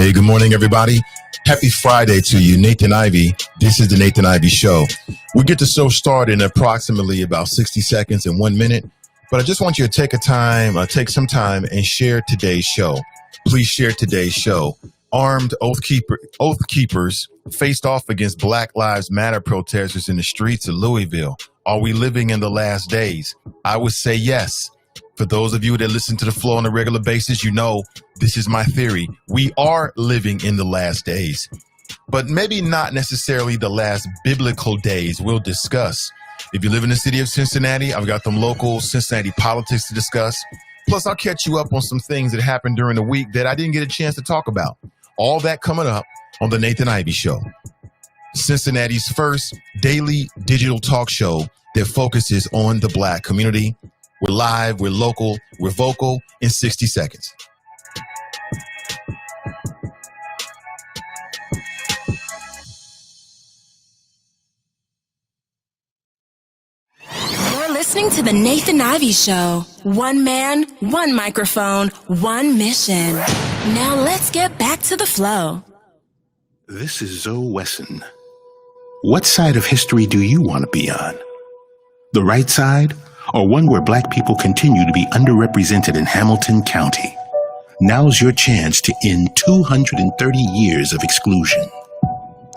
Hey, good morning, everybody. Happy Friday to you. Nathan Ivey. This is the Nathan Ivey Show. We get the show started in approximately about 60 seconds and 1 minute, but I just want you to take some time and share today's show. Please share today's show. Armed oath keepers faced off against Black Lives Matter protesters in the streets of Louisville. Are we living in the last days? I would say yes. For those of you that listen to the flow on a regular basis, you know this is my theory. We are living in the last days, but maybe not necessarily the last biblical days. We'll discuss. If you live in the city of Cincinnati, I've got some local Cincinnati politics to discuss. Plus, I'll catch you up on some things that happened during the week that I didn't get a chance to talk about. All that coming up on the Nathan Ivey Show, Cincinnati's first daily digital talk show that focuses on the Black community. We're live, we're local, we're vocal in 60 seconds. You're listening to the Nathan Ivey Show. One man, one microphone, one mission. Now let's get back to the flow. This is Zoe Wesson. What side of history do you want to be on? The right side? Or one where Black people continue to be underrepresented in Hamilton County? Now's your chance to end 230 years of exclusion.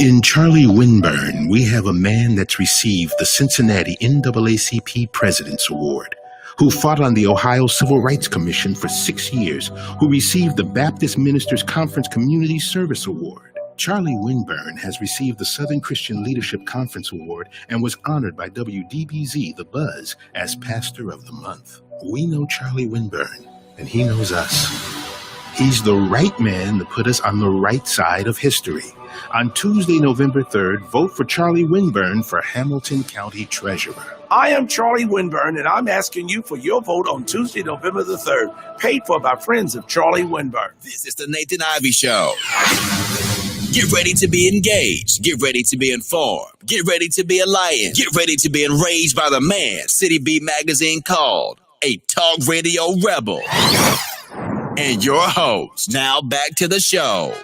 In Charlie Winburn, we have a man that's received the Cincinnati NAACP President's Award, who fought on the Ohio Civil Rights Commission for 6 years, who received the Baptist Ministers Conference Community Service Award. Charlie Winburn has received the Southern Christian Leadership Conference Award and was honored by WDBZ The Buzz as Pastor of the Month. We know Charlie Winburn, and he knows us. He's the right man to put us on the right side of history. On Tuesday, November 3rd, vote for Charlie Winburn for Hamilton County Treasurer. I am Charlie Winburn, and I'm asking you for your vote on Tuesday, November the 3rd, paid for by friends of Charlie Winburn. This is the Nathan Ivey Show. Get ready to be engaged. Get ready to be informed. Get ready to be a lion. Get ready to be enraged by the man City Beat magazine called a talk radio rebel. And your host. Now back to the show.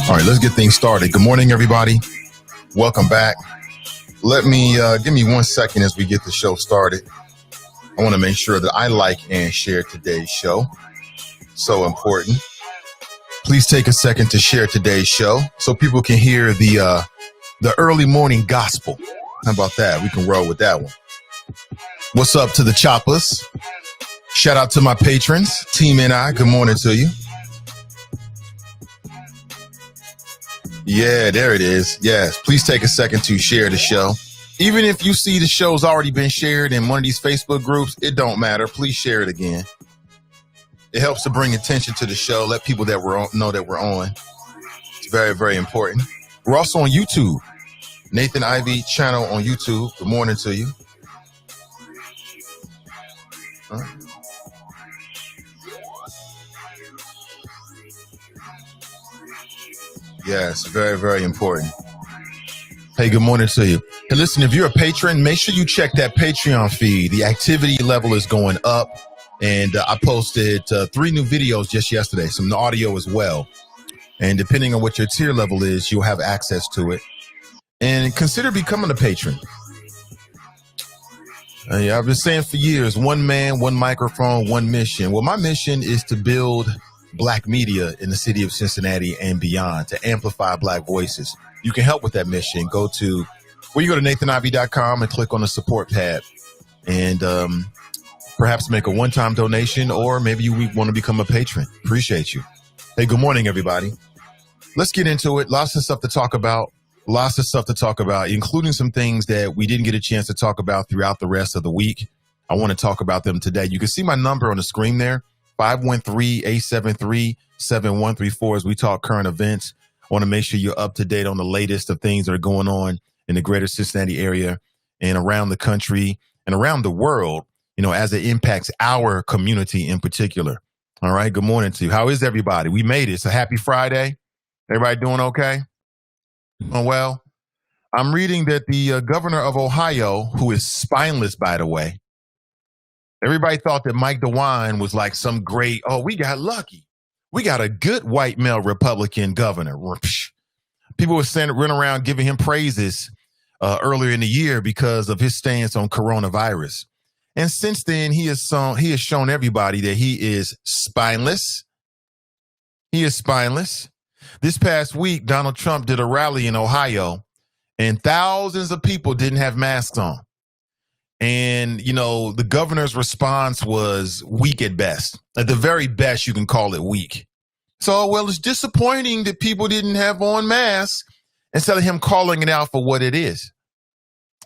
All right, let's get things started. Good morning, everybody. Welcome back. Let me give me 1 second as we get the show started. I want to make sure that I like and share today's show. So important. Please take a second to share today's show so people can hear the early morning gospel. How about that? We can roll with that one. What's up to the choppers? Shout out to my patrons, Team NI. Good morning to you. Yeah, there it is. Yes, please take a second to share the show. Even if you see the show's already been shared in one of these Facebook groups, it don't matter. Please share it again. It helps to bring attention to the show. Let people that we're on know that we're on. It's very, very important. We're also on YouTube. Nathan Ivey channel on YouTube. Good morning to you. Yes, very, very important. Hey, good morning to you. Hey, listen, if you're a patron, make sure you check that Patreon feed. The activity level is going up, and I posted 3 new videos just yesterday, some audio as well. And depending on what your tier level is, you'll have access to it. And consider becoming a patron. Yeah, I've been saying for years, one man, one microphone, one mission. Well, my mission is to build black media in the city of Cincinnati and beyond, to amplify black voices. You can help with that mission. Go to nathanivey.com and click on the support tab and perhaps make a one-time donation, or maybe you want to become a patron. Appreciate you. Hey, good morning, everybody. Let's get into it. Lots of stuff to talk about. Including some things that we didn't get a chance to talk about throughout the rest of the week. I want to talk about them today. You can see my number on the screen there, 513-873-7134 as we talk current events. I want to make sure you're up to date on the latest of things that are going on in the greater Cincinnati area and around the country and around the world, as it impacts our community in particular. All right. Good morning to you. How is everybody? We made it. It's a happy Friday. Everybody doing okay? Oh, well, I'm reading that the governor of Ohio, who is spineless, by the way, everybody thought that Mike DeWine was like some great, we got lucky. We got a good white male Republican governor. People were running around giving him praises earlier in the year because of his stance on coronavirus. And since then, he has shown everybody that he is spineless. This past week, Donald Trump did a rally in Ohio, and thousands of people didn't have masks on. And, the governor's response was weak at best. At the very best, you can call it weak. So, it's disappointing that people didn't have on masks instead of him calling it out for what it is.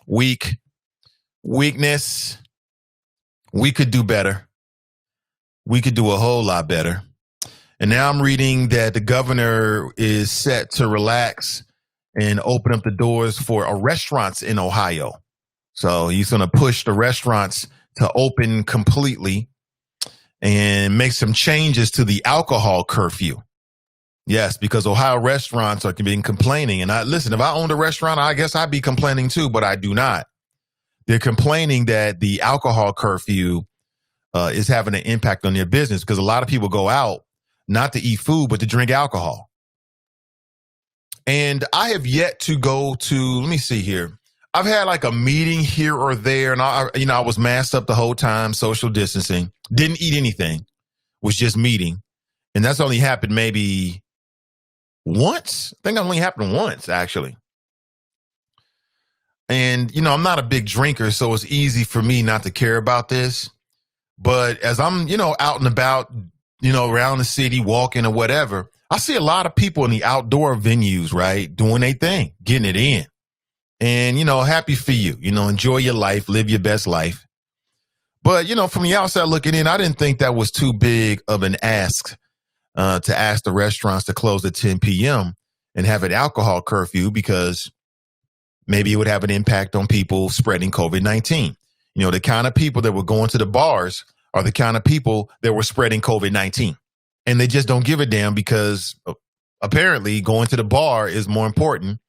Weakness. We could do better. We could do a whole lot better. And now I'm reading that the governor is set to relax and open up the doors for restaurants in Ohio. So he's going to push the restaurants to open completely and make some changes to the alcohol curfew. Yes, because Ohio restaurants are being complaining. And if I owned a restaurant, I guess I'd be complaining too, but I do not. They're complaining that the alcohol curfew is having an impact on their business because a lot of people go out not to eat food, but to drink alcohol. And I have yet to go to, let me see here. I've had like a meeting here or there, and I was masked up the whole time, social distancing, didn't eat anything, was just meeting. And that's only happened maybe once. I think it only happened once, actually. And, I'm not a big drinker, so it's easy for me not to care about this. But as I'm, out and about, around the city, walking or whatever, I see a lot of people in the outdoor venues, right, doing their thing, getting it in. And, happy for you, enjoy your life, live your best life. But, from the outside looking in, I didn't think that was too big of an ask to ask the restaurants to close at 10 p.m. and have an alcohol curfew because maybe it would have an impact on people spreading COVID-19. The kind of people that were going to the bars are the kind of people that were spreading COVID-19. And they just don't give a damn because apparently going to the bar is more important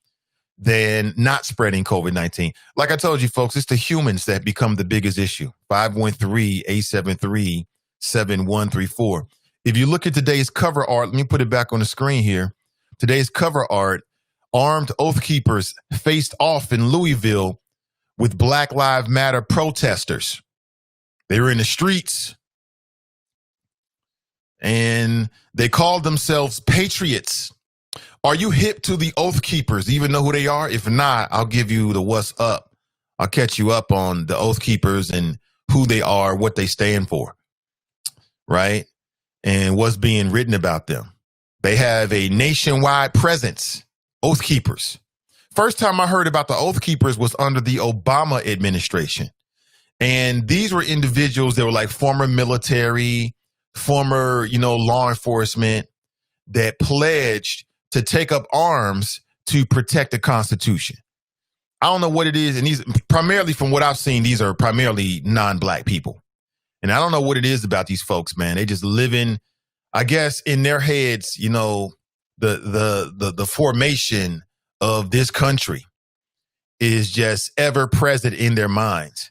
than not spreading COVID-19. Like I told you, folks, it's the humans that become the biggest issue. 513-873-7134. If you look at today's cover art, let me put it back on the screen here. Today's cover art, armed Oath Keepers faced off in Louisville with Black Lives Matter protesters. They were in the streets and they called themselves patriots. Are you hip to the Oath Keepers? Do you even know who they are? If not, I'll give you the what's up. I'll catch you up on the Oath Keepers and who they are, what they stand for, right? And what's being written about them. They have a nationwide presence, Oath Keepers. First time I heard about the Oath Keepers was under the Obama administration. And these were individuals that were like former military, former, law enforcement that pledged to take up arms to protect the Constitution. I don't know what it is. And these, primarily from what I've seen, these are primarily non-black people. And I don't know what it is about these folks, man. They just live in, I guess, in their heads, the formation of this country is just ever present in their minds,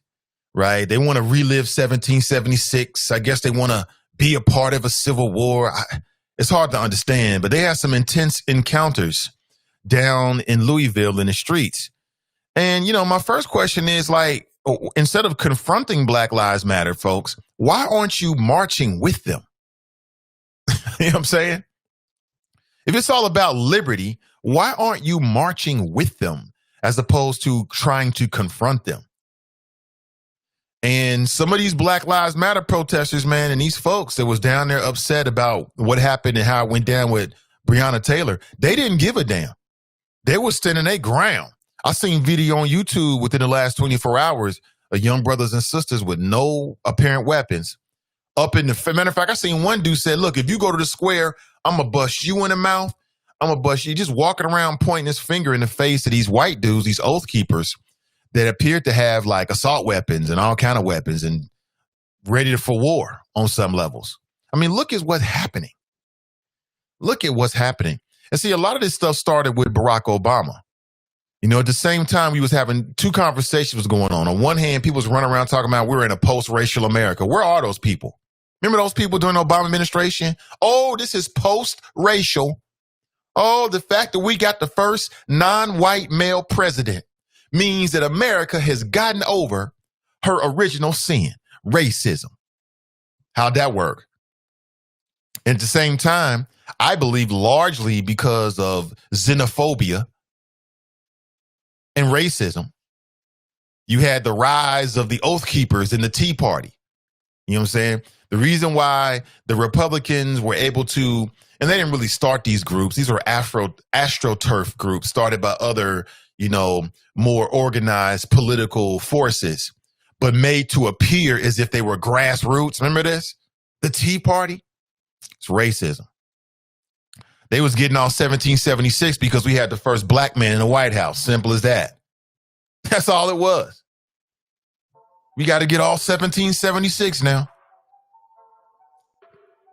right? They want to relive 1776. I guess they want to be a part of a civil war. It's hard to understand, but they had some intense encounters down in Louisville in the streets. And, my first question is like, instead of confronting Black Lives Matter, folks, why aren't you marching with them? You know what I'm saying? If it's all about liberty, why aren't you marching with them as opposed to trying to confront them? And some of these Black Lives Matter protesters, man, and these folks that was down there upset about what happened and how it went down with Breonna Taylor, they didn't give a damn. They were standing their ground. I seen video on YouTube within the last 24 hours of young brothers and sisters with no apparent weapons up in the, matter of fact, I seen one dude said, look, if you go to the square, I'm going to bust you in the mouth. I'm going to bust you. Just walking around pointing his finger in the face of these white dudes, these oath keepers that appeared to have like assault weapons and all kind of weapons and ready for war on some levels. I mean, look at what's happening. Look at what's happening. And see, a lot of this stuff started with Barack Obama. You know, at the same time, we was having two conversations going on. On one hand, people was running around talking about we're in a post-racial America. Where are those people? Remember those people during the Obama administration? Oh, this is post-racial. Oh, the fact that we got the first non-white male president means that America has gotten over her original sin, racism. How'd that work? And at the same time, I believe largely because of xenophobia and racism, you had the rise of the Oath Keepers in the Tea Party. You know what I'm saying? The reason why the Republicans were able to, and they didn't really start these groups. These were AstroTurf groups started by other, you know, more organized political forces, but made to appear as if they were grassroots. Remember this? The Tea Party? It's racism. They was getting all 1776 because we had the first black man in the White House. Simple as that. That's all it was. We got to get all 1776 now.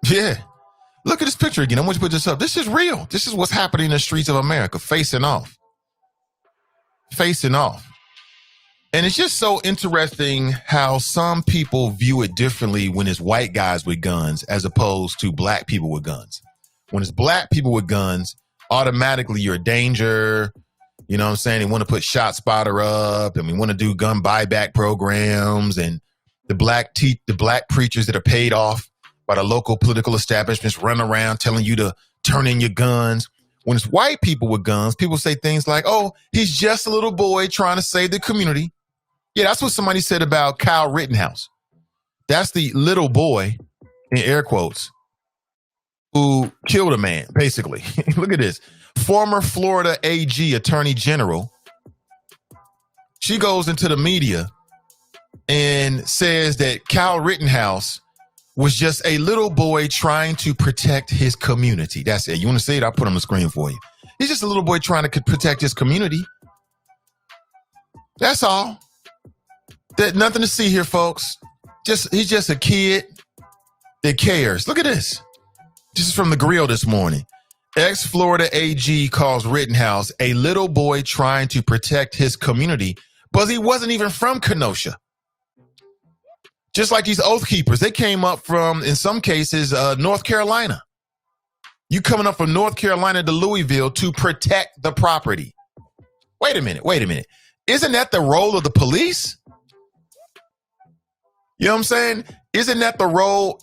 Yeah. Look at this picture again. I want you to put this up. This is real. This is what's happening in the streets of America, facing off. Facing off. And it's just so interesting how some people view it differently when it's white guys with guns as opposed to black people with guns. When it's black people with guns, automatically you're a danger. You know what I'm saying? They want to put Shot Spotter up, and we want to do gun buyback programs, and the black preachers that are paid off by the local political establishments run around telling you to turn in your guns. When it's white people with guns, people say things like, oh, he's just a little boy trying to save the community. Yeah, that's what somebody said about Kyle Rittenhouse. That's the little boy, in air quotes, who killed a man, basically. Look at this. Former Florida AG Attorney General. She goes into the media and says that Kyle Rittenhouse was just a little boy trying to protect his community. That's it. You want to see it? I'll put it on the screen for you. He's just a little boy trying to protect his community. That's all. There's nothing to see here, folks. He's just a kid that cares. Look at this. This is from the Grill this morning. Ex-Florida AG calls Rittenhouse a little boy trying to protect his community, but he wasn't even from Kenosha. Just like these Oath Keepers, they came up from, in some cases, North Carolina. You coming up from North Carolina to Louisville to protect the property. Wait a minute. Isn't that the role of the police? You know what I'm saying? Isn't that the role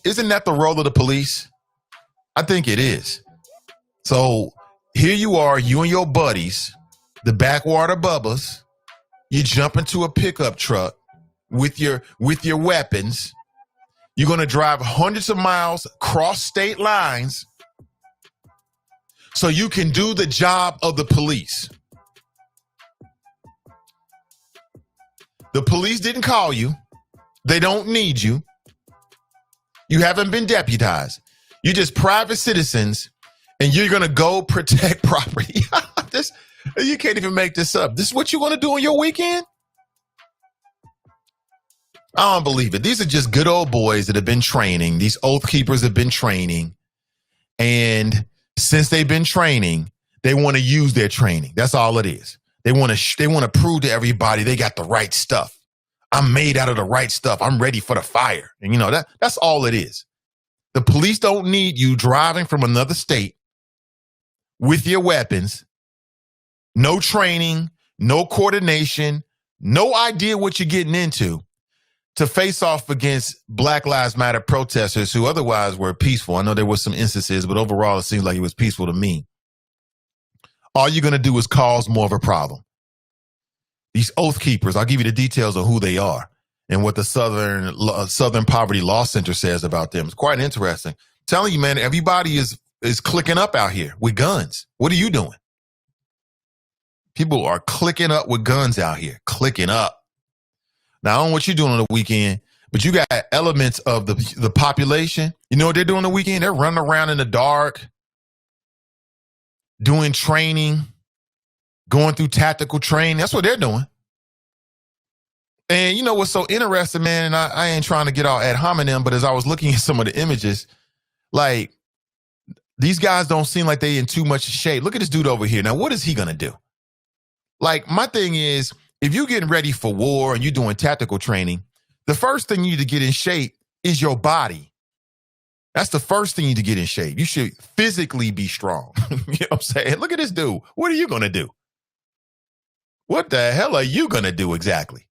of the police? I think it is. So here you are, you and your buddies, the backwater bubbas. You jump into a pickup truck with your weapons. You're going to drive hundreds of miles, cross state lines, so you can do the job of the police. The police didn't call you. They don't need you. You haven't been deputized. You're just private citizens, and you're going to go protect property. You can't even make this up. This is what you want to do on your weekend? I don't believe it. These are just good old boys that have been training. These Oath Keepers have been training. And since they've been training, they want to use their training. That's all it is. They want to prove to everybody they got the right stuff. I'm made out of the right stuff. I'm ready for the fire. And you know, that's all it is. The police don't need you driving from another state with your weapons. No training, no coordination, no idea what you're getting into, to face off against Black Lives Matter protesters who otherwise were peaceful. I know there were some instances, but overall it seems like it was peaceful to me. All you're going to do is cause more of a problem. These Oath Keepers, I'll give you the details of who they are and what the Southern Poverty Law Center says about them. It's quite interesting. I'm telling you, man, everybody is clicking up out here with guns. What are you doing? People are clicking up with guns out here, clicking up. Now, I don't know what you're doing on the weekend, but you got elements of the population. You know what they're doing on the weekend? They're running around in the dark, doing training, going through tactical training. That's what they're doing. And you know what's so interesting, man, and I ain't trying to get all ad hominem, but as I was looking at some of the images, like, these guys don't seem like they in too much shape. Look at this dude over here. Now, what is he going to do? Like, my thing is, if you're getting ready for war and you're doing tactical training, the first thing you need to get in shape is your body. That's the first thing you need to get in shape. You should physically be strong. You know what I'm saying? Look at this dude. What are you going to do? What the hell are you going to do exactly?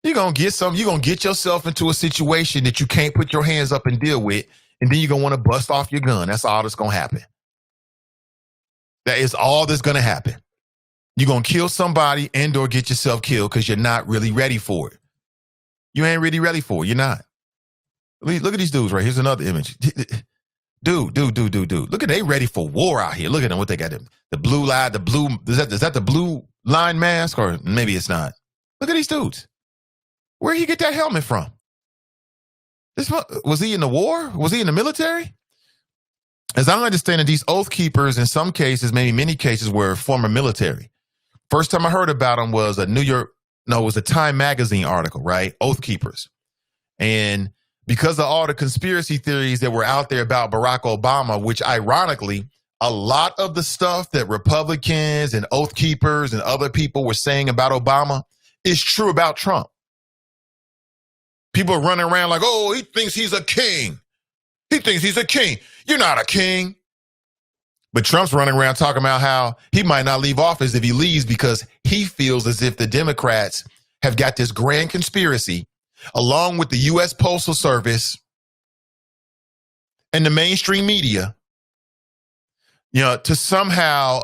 You're going to get yourself into a situation that you can't put your hands up and deal with, and then you're going to want to bust off your gun. That's all that's going to happen. That is all that's going to happen. You're going to kill somebody and or get yourself killed because you're not really ready for it. You ain't really ready for it. You're not. Look at these dudes right. Here's another image. Dude. Look at they ready for war out here. Look at them. What they got. The blue line, is that the blue line mask? Or maybe it's not. Look at these dudes. Where did he get that helmet from? Was he in the war? Was he in the military? As I understand it, these Oath Keepers in some cases, maybe many cases, were former military. First time I heard about them was it was a Time magazine article, right? Oath Keepers. And because of all the conspiracy theories that were out there about Barack Obama, which ironically, a lot of the stuff that Republicans and Oath Keepers and other people were saying about Obama is true about Trump. People are running around like, oh, he thinks he's a king. He thinks he's a king. You're not a king. But Trump's running around talking about how he might not leave office if he leaves because he feels as if the Democrats have got this grand conspiracy along with the U.S. Postal Service and the mainstream media, you know, to somehow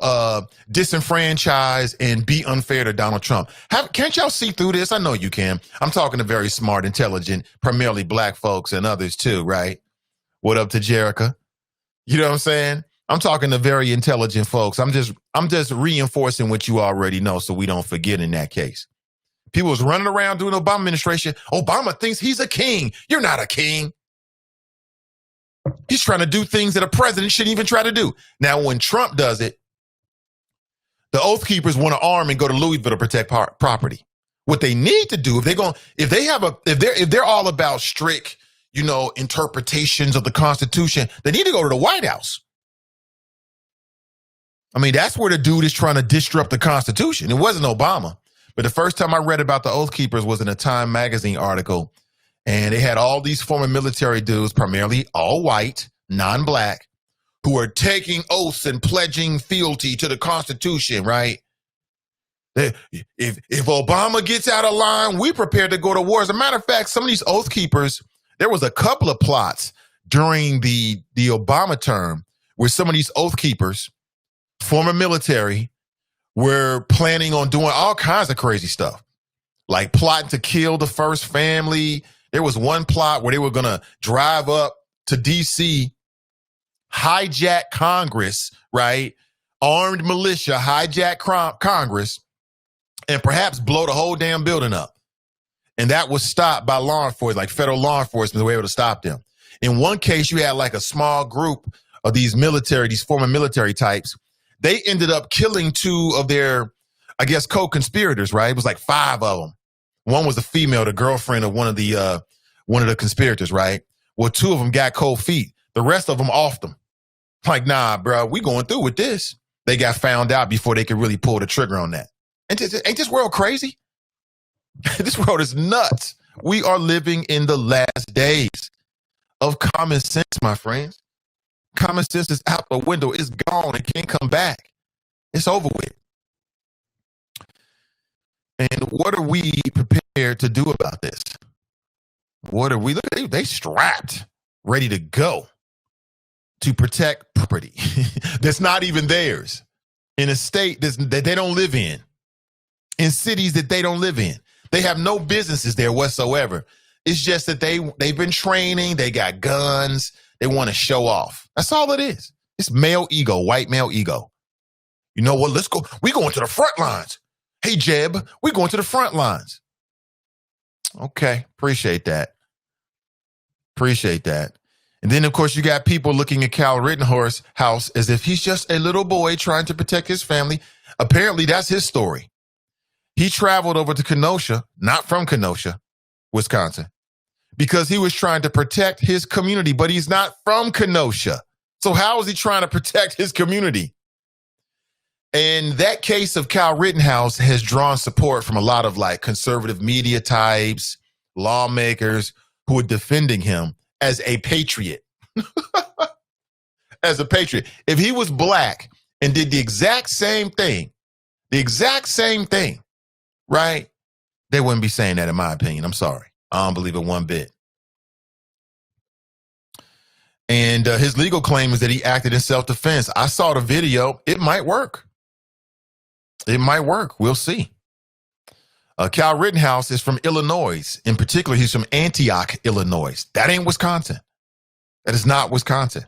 disenfranchise and be unfair to Donald Trump. Can't y'all see through this? I know you can. I'm talking to very smart, intelligent, primarily black folks and others too, right? What up to Jerica? You know what I'm saying? I'm talking to very intelligent folks. I'm just reinforcing what you already know so we don't forget in that case. People was running around during the Obama administration. Obama thinks he's a king. You're not a king. He's trying to do things that a president shouldn't even try to do. Now, when Trump does it, the Oath Keepers want to arm and go to Louisville to protect property. What they need to do, if they're all about strict, you know, interpretations of the Constitution, they need to go to the White House. I mean, that's where the dude is trying to disrupt the Constitution. It wasn't Obama. But the first time I read about the Oath Keepers was in a Time magazine article. And they had all these former military dudes, primarily all white, non-black, who are taking oaths and pledging fealty to the Constitution, right? If Obama gets out of line, we prepared to go to war. As a matter of fact, some of these Oath Keepers, there was a couple of plots during the Obama term where some of these Oath Keepers, former military, were planning on doing all kinds of crazy stuff, like plotting to kill the first family. There was one plot where they were going to drive up to D.C., hijack Congress, right? Armed militia, hijack Congress, and perhaps blow the whole damn building up. And that was stopped by law enforcement, like federal law enforcement, were able to stop them. In one case, you had like a small group of these former military types. They ended up killing two of their, I guess, co-conspirators, right? It was like 5 of them. One was a female, the girlfriend of one of the conspirators, right? Well, 2 of them got cold feet. The rest of them offed them. Like, nah, bro, we going through with this. They got found out before they could really pull the trigger on that. Ain't this world crazy? This world is nuts. We are living in the last days of common sense, my friends. Common sense is out the window. It's gone. It can't come back. It's over with. And what are we prepared to do about this? What are we? Look, they strapped, ready to go to protect property that's not even theirs in a state that they don't live in cities that they don't live in. They have no businesses there whatsoever. It's just that they've been training. They got guns. They want to show off. That's all it is. It's male ego, white male ego. You know what? Let's go. We're going to the front lines. Hey, Jeb, we're going to the front lines. Okay. Appreciate that. And then, of course, you got people looking at Kyle Rittenhouse's house as if he's just a little boy trying to protect his family. Apparently, that's his story. He traveled over to Kenosha, not from Kenosha, Wisconsin, because he was trying to protect his community, but he's not from Kenosha. So how is he trying to protect his community? And that case of Kyle Rittenhouse has drawn support from a lot of like conservative media types, lawmakers who are defending him as a patriot. As a patriot. If he was black and did the exact same thing, right? They wouldn't be saying that, in my opinion. I'm sorry. I don't believe it one bit. And his legal claim is that he acted in self-defense. I saw the video. It might work. We'll see. Kyle Rittenhouse is from Illinois. In particular, he's from Antioch, Illinois. That ain't Wisconsin. That is not Wisconsin.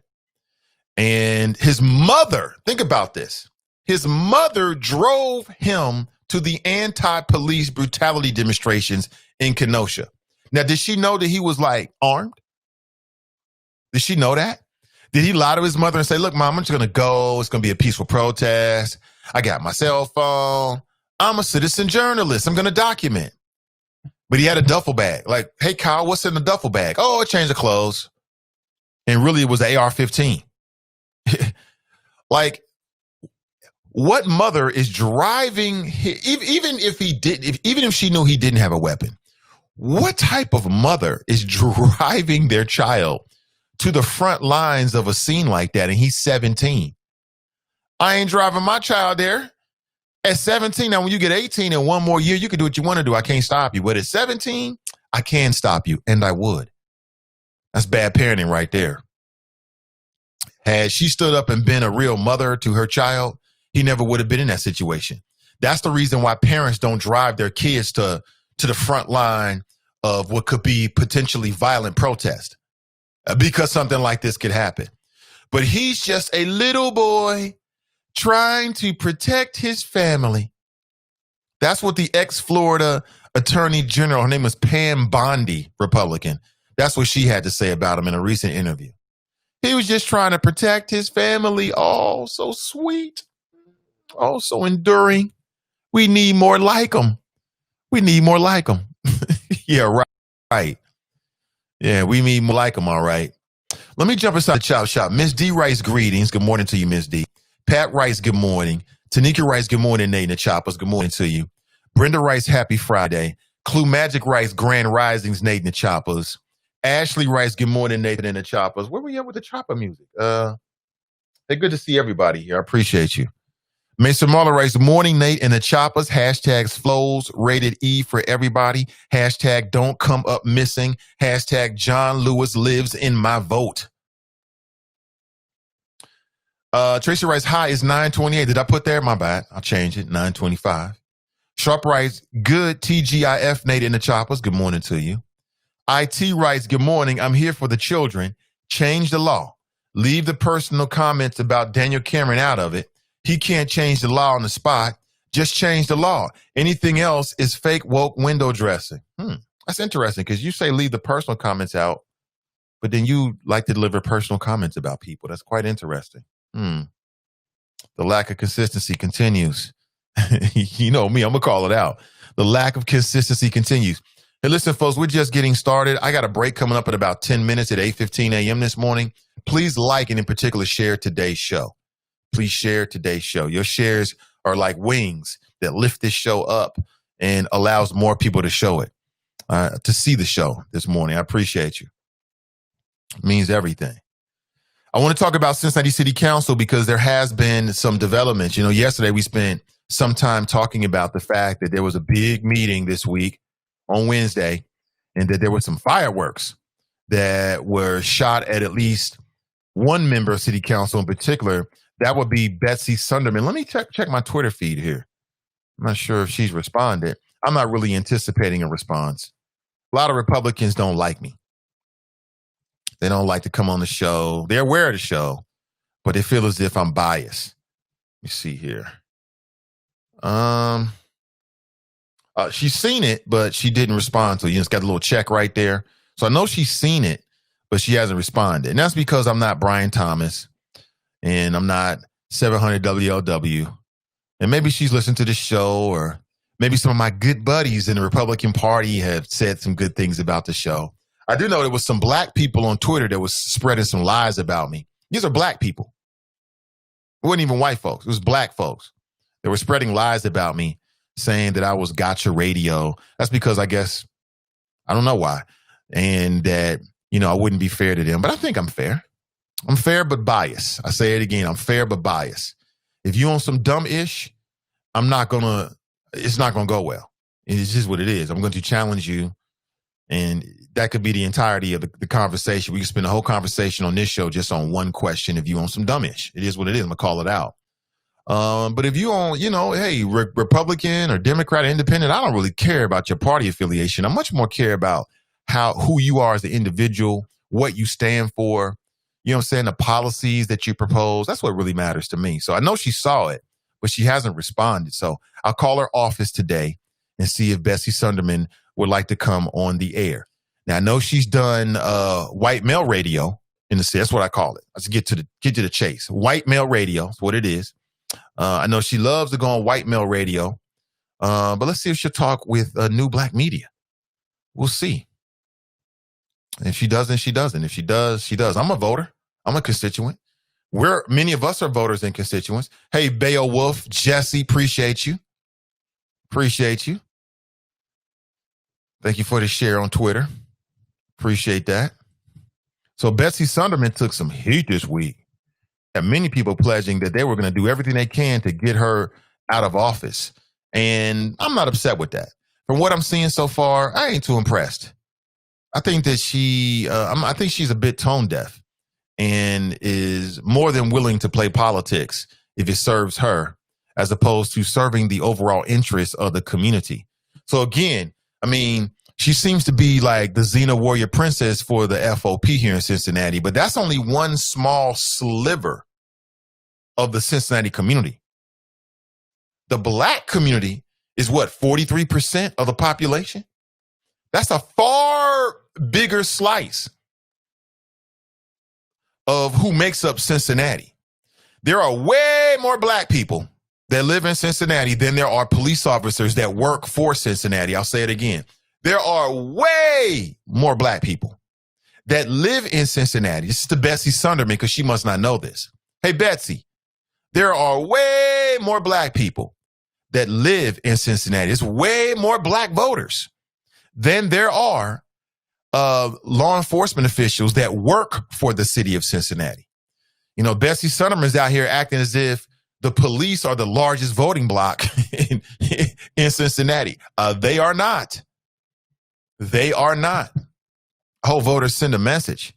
And his mother, think about this. His mother drove him to the anti-police brutality demonstrations in Kenosha. Now, did she know that he was like armed? Did she know that? Did he lie to his mother and say, look, Mom, I'm just going to go. It's going to be a peaceful protest. I got my cell phone. I'm a citizen journalist. I'm going to document. But he had a duffel bag. Like, hey, Kyle, what's in the duffel bag? Oh, I changed the clothes. And really, it was the AR-15. Like, what mother is driving, even if she knew he didn't have a weapon, what type of mother is driving their child to the front lines of a scene like that? And he's 17. I ain't driving my child there. At 17, now when you get 18 in one more year, you can do what you want to do. I can't stop you. But at 17, I can stop you, and I would. That's bad parenting right there. Had she stood up and been a real mother to her child, he never would have been in that situation. That's the reason why parents don't drive their kids to the front line of what could be potentially violent protest, because something like this could happen. But he's just a little boy trying to protect his family. That's what the ex-Florida Attorney General, her name was Pam Bondi, Republican. That's what she had to say about him in a recent interview. He was just trying to protect his family. Oh, so sweet. Oh, so enduring. We need more like him. Yeah, right. Yeah, we need more like him, all right. Let me jump inside the chop shop. Miss D writes greetings. Good morning to you, Miss D. Pat writes good morning. Tanika writes good morning, Nate and the Choppers. Good morning to you. Brenda writes happy Friday. Clue Magic writes grand risings, Nate and the Choppers. Ashley writes good morning, Nathan and the Choppers. Where we at with the chopper music? Hey, good to see everybody here. I appreciate you. Mason Marler writes, morning, Nate and the Choppers. Hashtags flows rated E for everybody. Hashtag don't come up missing. Hashtag John Lewis lives in my vote. Tracy writes, hi, it's 9:28. Did I put there? My bad. I'll change it. 9:25. Sharp writes, good TGIF, Nate and the Choppers. Good morning to you. IT writes, good morning. I'm here for the children. Change the law. Leave the personal comments about Daniel Cameron out of it. He can't change the law on the spot. Just change the law. Anything else is fake woke window dressing. That's interesting because you say leave the personal comments out, but then you like to deliver personal comments about people. That's quite interesting. The lack of consistency continues. You know me, I'm going to call it out. The lack of consistency continues. Hey, listen, folks, we're just getting started. I got a break coming up in about 10 minutes at 8:15 a.m. this morning. Please like and in particular share today's show. Please share today's show. Your shares are like wings that lift this show up and allows more people to show it, to see the show this morning. I appreciate you. It means everything. I want to talk about Cincinnati City Council because there has been some developments. You know, yesterday we spent some time talking about the fact that there was a big meeting this week on Wednesday and that there were some fireworks that were shot at least one member of city council in particular. That would be Betsy Sunderman. Let me check my Twitter feed here. I'm not sure if she's responded. I'm not really anticipating a response. A lot of Republicans don't like me. They don't like to come on the show. They're aware of the show, but they feel as if I'm biased. Let me see here. She's seen it, but she didn't respond to it. It's got a little check right there. So I know she's seen it, but she hasn't responded. And that's because I'm not Brian Thomas and I'm not 700 WLW. And maybe she's listened to the show, or maybe some of my good buddies in the Republican Party have said some good things about the show. I do know there was some black people on Twitter that was spreading some lies about me. These are black people. It wasn't even white folks. It was black folks. They were spreading lies about me, saying that I was gotcha radio. That's because I guess, I don't know why. And that, I wouldn't be fair to them. But I think I'm fair. I'm fair but biased. I say it again. I'm fair but biased. If you on some dumb-ish, it's not going to go well. It's just what it is. I'm going to challenge you. And that could be the entirety of the conversation. We can spend the whole conversation on this show just on one question. If you on some dumb-ish, it is what it is. I'm going to call it out. But if you on, hey, Republican or Democrat or Independent, I don't really care about your party affiliation. I much more care about who you are as an individual, what you stand for, the policies that you propose. That's what really matters to me. So I know she saw it, but she hasn't responded. So I'll call her office today and see if Betsy Sunderman would like to come on the air. Now I know she's done white male radio in the city. That's what I call it. Let's get to the chase. White male radio is what it is. I know she loves to go on white male radio, but let's see if she'll talk with new black media. We'll see. If she doesn't, she doesn't. If she does, she does. I'm a voter. I'm a constituent. Many of us are voters and constituents. Hey, Beowulf, Jesse, appreciate you. Appreciate you. Thank you for the share on Twitter. Appreciate that. So Betsy Sunderman took some heat this week. And many people pledging that they were going to do everything they can to get her out of office. And I'm not upset with that. From what I'm seeing so far, I ain't too impressed. I think that I think she's a bit tone deaf and is more than willing to play politics if it serves her, as opposed to serving the overall interests of the community. So again, she seems to be like the Xena warrior princess for the FOP here in Cincinnati, but that's only one small sliver of the Cincinnati community. The black community is 43% of the population? That's a far bigger slice of who makes up Cincinnati. There are way more black people that live in Cincinnati than there are police officers that work for Cincinnati. I'll say it again. There are way more black people that live in Cincinnati. This is to Betsy Sunderman because she must not know this. Hey, Betsy, there are way more black people that live in Cincinnati. It's way more black voters than there are law enforcement officials that work for the city of Cincinnati. Betsy Sunderman's out here acting as if the police are the largest voting bloc in Cincinnati. They are not. They are not. I hope voters send a message.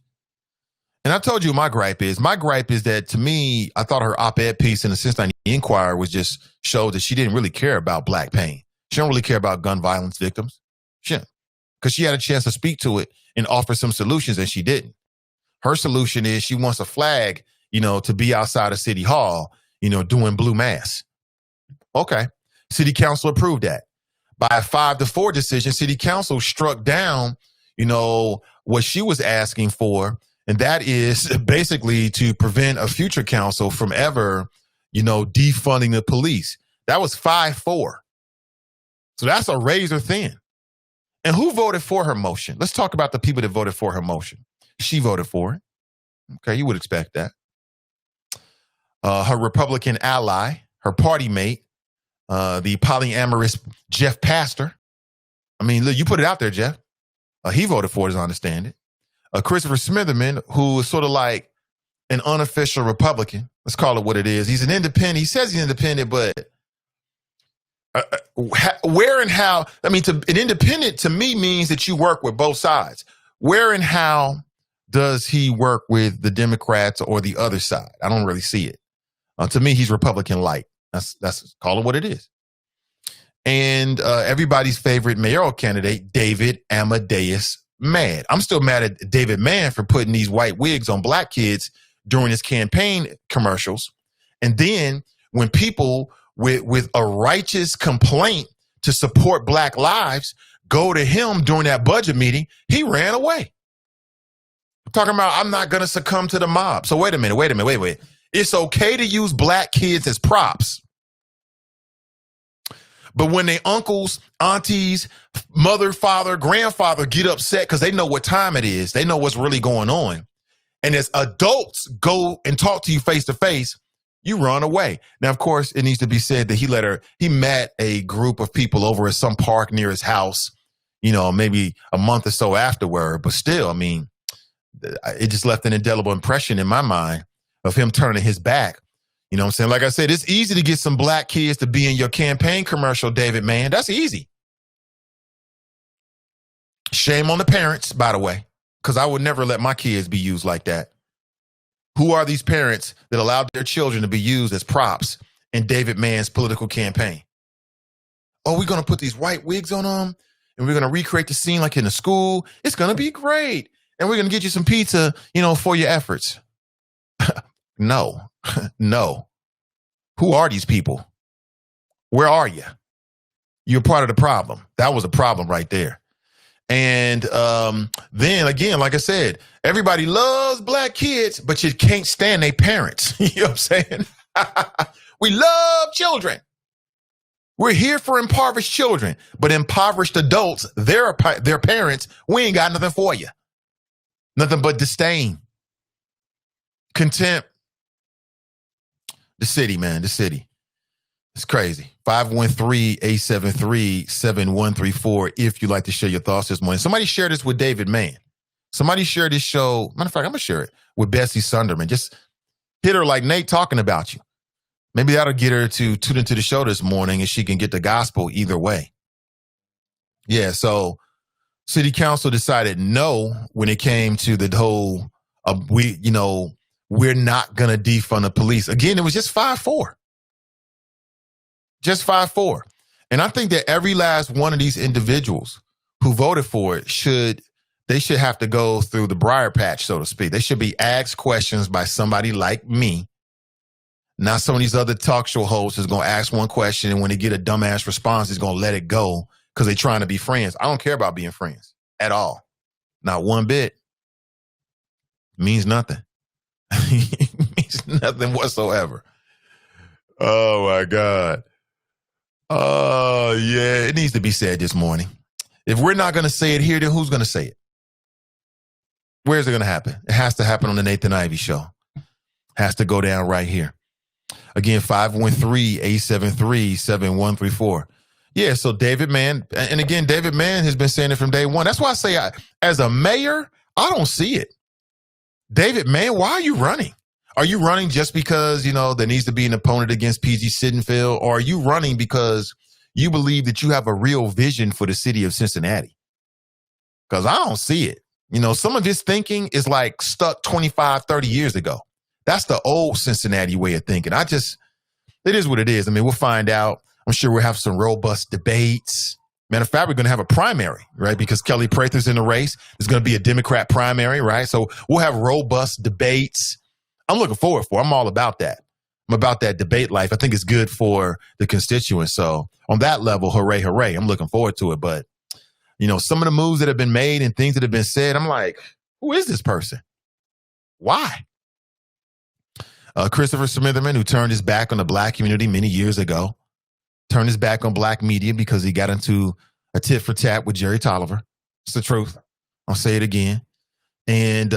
And I told you my gripe is that, to me, I thought her op-ed piece in the Cincinnati Enquirer just showed that she didn't really care about black pain. She don't really care about gun violence victims. Because she had a chance to speak to it and offer some solutions, and she didn't. Her solution is she wants a flag, to be outside of City Hall, doing blue mass. Okay. City Council approved that. By a 5-4 decision, City Council struck down, what she was asking for. And that is basically to prevent a future council from ever, defunding the police. That was 5-4. So that's a razor thin. And who voted for her motion? Let's talk about the people that voted for her motion. She voted for it. Okay, you would expect that. Her Republican ally, her party mate, the polyamorous Jeff Pastor. Look, you put it out there, Jeff. He voted for it, as I understand it. Christopher Smitherman, who is sort of like an unofficial Republican. Let's call it what it is. He's an independent. He says he's independent, but Where and how, an independent to me means that you work with both sides. Where and how does he work with the Democrats or the other side? I don't really see it. To me, he's Republican light. That's call it what it is. And everybody's favorite mayoral candidate, David Amadeus Mann. I'm still mad at David Mann for putting these white wigs on black kids during his campaign commercials. And then when people with a righteous complaint to support black lives go to him during that budget meeting, he ran away. I'm talking about, I'm not going to succumb to the mob. So wait a minute. It's okay to use black kids as props. But when their uncles, aunties, mother, father, grandfather get upset because they know what time it is, they know what's really going on, and as adults go and talk to you face to face, you run away. Now, of course, it needs to be said that he met a group of people over at some park near his house, maybe a month or so afterward. But still, it just left an indelible impression in my mind of him turning his back. You know what I'm saying? Like I said, it's easy to get some black kids to be in your campaign commercial, David Mann. That's easy. Shame on the parents, by the way, because I would never let my kids be used like that. Who are these parents that allowed their children to be used as props in David Mann's political campaign? Oh, we're going to put these white wigs on them, and we're going to recreate the scene like in a school. It's going to be great. And we're going to get you some pizza, for your efforts. No. Who are these people? Where are you? You're part of the problem. That was a problem right there. And then again, like I said, everybody loves black kids, but you can't stand their parents. You know what I'm saying? We love children. We're here for impoverished children, but impoverished adults, their parents, we ain't got nothing for you. Nothing but disdain, contempt. The city, man, the city. It's crazy. 513-873-7134 if you'd like to share your thoughts this morning. Somebody share this with David Mann. Somebody share this show. Matter of fact, I'm going to share it with Bessie Sunderman. Just hit her like Nate talking about you. Maybe that'll get her to tune into the show this morning and she can get the gospel either way. Yeah, so city council decided no when it came to the whole, we're not going to defund the police. Again, it was just 5-4. Just 5-4. And I think that every last one of these individuals who voted for it should have to go through the briar patch, so to speak. They should be asked questions by somebody like me. Not some of these other talk show hosts is going to ask one question, and when they get a dumbass response, he's going to let it go because they're trying to be friends. I don't care about being friends at all. Not one bit. It means nothing. It means nothing whatsoever. Oh, my God. Oh, yeah. It needs to be said this morning. If we're not going to say it here, then who's going to say it? Where's it going to happen? It has to happen on the Nathan Ivey Show. Has to go down right here. Again, 513-873-7134. Yeah, so David Mann, and again, David Mann has been saying it from day one. That's why I say, as a mayor, I don't see it. David Mann, why are you running? Are you running just because, there needs to be an opponent against PG Sittenfeld? Or are you running because you believe that you have a real vision for the city of Cincinnati? Because I don't see it. Some of his thinking is like stuck 25, 30 years ago. That's the old Cincinnati way of thinking. It is what it is. We'll find out. I'm sure we'll have some robust debates. Matter of fact, we're going to have a primary, right? Because Kelly Prather's in the race. There's going to be a Democrat primary, right? So we'll have robust debates. I'm looking forward for it. I'm all about that. I'm about that debate life. I think it's good for the constituents. So on that level, hooray, hooray. I'm looking forward to it. But, some of the moves that have been made and things that have been said, I'm like, who is this person? Why? Christopher Smitherman, who turned his back on the black community many years ago, turned his back on black media because he got into a tit for tat with Jerry Tolliver. It's the truth. I'll say it again. And,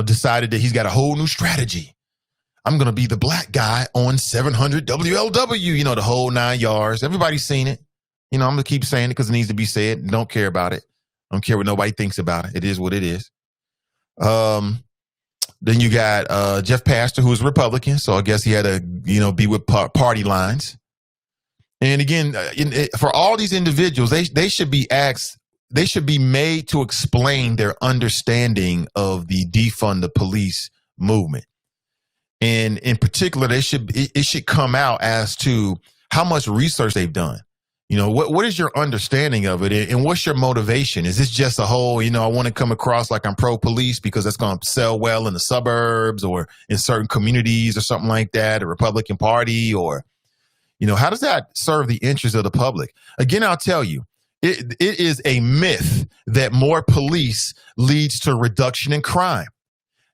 decided that he's got a whole new strategy. I'm going to be the black guy on 700 WLW, the whole 9 yards. Everybody's seen it. I'm going to keep saying it because it needs to be said. Don't care about it. I don't care what nobody thinks about it. It is what it is. Then you got Jeff Pastor, who is Republican. So I guess he had to, be with party lines. And again, for all these individuals, they should be asked, they should be made to explain their understanding of the defund the police movement. And in particular, it should come out as to how much research they've done. You know, what is your understanding of it, and what's your motivation? Is this just a whole, I want to come across like I'm pro-police because that's going to sell well in the suburbs or in certain communities or something like that, a Republican Party, or, how does that serve the interest of the public? Again, I'll tell you, it is a myth that more police leads to reduction in crime,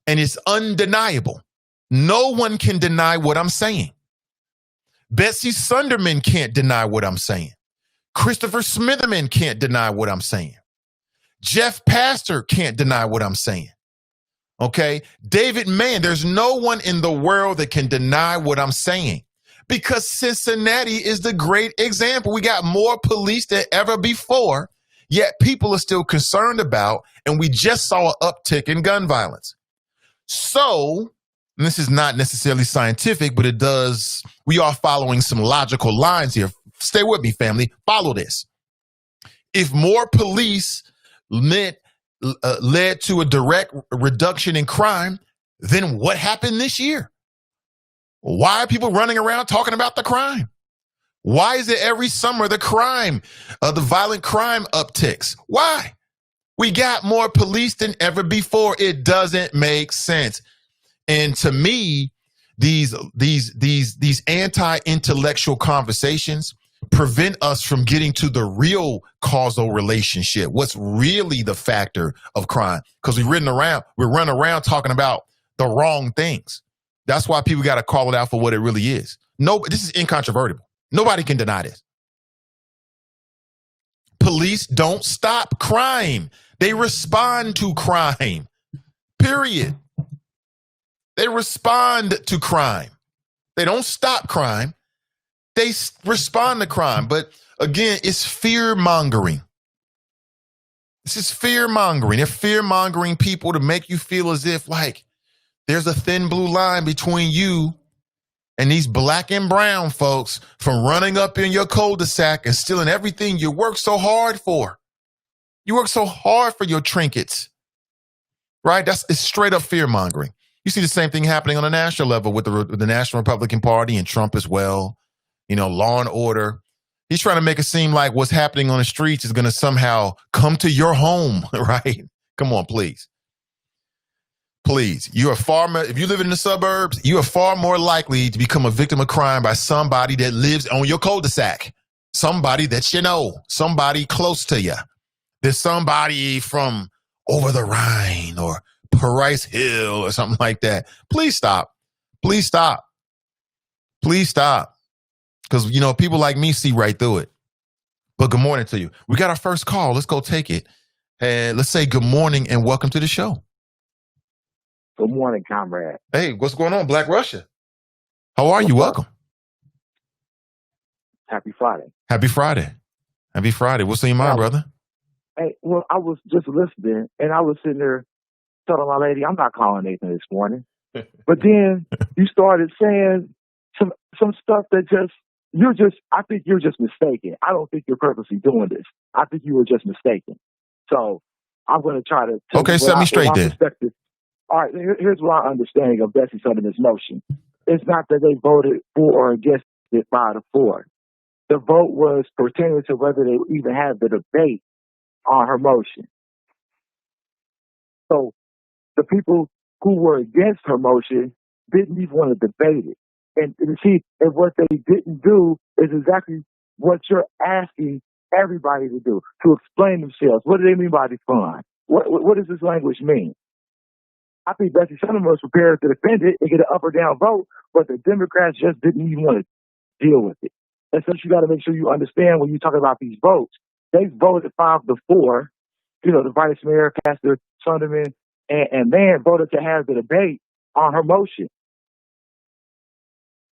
and it's undeniable. No one can deny what I'm saying. Betsy Sunderman can't deny what I'm saying. Christopher Smitherman can't deny what I'm saying. Jeff Pastor can't deny what I'm saying. Okay? David Mann, there's no one in the world that can deny what I'm saying, because Cincinnati is the great example. We got more police than ever before, yet people are still concerned about, and we just saw an uptick in gun violence. So, and this is not necessarily scientific, but we are following some logical lines here. Stay with me, family. Follow this. If more police led to a direct reduction in crime, then what happened this year? Why are people running around talking about the crime? Why is it every summer the violent crime upticks? Why? We got more police than ever before. It doesn't make sense. And to me, these anti-intellectual conversations prevent us from getting to the real causal relationship. What's really the factor of crime? Because we run around talking about the wrong things. That's why people got to call it out for what it really is. No, this is incontrovertible. Nobody can deny this. Police don't stop crime. They respond to crime. Period. They respond to crime. They don't stop crime. They respond to crime. But again, it's fear-mongering. This is fear-mongering. They're fear-mongering people to make you feel as if, like, there's a thin blue line between you and these black and brown folks from running up in your cul-de-sac and stealing everything you worked so hard for. You work so hard for your trinkets, right? It's straight up fear-mongering. You see the same thing happening on a national level with the National Republican Party and Trump as well. Law and order. He's trying to make it seem like what's happening on the streets is going to somehow come to your home, right? Come on, please. Please. If you live in the suburbs, you are far more likely to become a victim of crime by somebody that lives on your cul-de-sac. Somebody that somebody close to you. There's somebody from over the Rhine or Price Hill or something like that. Please stop. Please stop. Please stop. Because, people like me see right through it. But good morning to you. We got our first call. Let's go take it. And let's say good morning and welcome to the show. Good morning, comrade. Hey, what's going on, Black Russia? How are you? Welcome. Happy Friday. Happy Friday. Happy Friday. What's on your mind, brother? Hey, well, I was just listening, and I was sitting there telling my lady, I'm not calling Nathan this morning. But then you started saying some stuff that I think you're just mistaken. I don't think you're purposely doing this. I think you were just mistaken. So I'm going to try to... Okay, set me straight then. All right, here's my understanding of Betsy Sunderman's motion. It's not that they voted for or against it 5-4. The vote was pertaining to whether they even had the debate on her motion. So the people who were against her motion didn't even want to debate it. And what they didn't do is exactly what you're asking everybody to do, to explain themselves. What do they mean by defund? What does this language mean? I think Betsy Sunderman was prepared to defend it and get an up or down vote, but the Democrats just didn't even want to deal with it. And so you got to make sure you understand when you talk about these votes. They voted 5-4. The Vice Mayor, Pastor Sunderman, and Mann voted to have the debate on her motion.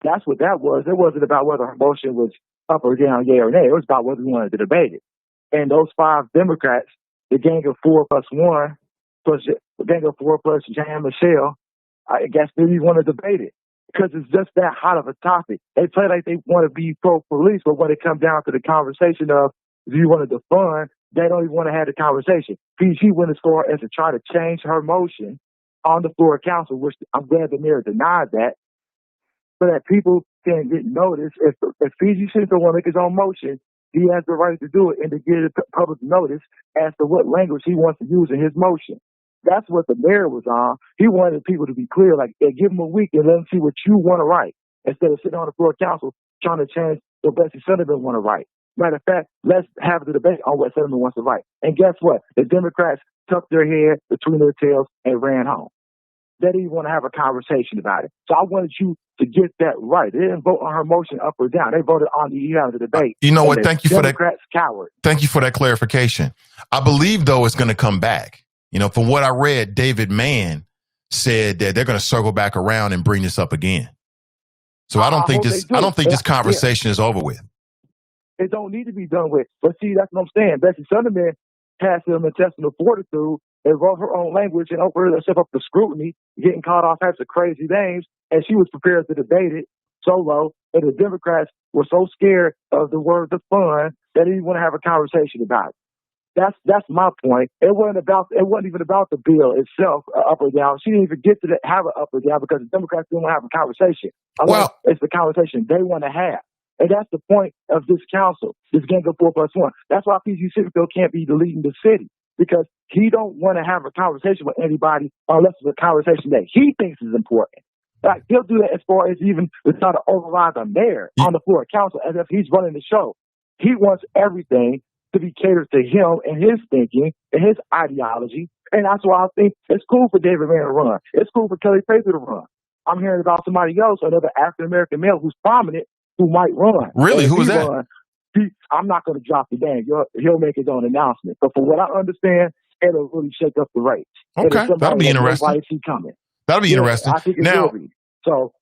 That's what that was. It wasn't about whether her motion was up or down, yay or nay. It was about whether we wanted to debate it. And those 5 Democrats, the gang of 4 plus 1, plus the gang of 4 plus Jan Michelle, I guess they didn't want to debate it. because it's just that hot of a topic. They play like they want to be pro-police, but when it comes down to the conversation of, do you want to defund, they don't even want to have the conversation. PG went as far as to try to change her motion on the floor of council, which I'm glad the mayor denied that, so that people can get notice. If PG Center want to make his own motion, he has the right to do it and to give public notice as to what language he wants to use in his motion. That's what the mayor was on. He wanted people to be clear, like, hey, give him a week and let him see what you want to write, instead of sitting on the floor of council trying to change what Bessie Sunderman want to write. Matter of fact, let's have the debate on what Sunderman wants to write. And guess what? The Democrats tucked their head between their tails and ran home. They didn't even want to have a conversation about it. So I wanted you to get that right. They didn't vote on her motion up or down. They voted on the debate. You know what? Thank you for that. Democrats coward. Thank you for that clarification. I believe, though, it's going to come back. You know, from what I read, David Mann said that they're going to circle back around and bring this up again. So I don't think this conversation is over with. It don't need to be done with. But see, that's what I'm saying. Bessie Sunderman had some intestinal fortitude and wrote her own language and opened herself up to scrutiny, getting caught all types of crazy names, and she was prepared to debate it solo. And the Democrats were so scared of the word defund that they didn't want to have a conversation about it. That's my point. It wasn't even about the bill itself, up or down. She didn't even get to have an up or down because the Democrats didn't want to have a conversation. It's the conversation they want to have. And that's the point of this council, this gang of 4+1. That's why PG Sitterfield can't be leading the city, because he don't want to have a conversation with anybody unless it's a conversation that he thinks is important. Like, he'll do that as far as even to try to override the mayor on the floor of council as if he's running the show. He wants everything to be catered to him and his thinking and his ideology. And that's why I think it's cool for David Mann to run. It's cool for Kelly Prather to run. I'm hearing about somebody else, another African-American male who's prominent, who might run. Really? Who is that? I'm not going to drop the name. He'll make his own announcement. But from what I understand, it'll really shake up the race. Okay, that'll be interesting. Why is he coming? That'll be interesting. I think it will be. So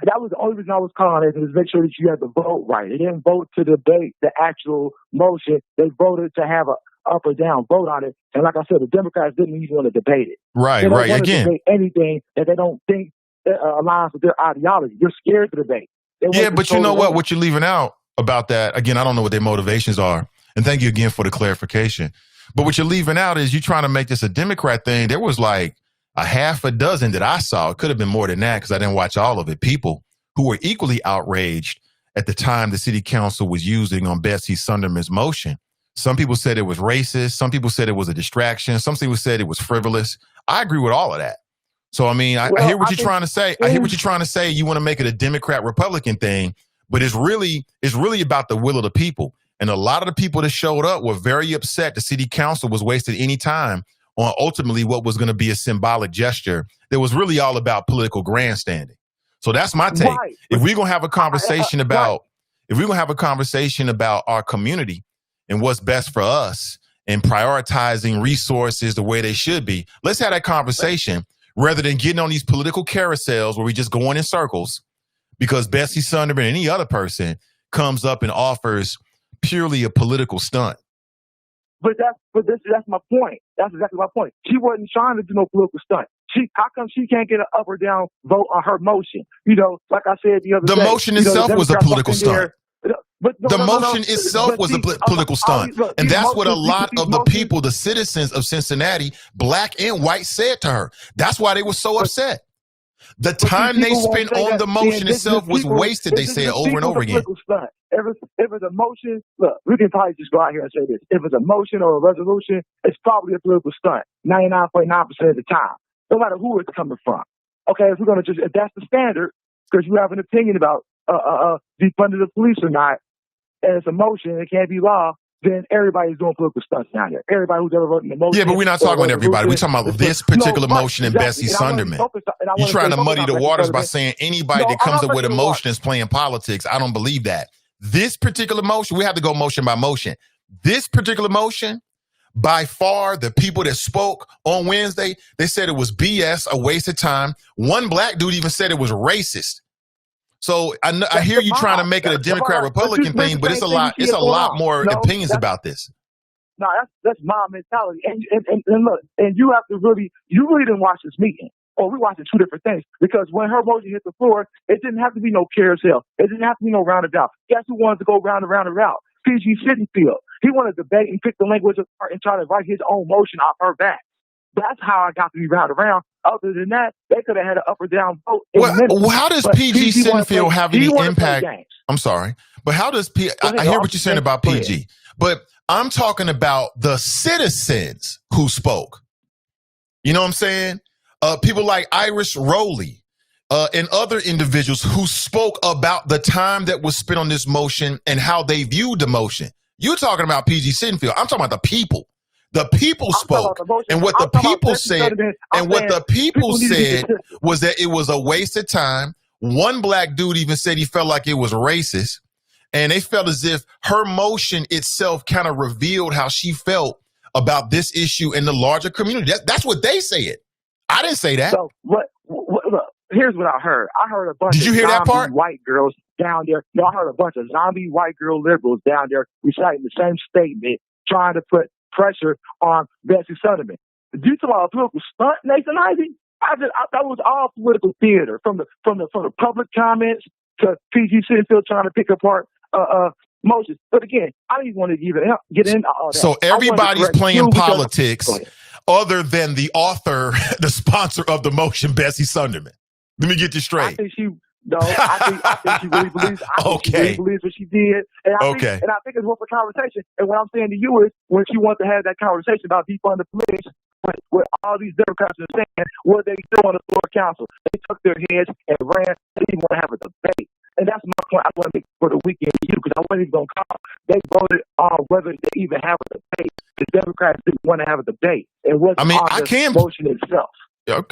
that was the only reason I was calling it, is make sure that you had the vote right. They didn't vote to debate the actual motion. They voted to have a up or down vote on it. And like I said, the Democrats didn't even want to debate it. Right. They don't want to Again, debate anything that they don't think aligns with their ideology. You're scared to debate. Yeah, but you know what? What you're leaving out about that, again, I don't know what their motivations are. And thank you again for the clarification. But what you're leaving out is you trying to make this a Democrat thing. There was like a half a dozen that I saw. It could have been more than that because I didn't watch all of it. People who were equally outraged at the time the city council was using on Bessie Sunderman's motion. Some people said it was racist. Some people said it was a distraction. Some people said it was frivolous. I agree with all of that. So, I mean, I hear what you're trying to say. I hear what you're trying to say. You want to make it a Democrat-Republican thing, but it's really about the will of the people. And a lot of the people that showed up were very upset the city council was wasting any time on ultimately what was going to be a symbolic gesture that was really all about political grandstanding. So that's my take. Right. If we're going to have a conversation about our community and what's best for us and prioritizing resources the way they should be, let's have that conversation rather than getting on these political carousels where we just going in circles because Bessie Sunderman and any other person comes up and offers purely a political stunt. But that's my point. That's exactly my point. She wasn't trying to do no political stunt. How come she can't get an up or down vote on her motion? You know, like I said the other day. The motion itself was a political stunt. The motion itself was a political stunt. And that's what a lot of the people, the citizens of Cincinnati, black and white, said to her. That's why they were so upset. The time they spent on the motion itself was wasted, they said over and over again. If it's a motion, look, we can probably just go out here and say this. If it's a motion or a resolution, it's probably a political stunt 99.9% of the time, no matter who it's coming from. Okay, if that's the standard, because you have an opinion about defunding the police or not, and it's a motion, it can't be law, then everybody's doing political stunts down here. Everybody who's ever written the motion. Yeah, but we're not talking about everybody. We're talking about this particular motion and Bessie Sunderman. You're trying to muddy the waters by saying anybody that comes up with a motion is playing politics. I don't believe that. This particular motion, we have to go motion by motion. This particular motion, by far, the people that spoke on Wednesday, they said it was BS, a waste of time. One black dude even said it was racist. So I hear you trying to make it a Democrat-Republican thing, but it's a lot more opinions about this. No, that's my mentality. And look, and you really didn't watch this meeting. or we watching two different things. Because when her motion hit the floor, it didn't have to be no carousel. It didn't have to be no roundabout. Guess who wanted to go round and round and round? PG Sittenfield. He wanted to debate and pick the language apart and try to write his own motion off her back. That's how I got to be round around. Other than that, they could have had an up or down vote. Well, how does PG Sittenfield have any impact? I'm sorry, but how does I hear what you're saying about PG, but I'm talking about the citizens who spoke. You know what I'm saying? People like Iris Rowley and other individuals who spoke about the time that was spent on this motion and how they viewed the motion. You're talking about PG Sittenfield. I'm talking about the people. The people spoke, and what the people said, was that it was a waste of time. One black dude even said he felt like it was racist, and they felt as if her motion itself kind of revealed how she felt about this issue in the larger community. That's what they said. I didn't say that. So look, here's what I heard. I heard a bunch Did you hear that part? White girls down there. No, I heard a bunch of zombie white girl liberals down there reciting the same statement, trying to put pressure on Bessie Sunderman. Did you talk about a political stunt, Nathan Ivey? That was all political theater, from the public comments to PG Sittenfield trying to pick apart motions. But again, I don't even want to get into all that. So everybody's playing politics other than the author, the sponsor of the motion, Bessie Sunderman. Let me get this straight. I think she really believes. She really believes what she did. And I think it's worth a conversation. And what I'm saying to you is, when she wants to have that conversation about defund the police, with all these Democrats are saying, what they still on the floor of council, they took their heads and ran. They didn't want to have a debate. And that's my point I want to make for the weekend to you, because I wasn't even going to call. They voted on whether they even have a debate. The Democrats didn't want to have a debate. It wasn't on the motion itself.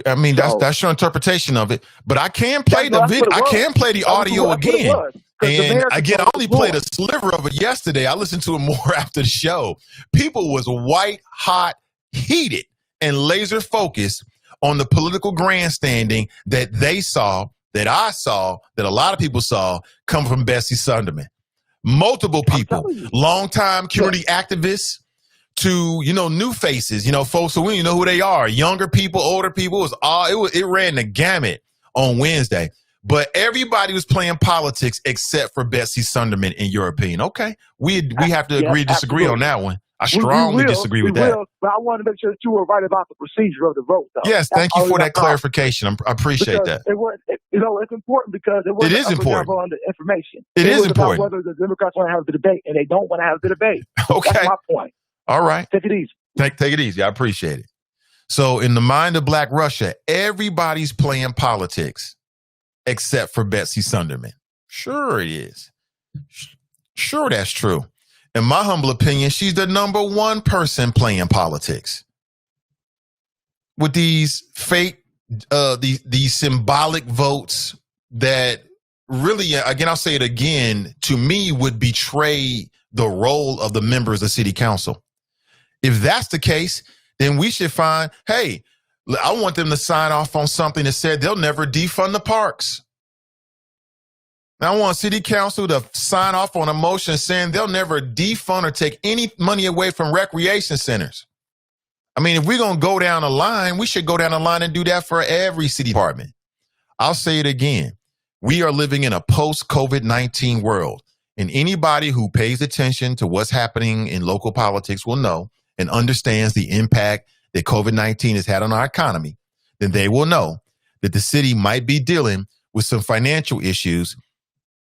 I mean, that's your interpretation of it, but I can play the video. I can play the audio again. And again, I only played a sliver of it yesterday. I listened to it more after the show. People was white hot, heated, and laser focused on the political grandstanding that they saw, that I saw, that a lot of people saw come from Bessie Sunderman. Multiple people, longtime community activists, to, new faces, folks who you know who they are, younger people, older people. It ran the gamut on Wednesday. But everybody was playing politics except for Bessie Sunderman, in your opinion. Okay, we have to disagree on that one. I strongly disagree with that. But I want to make sure that you were right about the procedure of the vote, though. Yes, thank you for that clarification. I appreciate that. It's important because it is important on the information. It is important. About whether the Democrats want to have the debate, and they don't want to have the debate. Okay, that's my point. All right. Take it easy. Take it easy. I appreciate it. So in the mind of Black Russia, everybody's playing politics except for Bessie Sunderman. Sure it is. Sure that's true. In my humble opinion, she's the number one person playing politics. With these fake, these symbolic votes that really, again, I'll say it again, to me would betray the role of the members of city council. If that's the case, then we should find, hey, I want them to sign off on something that said they'll never defund the parks. I want city council to sign off on a motion saying they'll never defund or take any money away from recreation centers. I mean, if we're going to go down the line, we should go down the line and do that for every city department. I'll say it again. We are living in a post-COVID-19 world, and anybody who pays attention to what's happening in local politics will know and understands the impact that COVID-19 has had on our economy. Then they will know that the city might be dealing with some financial issues.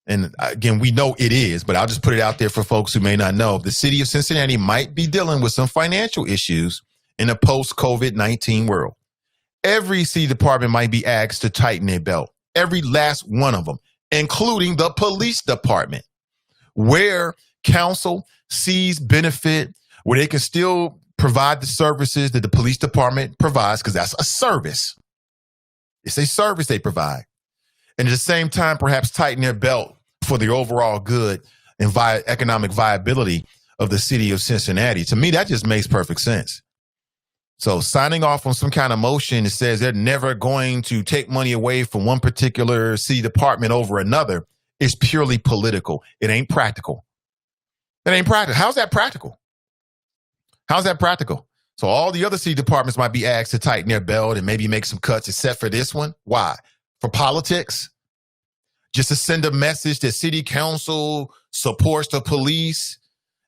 And again, we know it is, but I'll just put it out there for folks who may not know. The city of Cincinnati might be dealing with some financial issues in a post-COVID-19 world. Every city department might be asked to tighten their belt. Every last one of them, including the police department, where council sees benefit, where they can still provide the services that the police department provides, because that's a service. It's a service they provide. And at the same time, perhaps tighten their belt for the overall good and economic viability of the city of Cincinnati. To me, that just makes perfect sense. So signing off on some kind of motion that says they're never going to take money away from one particular city department over another is purely political. It ain't practical. It ain't practical. How's that practical? How's that practical? So all the other city departments might be asked to tighten their belt and maybe make some cuts, except for this one. Why? For politics? Just to send a message that city council supports the police?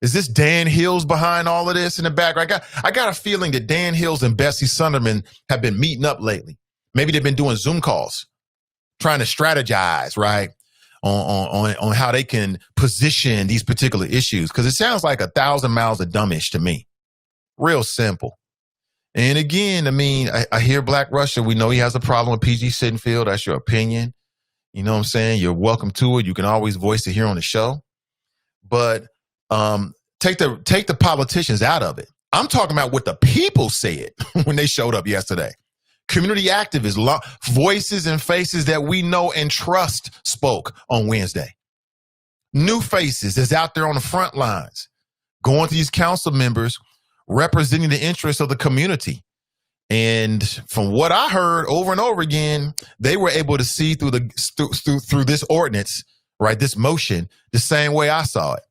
Is this Dan Hills behind all of this in the background? I got a feeling that Dan Hills and Bessie Sunderman have been meeting up lately. Maybe they've been doing Zoom calls, trying to strategize, right, on how they can position these particular issues. Because it sounds like 1,000 miles of dumbish to me. Real simple. And again, I mean, I hear Black Russia. We know he has a problem with PG Sittenfield. That's your opinion. You know what I'm saying? You're welcome to it. You can always voice it here on the show. But take the politicians out of it. I'm talking about what the people said when they showed up yesterday. Community activists, voices and faces that we know and trust spoke on Wednesday. New faces that's out there on the front lines, going to these council members, representing the interests of the community. And from what I heard over and over again, they were able to see through this ordinance, right, this motion, the same way I saw it.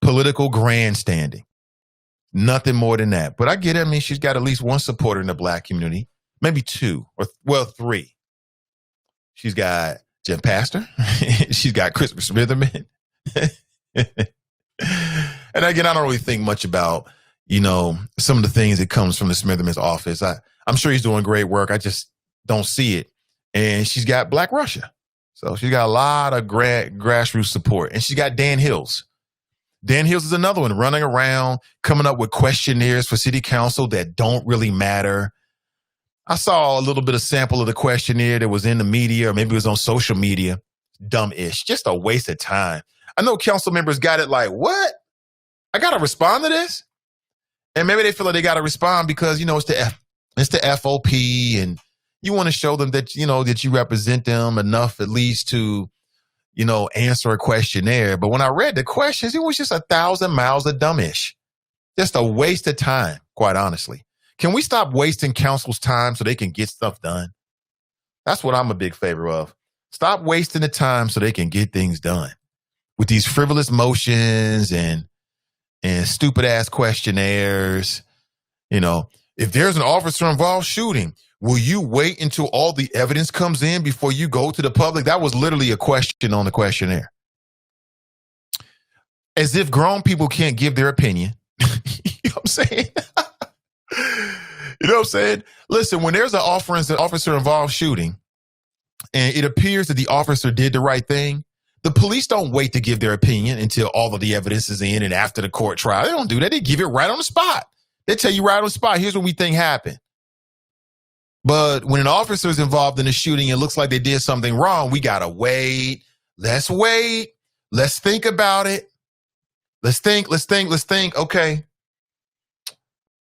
Political grandstanding. Nothing more than that. But I get it. I mean, she's got at least one supporter in the Black community, maybe two, or three. She's got Jim Pastor. She's got Christopher Smitherman. And again, I don't really think much about, you know, some of the things that comes from the Smitherman's office. I'm sure he's doing great work. I just don't see it. And she's got Black Russia. So she's got a lot of grassroots support. And she's got Dan Hills. Dan Hills is another one running around, coming up with questionnaires for city council that don't really matter. I saw a little bit of sample of the questionnaire that was in the media, or maybe it was on social media. Dumb-ish. Just a waste of time. I know council members got it like, what? I got to respond to this? And maybe they feel like they got to respond because, you know, it's the FOP, and you want to show them that, you know, that you represent them enough at least to, you know, answer a questionnaire. But when I read the questions, it was just 1,000 miles of dumbish. Just a waste of time, quite honestly. Can we stop wasting council's time so they can get stuff done? That's what I'm a big favor of. Stop wasting the time so they can get things done. With these frivolous motions and stupid ass questionnaires. You know, if there's an officer involved shooting, will you wait until all the evidence comes in before you go to the public? That was literally a question on the questionnaire. As if grown people can't give their opinion. You know what I'm saying? You know what I'm saying? Listen, when there's an officer involved shooting and it appears that the officer did the right thing, the police don't wait to give their opinion until all of the evidence is in and after the court trial. They don't do that. They give it right on the spot. They tell you right on the spot, here's what we think happened. But when an officer is involved in a shooting, it looks like they did something wrong. We got to wait. Let's wait. Let's think about it. Let's think.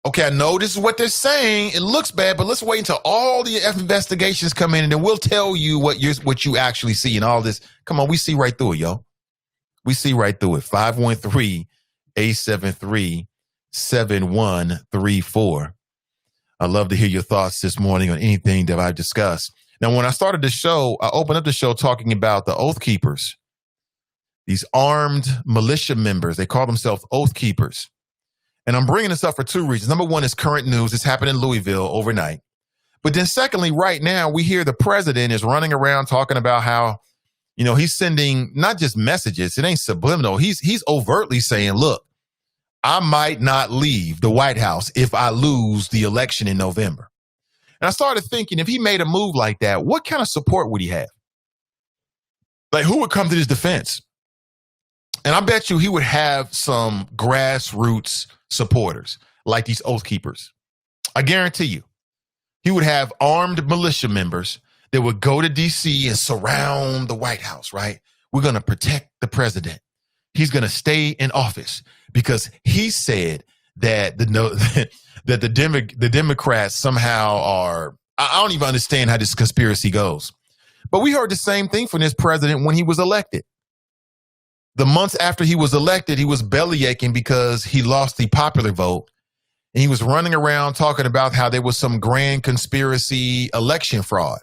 Okay, I know this is what they're saying. It looks bad, but let's wait until all the investigations come in, and then we'll tell you what you actually see and all this. Come on, we see right through it, yo. We see right through it. 513-873-7134. I'd love to hear your thoughts this morning on anything that I've discussed. Now, when I started the show, I opened up the show talking about the Oath Keepers. These armed militia members, they call themselves Oath Keepers. And I'm bringing this up for two reasons. Number one is current news. This happened in Louisville overnight. But then secondly, right now, we hear the president is running around talking about how, you know, he's sending not just messages. It ain't subliminal. He's overtly saying, look, I might not leave the White House if I lose the election in November. And I started thinking, if he made a move like that, what kind of support would he have? Like, who would come to his defense? And I bet you he would have some grassroots supporters like these Oath Keepers. I guarantee you, he would have armed militia members that would go to D.C. and surround the White House, right? We're going to protect the president. He's going to stay in office because he said that the Democrats somehow are, I don't even understand how this conspiracy goes. But we heard the same thing from this president when he was elected. The months after he was elected, he was belly aching because he lost the popular vote. And he was running around talking about how there was some grand conspiracy election fraud.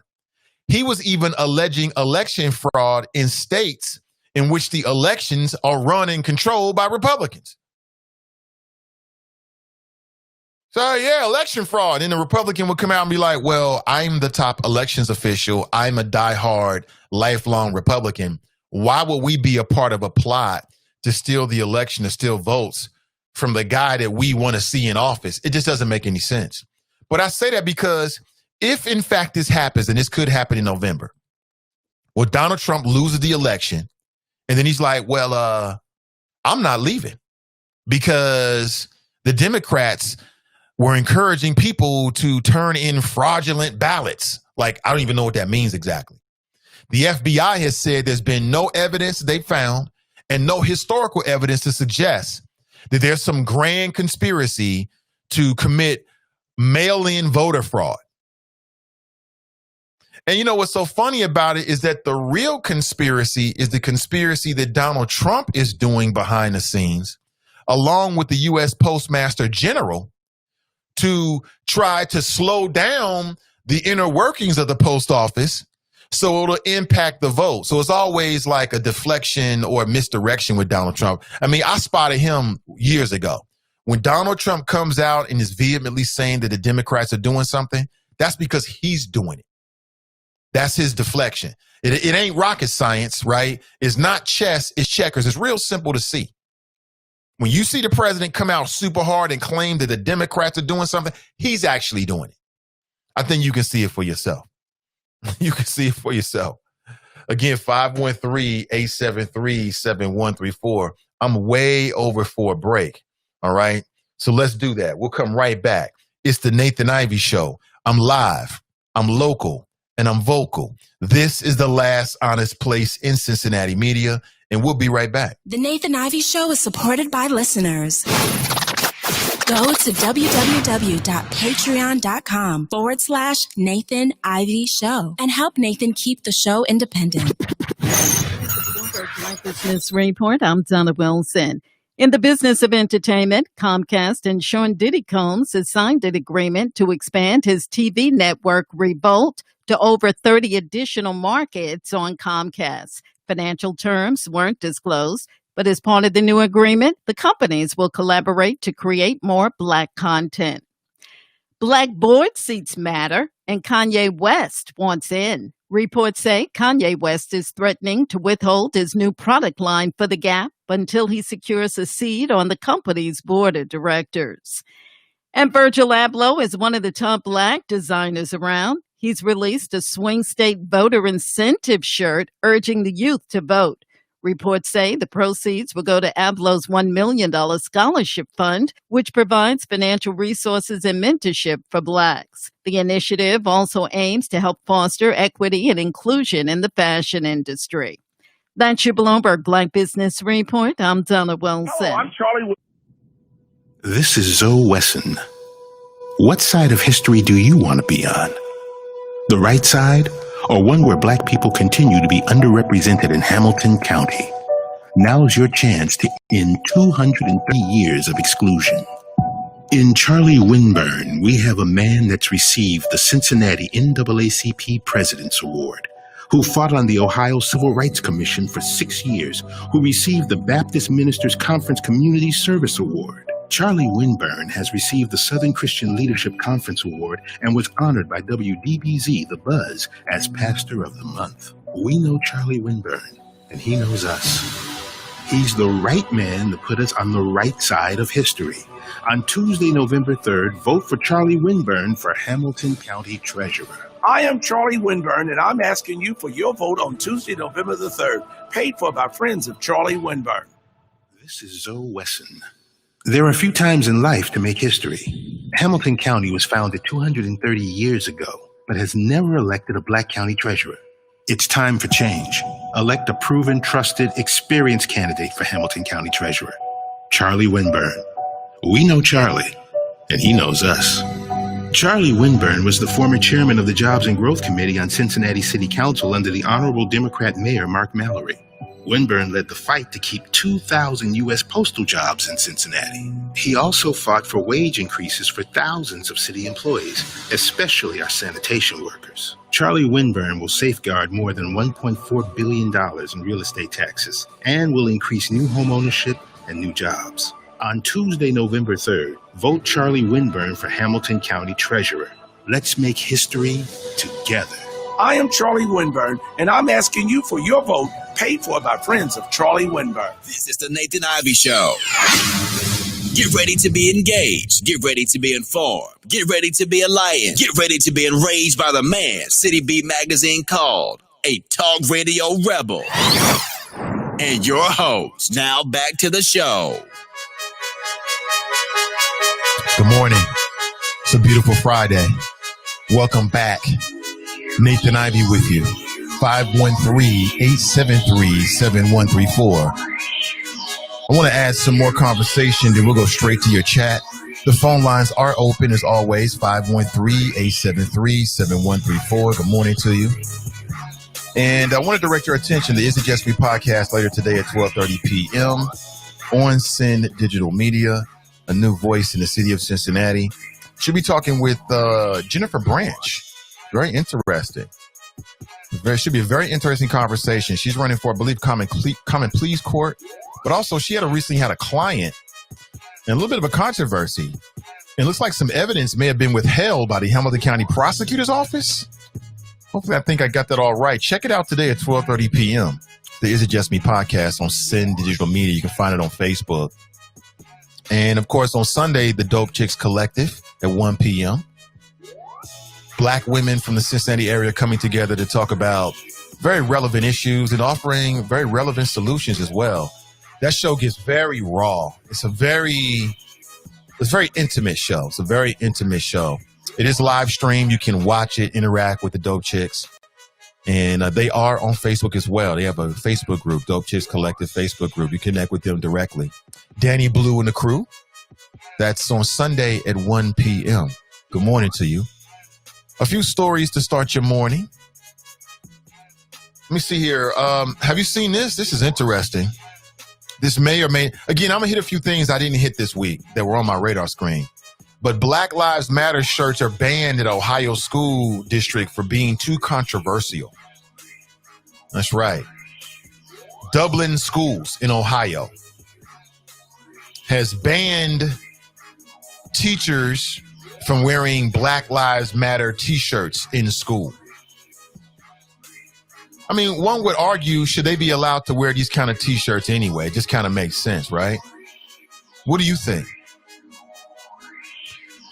He was even alleging election fraud in states in which the elections are run and controlled by Republicans. So, yeah, election fraud. And the Republican would come out and be like, well, I'm the top elections official. I'm a diehard, lifelong Republican. Why would we be a part of a plot to steal the election, to steal votes from the guy that we want to see in office? It just doesn't make any sense. But I say that because if, in fact, this happens, and this could happen in November, well, Donald Trump loses the election, and then he's like, well, I'm not leaving because the Democrats were encouraging people to turn in fraudulent ballots. Like, I don't even know what that means exactly. The FBI has said there's been no evidence they found and no historical evidence to suggest that there's some grand conspiracy to commit mail-in voter fraud. And you know what's so funny about it is that the real conspiracy is the conspiracy that Donald Trump is doing behind the scenes, along with the U.S. Postmaster General, to try to slow down the inner workings of the post office so it'll impact the vote. So it's always like a deflection or a misdirection with Donald Trump. I mean, I spotted him years ago. When Donald Trump comes out and is vehemently saying that the Democrats are doing something, that's because he's doing it. That's his deflection. It ain't rocket science, right? It's not chess, it's checkers. It's real simple to see. When you see the president come out super hard and claim that the Democrats are doing something, he's actually doing it. I think you can see it for yourself. You can see it for yourself. Again, 513-873-7134. I'm way over for a break. All right. So let's do that. We'll come right back. It's the Nathan Ivey Show. I'm live. I'm local. And I'm vocal. This is the last honest place in Cincinnati media, and we'll be right back. The Nathan Ivey Show is supported by listeners. Go to www.patreon.com/Nathan Ivey Show and help Nathan keep the show independent. My Business Report. I'm Donna Wilson. In the business of entertainment, Comcast and Sean Diddy Combs has signed an agreement to expand his TV network, Revolt, to over 30 additional markets on Comcast. Financial terms weren't disclosed, but as part of the new agreement, the companies will collaborate to create more Black content. Black board seats matter, and Kanye West wants in. Reports say Kanye West is threatening to withhold his new product line for the Gap until he secures a seat on the company's board of directors. And Virgil Abloh is one of the top Black designers around. He's released a swing state voter incentive shirt urging the youth to vote. Reports say the proceeds will go to Abloh's $1 million scholarship fund, which provides financial resources and mentorship for Blacks. The initiative also aims to help foster equity and inclusion in the fashion industry. That's your Bloomberg Black Business Report. I'm Donna Wilson. Hello, I'm Charlie. This is Zoe Wesson. What side of history do you want to be on? The right side, or one where Black people continue to be underrepresented in Hamilton County? Now's your chance to end 230 years of exclusion. In Charlie Winburn, we have a man that's received the Cincinnati NAACP President's Award, who fought on the Ohio Civil Rights Commission for 6 years, who received the Baptist Ministers Conference Community Service Award. Charlie Winburn has received the Southern Christian Leadership Conference Award and was honored by WDBZ The Buzz as Pastor of the Month. We know Charlie Winburn, and he knows us. He's the right man to put us on the right side of history. On Tuesday, November 3rd, vote for Charlie Winburn for Hamilton County Treasurer. I am Charlie Winburn, and I'm asking you for your vote on Tuesday, November the 3rd, paid for by friends of Charlie Winburn. This is Zoe Wesson. There are a few times in life to make history. Hamilton County was founded 230 years ago, but has never elected a Black county treasurer. It's time for change. Elect a proven, trusted, experienced candidate for Hamilton County Treasurer, Charlie Winburn. We know Charlie, and he knows us. Charlie Winburn was the former chairman of the Jobs and Growth Committee on Cincinnati City Council under the Honorable Democrat Mayor Mark Mallory. Winburn led the fight to keep 2,000 U.S. postal jobs in Cincinnati. He also fought for wage increases for thousands of city employees, especially our sanitation workers. Charlie Winburn will safeguard more than $1.4 billion in real estate taxes and will increase new home ownership and new jobs. On Tuesday, November 3rd, vote Charlie Winburn for Hamilton County Treasurer. Let's make history together. I am Charlie Winburn, and I'm asking you for your vote, paid for by friends of Charlie Winburn. This is the Nathan Ivey Show. Get ready to be engaged. Get ready to be informed. Get ready to be a lion. Get ready to be enraged by the man City Beat magazine called a talk radio rebel. And your host. Now back to the show. Good morning. It's a beautiful Friday. Welcome back. Nathan Ivey with you. 513-873-7134. I want to add some more conversation, then we'll go straight to your chat. The phone lines are open as always. 513-873-7134. Good morning to you. And I want to direct your attention to the Is It Just Me podcast later today at 12:30 p.m. on Send Digital Media, a new voice in the city of Cincinnati. Should be talking with Jennifer Branch. Very interesting. Should be a very interesting conversation. She's running for, I believe, Common Pleas Court, but also she recently had a client and a little bit of a controversy. It looks like some evidence may have been withheld by the Hamilton County Prosecutor's Office. Hopefully, I think I got that all right. Check it out today at 12:30 p.m. The Is It Just Me podcast on Send Digital Media. You can find it on Facebook. And, of course, on Sunday, the Dope Chicks Collective at 1 p.m. Black women from the Cincinnati area coming together to talk about very relevant issues and offering very relevant solutions as well. That show gets very raw. It's a very intimate show. It's a very intimate show. It is live stream. You can watch it, interact with the Dope Chicks. And they are on Facebook as well. They have a Facebook group, Dope Chicks Collective Facebook group. You connect with them directly. Danny Blue and the crew. That's on Sunday at 1 p.m. Good morning to you. A few stories to start your morning. Let me see here. Have you seen this? This is interesting. This may or may... Again, I'm going to hit a few things I didn't hit this week that were on my radar screen. But Black Lives Matter shirts are banned at Ohio school district for being too controversial. That's right. Dublin Schools in Ohio has banned teachers from wearing Black Lives Matter t-shirts in school. I mean, one would argue, should they be allowed to wear these kind of t-shirts anyway? It just kind of makes sense, right? What do you think?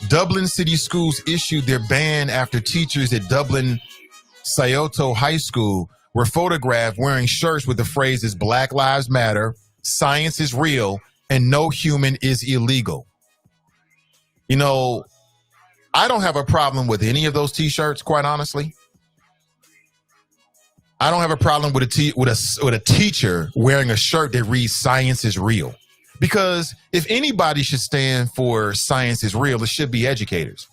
Dublin City Schools issued their ban after teachers at Dublin Scioto High School were photographed wearing shirts with the phrases Black Lives Matter, science is real, and no human is illegal. You know, I don't have a problem with any of those t-shirts, quite honestly. I don't have a problem with a teacher wearing a shirt that reads science is real. Because if anybody should stand for science is real, it should be educators.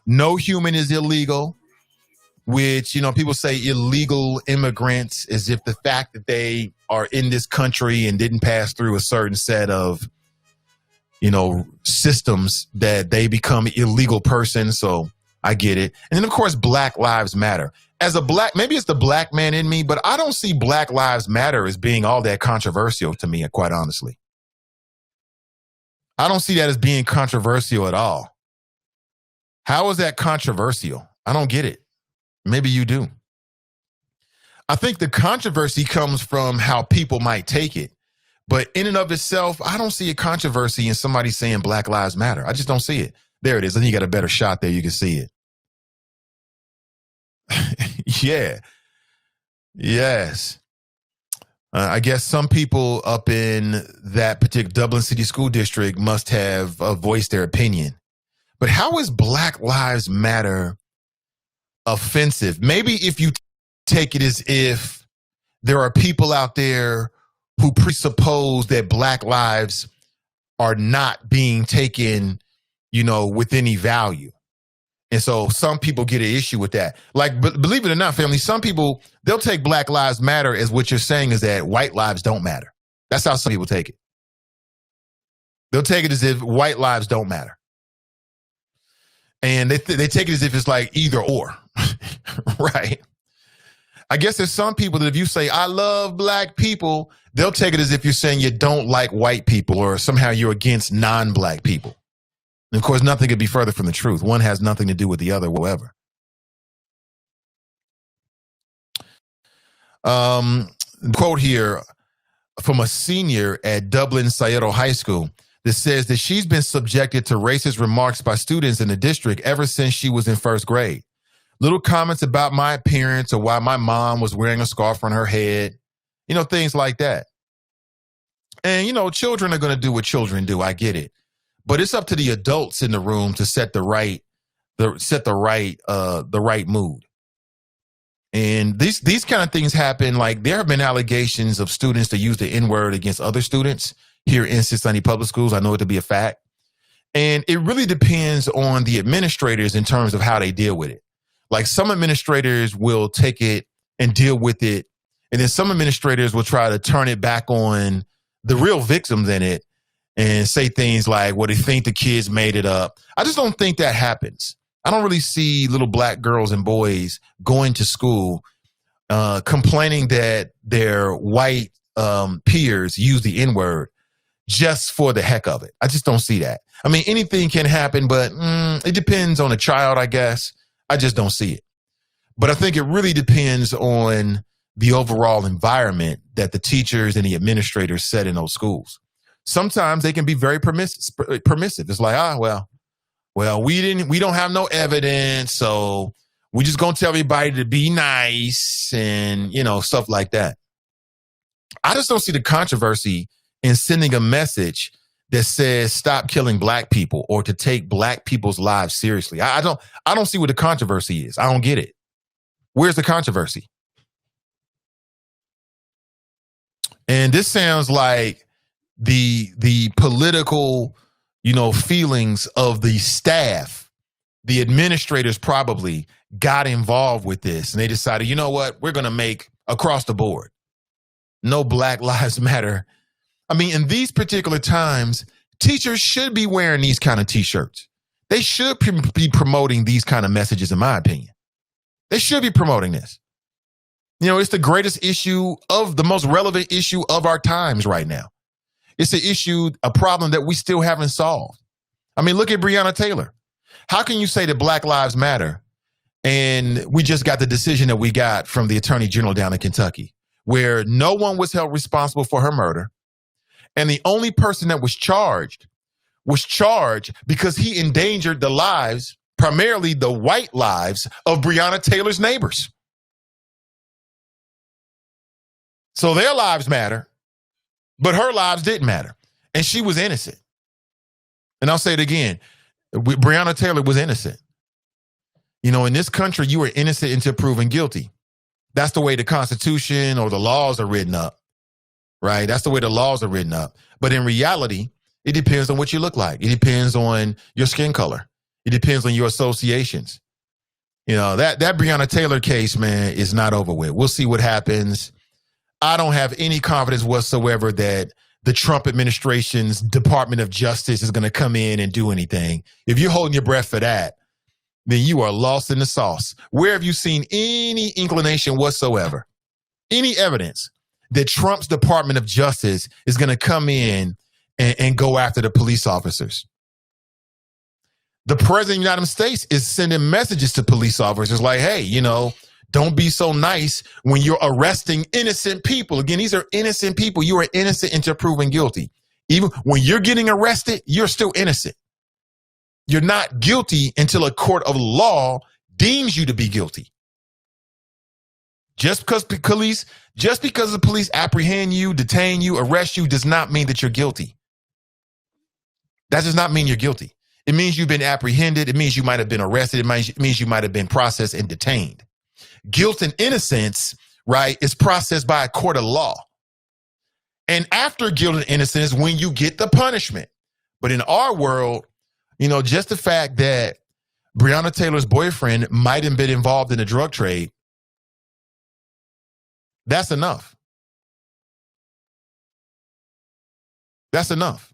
No human is illegal, which, you know, people say illegal immigrants as if the fact that they are in this country and didn't pass through a certain set of, you know, systems that they become illegal persons. So I get it. And then, of course, Black Lives Matter. As a black, maybe it's the black man in me, but I don't see Black Lives Matter as being all that controversial to me, quite honestly. I don't see that as being controversial at all. How is that controversial? I don't get it. Maybe you do. I think the controversy comes from how people might take it. But in and of itself, I don't see a controversy in somebody saying Black Lives Matter. I just don't see it. There it is. Then you got a better shot there. You can see it. Yeah. Yes. I guess some people up in that particular Dublin City School District must have voiced their opinion. But how is Black Lives Matter offensive? Maybe if you take it as if there are people out there who presuppose that Black lives are not being taken, you know, with any value. And so some people get an issue with that. Like, believe it or not, family, some people, they'll take Black Lives Matter as what you're saying is that white lives don't matter. That's how some people take it. They'll take it as if white lives don't matter. And they take it as if it's like either or, right? I guess there's some people that if you say, I love black people, they'll take it as if you're saying you don't like white people or somehow you're against non-black people. And of course, nothing could be further from the truth. One has nothing to do with the other whatsoever. Quote here from a senior at Dublin Saeto High School that says that she's been subjected to racist remarks by students in the district ever since she was in first grade. Little comments about my appearance or why my mom was wearing a scarf on her head, things like that. And, children are going to do what children do. I get it. But it's up to the adults in the room to set the right mood. And these kind of things happen. Like, there have been allegations of students that use the N-word against other students here in Cincinnati Public Schools. I know it to be a fact. And it really depends on the administrators in terms of how they deal with it. Like, some administrators will take it and deal with it. And then some administrators will try to turn it back on the real victims in it and say things like, well, they think the kids made it up. I just don't think that happens. I don't really see little black girls and boys going to school complaining that their white peers use the N-word just for the heck of it. I just don't see that. I mean, anything can happen, but it depends on a child, I guess. I just don't see it. But I think it really depends on the overall environment that the teachers and the administrators set in those schools. Sometimes they can be very permissive. It's like, well, we don't have no evidence, so we just gonna tell everybody to be nice and, stuff like that. I just don't see the controversy in sending a message that says stop killing black people or to take black people's lives seriously. I don't see what the controversy is. I don't get it. Where's the controversy? And this sounds like the political, feelings of the staff, the administrators probably got involved with this, and they decided, you know what, we're going to make across the board no Black Lives Matter. I mean, in these particular times, teachers should be wearing these kind of T-shirts. They should be promoting these kind of messages, in my opinion. They should be promoting this. It's the greatest issue of the most relevant issue of our times right now. It's an issue, a problem that we still haven't solved. I mean, look at Breonna Taylor. How can you say that Black Lives Matter and we just got the decision that we got from the Attorney General down in Kentucky, where no one was held responsible for her murder, and the only person that was charged because he endangered the lives, primarily the white lives, of Breonna Taylor's neighbors. So their lives matter, but her lives didn't matter. And she was innocent. And I'll say it again. Breonna Taylor was innocent. In this country, you are innocent until proven guilty. That's the way the Constitution or the laws are written up, right? That's the way the laws are written up. But in reality, it depends on what you look like. It depends on your skin color. It depends on your associations. That Breonna Taylor case, man, is not over with. We'll see what happens. I don't have any confidence whatsoever that the Trump administration's Department of Justice is going to come in and do anything. If you're holding your breath for that, then you are lost in the sauce. Where have you seen any inclination whatsoever, any evidence that Trump's Department of Justice is going to come in and go after the police officers? The president of the United States is sending messages to police officers like, hey, don't be so nice when you're arresting innocent people. Again, these are innocent people. You are innocent until proven guilty. Even when you're getting arrested, you're still innocent. You're not guilty until a court of law deems you to be guilty. Just because the police apprehend you, detain you, arrest you, does not mean that you're guilty. That does not mean you're guilty. It means you've been apprehended. It means you might have been arrested. It means you might have been processed and detained. Guilt and innocence, right, is processed by a court of law. And after guilt and innocence, when you get the punishment. But in our world, just the fact that Breonna Taylor's boyfriend might have been involved in the drug trade, that's enough. That's enough.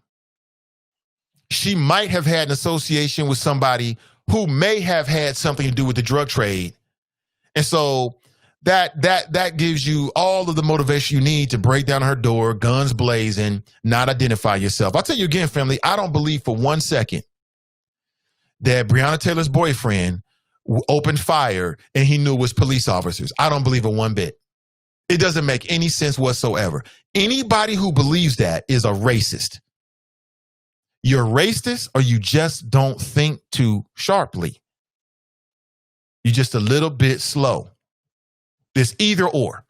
She might have had an association with somebody who may have had something to do with the drug trade. And so that gives you all of the motivation you need to break down her door, guns blazing, not identify yourself. I'll tell you again, family, I don't believe for 1 second that Breonna Taylor's boyfriend opened fire and he knew it was police officers. I don't believe it one bit. It doesn't make any sense whatsoever. Anybody who believes that is a racist. You're racist or you just don't think too sharply. You're just a little bit slow. It's either or.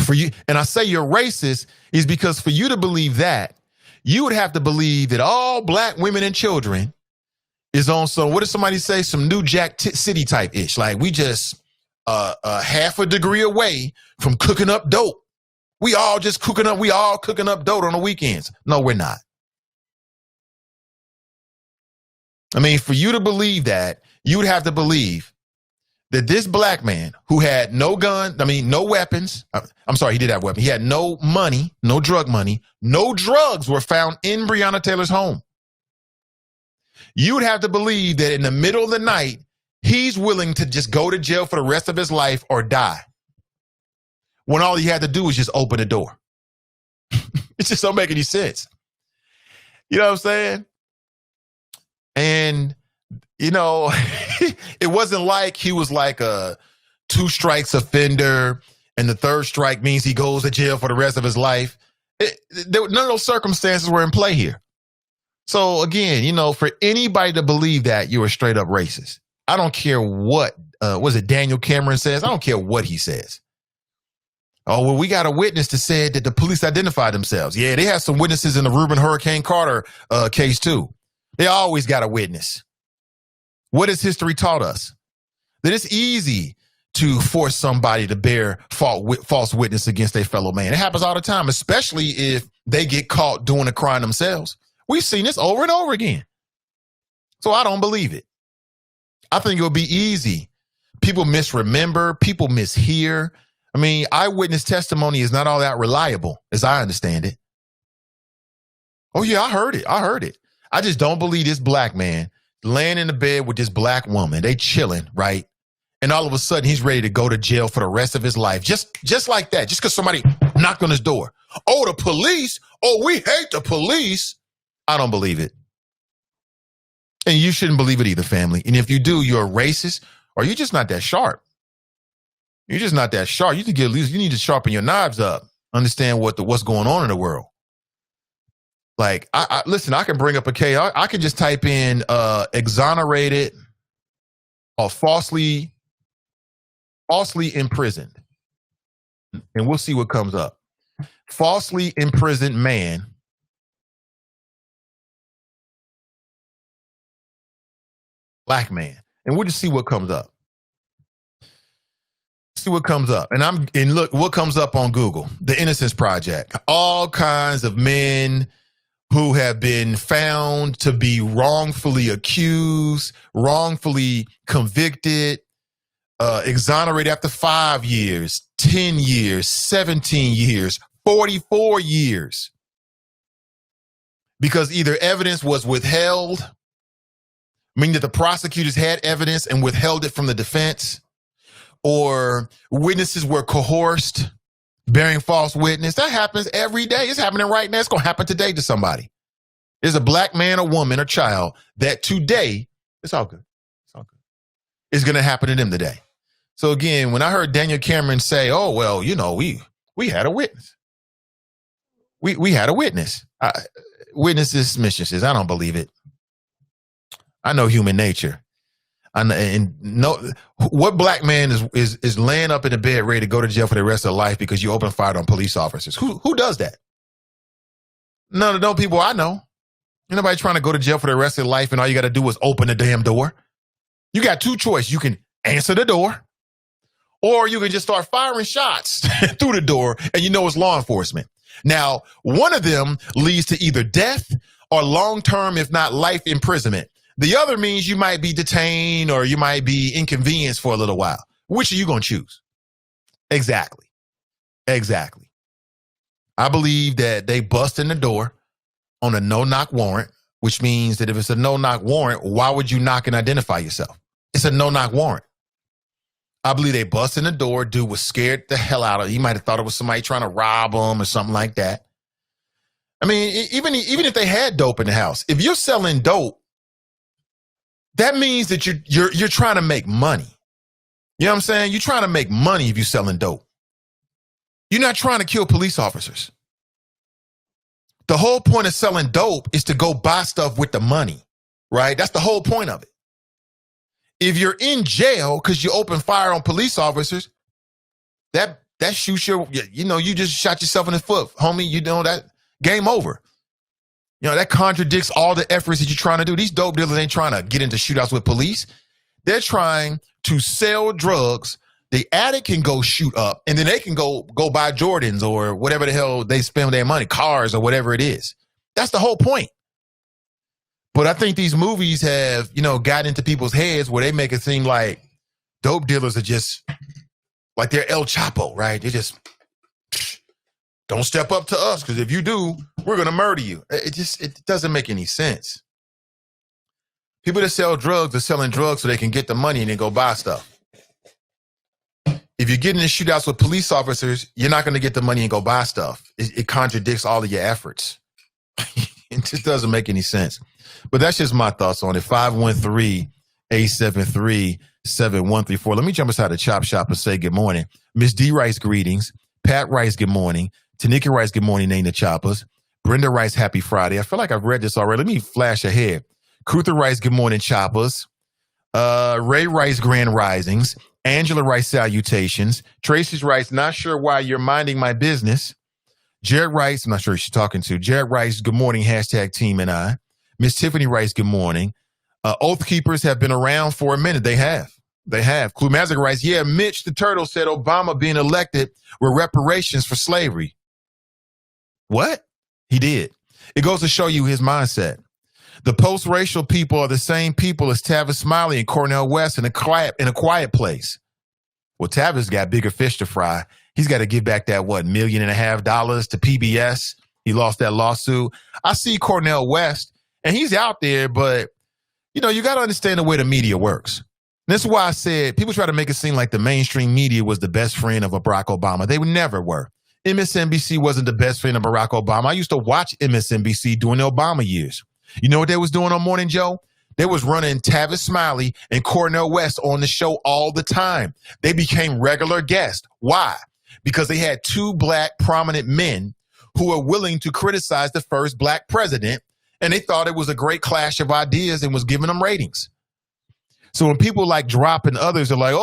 For you, and I say you're racist is because for you to believe that, you would have to believe that all black women and children is on some, what does somebody say? Some New Jack City type ish. Like we just half a degree away from cooking up dope. We all cooking up dope on the weekends. No, we're not. I mean, for you to believe that, you would have to believe that this black man who had no gun, no weapons. I'm sorry, he did have weapons. He had no money, no drug money. No drugs were found in Breonna Taylor's home. You would have to believe that in the middle of the night, he's willing to just go to jail for the rest of his life or die. When all he had to do was just open the door. It just don't make any sense. You know what I'm saying? And, it wasn't like he was like a 2 strikes offender and the 3rd strike means he goes to jail for the rest of his life. None of those circumstances were in play here. So again, for anybody to believe that, you're a straight up racist. I don't care what, was it Daniel Cameron says? I don't care what he says. Oh, well, we got a witness that said that the police identified themselves. Yeah, they have some witnesses in the Reuben Hurricane Carter case too. They always got a witness. What has history taught us? That it's easy to force somebody to bear false witness against their fellow man. It happens all the time, especially if they get caught doing a crime themselves. We've seen this over and over again. So I don't believe it. I think it'll be easy. People misremember, people mishear. Eyewitness testimony is not all that reliable, as I understand it. Oh yeah, I heard it. I just don't believe this black man laying in the bed with this black woman. They chilling, right? And all of a sudden he's ready to go to jail for the rest of his life. Just like that. Just because somebody knocked on his door. Oh, the police. Oh, we hate the police. I don't believe it. And you shouldn't believe it either, family. And if you do, you're a racist or you're just not that sharp. You're just not that sharp. You need to sharpen your knives up. Understand what's going on in the world. Like, listen, I can bring up a case. I can just type in exonerated or falsely imprisoned. And we'll see what comes up. Falsely imprisoned man. Black man. And we'll just see what comes up. See what comes up. And look what comes up on Google. The Innocence Project. All kinds of men who have been found to be wrongfully accused, wrongfully convicted, exonerated after 5 years, 10 years, 17 years, 44 years. Because either evidence was withheld, meaning that the prosecutors had evidence and withheld it from the defense, or witnesses were coerced, bearing false witness. That happens every day. It's happening right now. It's going to happen today to somebody. There's a black man, a woman, or child that today, it's all good. It's going to happen to them today. So again, when I heard Daniel Cameron say, oh, well, we had a witness. We had a witness. Witnesses, mistresses. I don't believe it. I know human nature. And no, what black man is laying up in the bed ready to go to jail for the rest of their life because you open fire on police officers? Who does that? None of those people I know. Ain't nobody trying to go to jail for the rest of their life and all you got to do is open the damn door. You got 2 choices. You can answer the door or you can just start firing shots through the door and it's law enforcement. Now, one of them leads to either death or long-term, if not life imprisonment. The other means you might be detained or you might be inconvenienced for a little while. Which are you going to choose? Exactly. I believe that they bust in the door on a no-knock warrant, which means that if it's a no-knock warrant, why would you knock and identify yourself? It's a no-knock warrant. I believe they bust in the door. Dude was scared the hell out of him. He might have thought it was somebody trying to rob him or something like that. I mean, even if they had dope in the house, if you're selling dope, that means that you're trying to make money. You know what I'm saying? You're trying to make money if you're selling dope. You're not trying to kill police officers. The whole point of selling dope is to go buy stuff with the money, right? That's the whole point of it. If you're in jail because you open fire on police officers, that shoots you just shot yourself in the foot, homie. You know that game over. You know, that contradicts all the efforts that you're trying to do. These dope dealers ain't trying to get into shootouts with police. They're trying to sell drugs. The addict can go shoot up, and then they can go buy Jordans or whatever the hell they spend their money, cars or whatever it is. That's the whole point. But I think these movies have, got into people's heads where they make it seem like dope dealers are just like they're El Chapo, right? They just don't step up to us, because if you do, we're going to murder you. It doesn't make any sense. People that sell drugs are selling drugs so they can get the money and then go buy stuff. If you're getting in shootouts with police officers, you're not going to get the money and go buy stuff. It contradicts all of your efforts. It just doesn't make any sense. But that's just my thoughts on it. 513-873-7134. Let me jump inside the chop shop and say good morning. Miss D Rice, greetings. Pat Rice, good morning. Tanika Rice, good morning, Name the Choppers. Brenda Rice, happy Friday. I feel like I've read this already. Let me flash ahead. Cruther Rice, good morning, Choppers. Ray Rice, grand risings. Angela Rice, salutations. Tracy Rice, not sure why you're minding my business. Jared Rice, I'm not sure who she's talking to. Jared Rice, good morning, hashtag team and I. Miss Tiffany Rice, good morning. Oath Keepers have been around for a minute. They have. Klumazik Rice, yeah, Mitch the Turtle said Obama being elected were reparations for slavery. What? He did. It goes to show you his mindset. The post-racial people are the same people as Tavis Smiley and Cornel West in a quiet place. Well, Tavis got bigger fish to fry. He's got to give back that, $1.5 million to PBS. He lost that lawsuit. I see Cornel West, and he's out there, but, you got to understand the way the media works. And this is why I said people try to make it seem like the mainstream media was the best friend of Barack Obama. They never were. MSNBC wasn't the best friend of Barack Obama. I used to watch MSNBC during the Obama years. You know what they was doing on Morning Joe? They was running Tavis Smiley and Cornel West on the show all the time. They became regular guests. Why? Because they had two black prominent men who were willing to criticize the first black president, and they thought it was a great clash of ideas and was giving them ratings. So when people like Drop and others are like,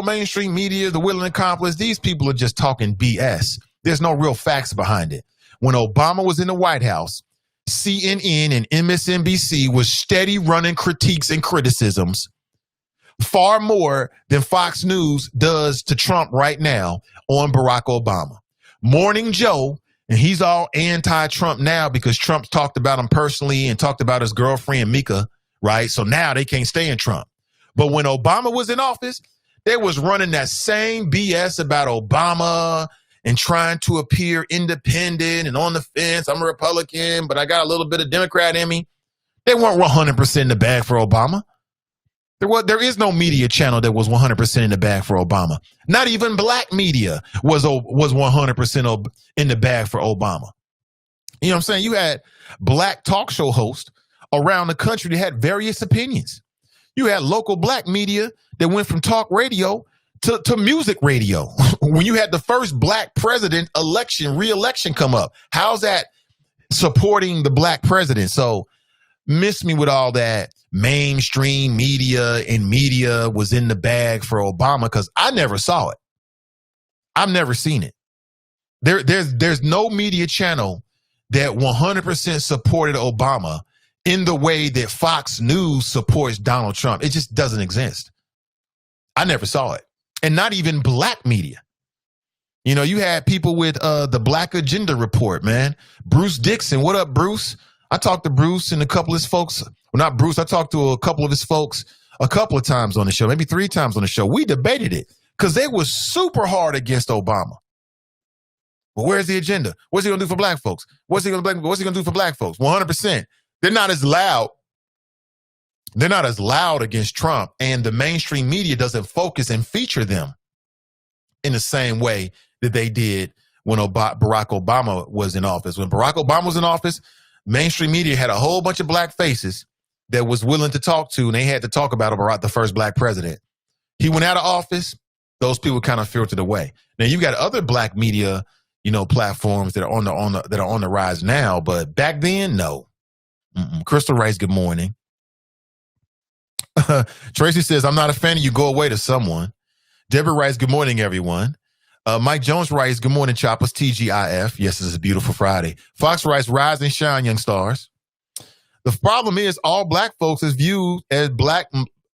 mainstream media, the willing accomplice, these people are just talking BS. There's no real facts behind it. When Obama was in the White House, CNN and MSNBC was steady running critiques and criticisms, far more than Fox News does to Trump right now on Barack Obama. Morning Joe, and he's all anti-Trump now because Trump talked about him personally and talked about his girlfriend Mika, right? So now they can't stand Trump. But when Obama was in office, they was running that same BS about Obama and trying to appear independent and on the fence. I'm a Republican, but I got a little bit of Democrat in me. They weren't 100% in the bag for Obama. There is no media channel that was 100% in the bag for Obama. Not even black media was 100% in the bag for Obama. You know what I'm saying? You had black talk show hosts around the country that had various opinions. You had local black media that went from talk radio to music radio. When you had the first black president re-election come up, how's that supporting the black president? So miss me with all that mainstream media and media was in the bag for Obama, because I never saw it. I've never seen it. There's no media channel that 100% supported Obama in the way that Fox News supports Donald Trump. It just doesn't exist. I never saw it. And not even black media. You had people with the Black Agenda Report, man. Bruce Dixon. What up, Bruce? I talked to Bruce and a couple of his folks. Well, not Bruce. I talked to a couple of his folks a couple of times on the show, maybe 3 times on the show. We debated it because they were super hard against Obama. Well, where's the agenda? What's he going to do for black folks? What's he going to do for black folks? 100%. They're not as loud They're not as loud against Trump, and the mainstream media doesn't focus and feature them in the same way that they did when Barack Obama was in office. When Barack Obama was in office, mainstream media had a whole bunch of black faces that was willing to talk to, and they had to talk about Barack, the first black president. He went out of office, those people kind of filtered away. Now you've got other black media, platforms that are on the rise now, but back then, no. Crystal writes, good morning. Tracy says, I'm not a fan of you, go away to someone. Deborah writes, good morning, everyone. Mike Jones writes, good morning, Choppers, TGIF. Yes, this is a beautiful Friday. Fox writes, rise and shine, young stars. The problem is all black folks is viewed as black.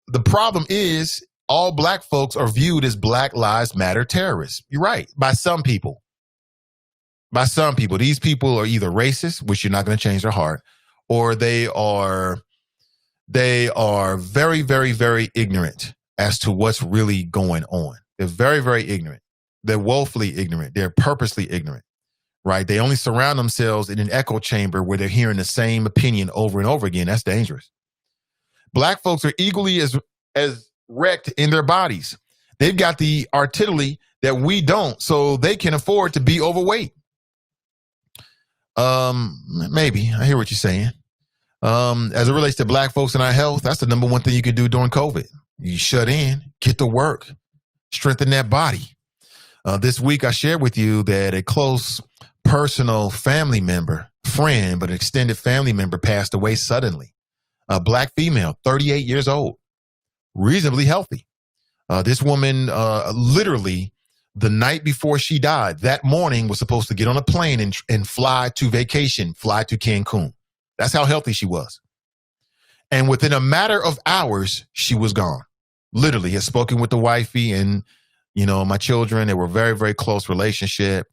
The problem is all black folks are viewed as Black Lives Matter terrorists. You're right. By some people. These people are either racist, which you're not going to change their heart, or they are very, very, very ignorant as to what's really going on. They're very, very ignorant. They're woefully ignorant. They're purposely ignorant, right? They only surround themselves in an echo chamber where they're hearing the same opinion over and over again. That's dangerous. Black folks are equally as wrecked in their bodies. They've got the artillery that we don't, so they can afford to be overweight. Maybe. I hear what you're saying. As it relates to black folks and our health, that's the number one thing you can do during COVID. You shut in, get to work, strengthen that body. This week, I shared with you that a close personal family member, friend, but an extended family member passed away suddenly. A black female, 38 years old, reasonably healthy. This woman, literally, the night before she died, that morning was supposed to get on a plane and fly to vacation, fly to Cancun. That's how healthy she was. And within a matter of hours, she was gone. Literally, had spoken with the wifey and, my children. They were very, very close relationship.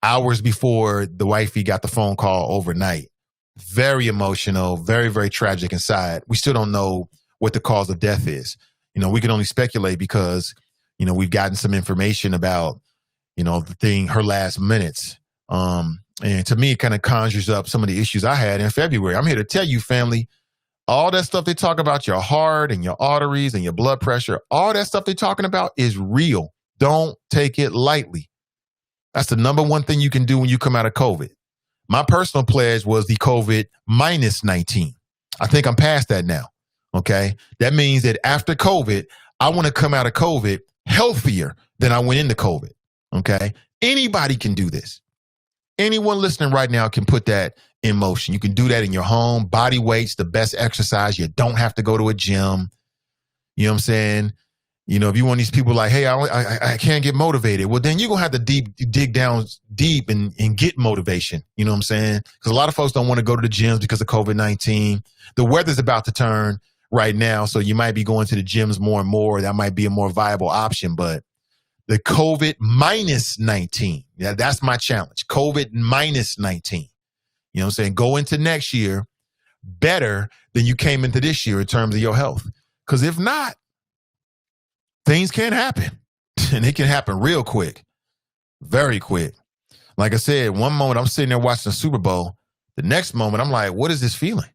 Hours before the wifey got the phone call overnight. Very emotional, very, very tragic inside. We still don't know what the cause of death is. We can only speculate because, we've gotten some information about, her last minutes. And to me, it kind of conjures up some of the issues I had in February. I'm here to tell you, family, all that stuff they talk about, your heart and your arteries and your blood pressure, all that stuff they're talking about is real. Don't take it lightly. That's the number one thing you can do when you come out of COVID. My personal pledge was the COVID -19. I think I'm past that now. Okay. That means that after COVID, I want to come out of COVID healthier than I went into COVID. Okay. Anybody can do this. Anyone listening right now can put that in motion. You can do that in your home. Body weight's the best exercise. You don't have to go to a gym. You know what I'm saying? If you want these people like, hey, I can't get motivated. Well, then you're going to have to dig down deep and get motivation. You know what I'm saying? Because a lot of folks don't want to go to the gyms because of COVID-19. The weather's about to turn right now, so you might be going to the gyms more and more. That might be a more viable option, but the COVID -19. Yeah, that's my challenge. COVID -19. You know what I'm saying? Go into next year better than you came into this year in terms of your health. Because if not, things can happen. And it can happen real quick. Very quick. Like I said, one moment I'm sitting there watching the Super Bowl. The next moment I'm like, what is this feeling?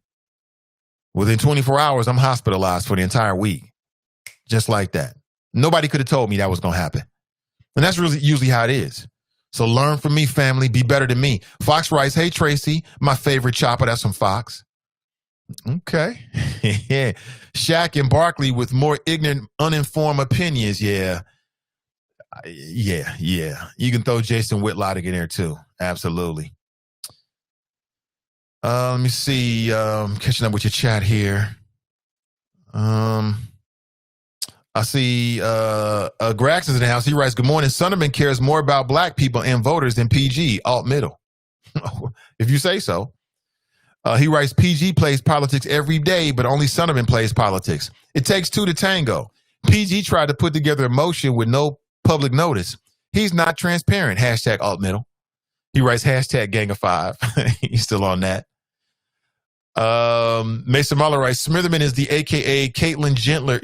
Within 24 hours, I'm hospitalized for the entire week. Just like that. Nobody could have told me that was going to happen. And that's really usually how it is. So learn from me, family. Be better than me. Fox writes, hey, Tracy, my favorite chopper. That's from Fox. Okay. Shaq and Barkley with more ignorant, uninformed opinions. Yeah. You can throw Jason Whitlock in there too. Absolutely. Let me see. Catching up with your chat here. I see Grax is in the house. He writes, good morning. Sonderman cares more about black people and voters than PG, alt middle. If you say so. He writes, PG plays politics every day, but only Sonderman plays politics. It takes two to tango. PG tried to put together a motion with no public notice. He's not transparent. Hashtag alt middle. He writes, hashtag gang of five. He's still on that. Mason Muller writes, Smitherman is the AKA Caitlyn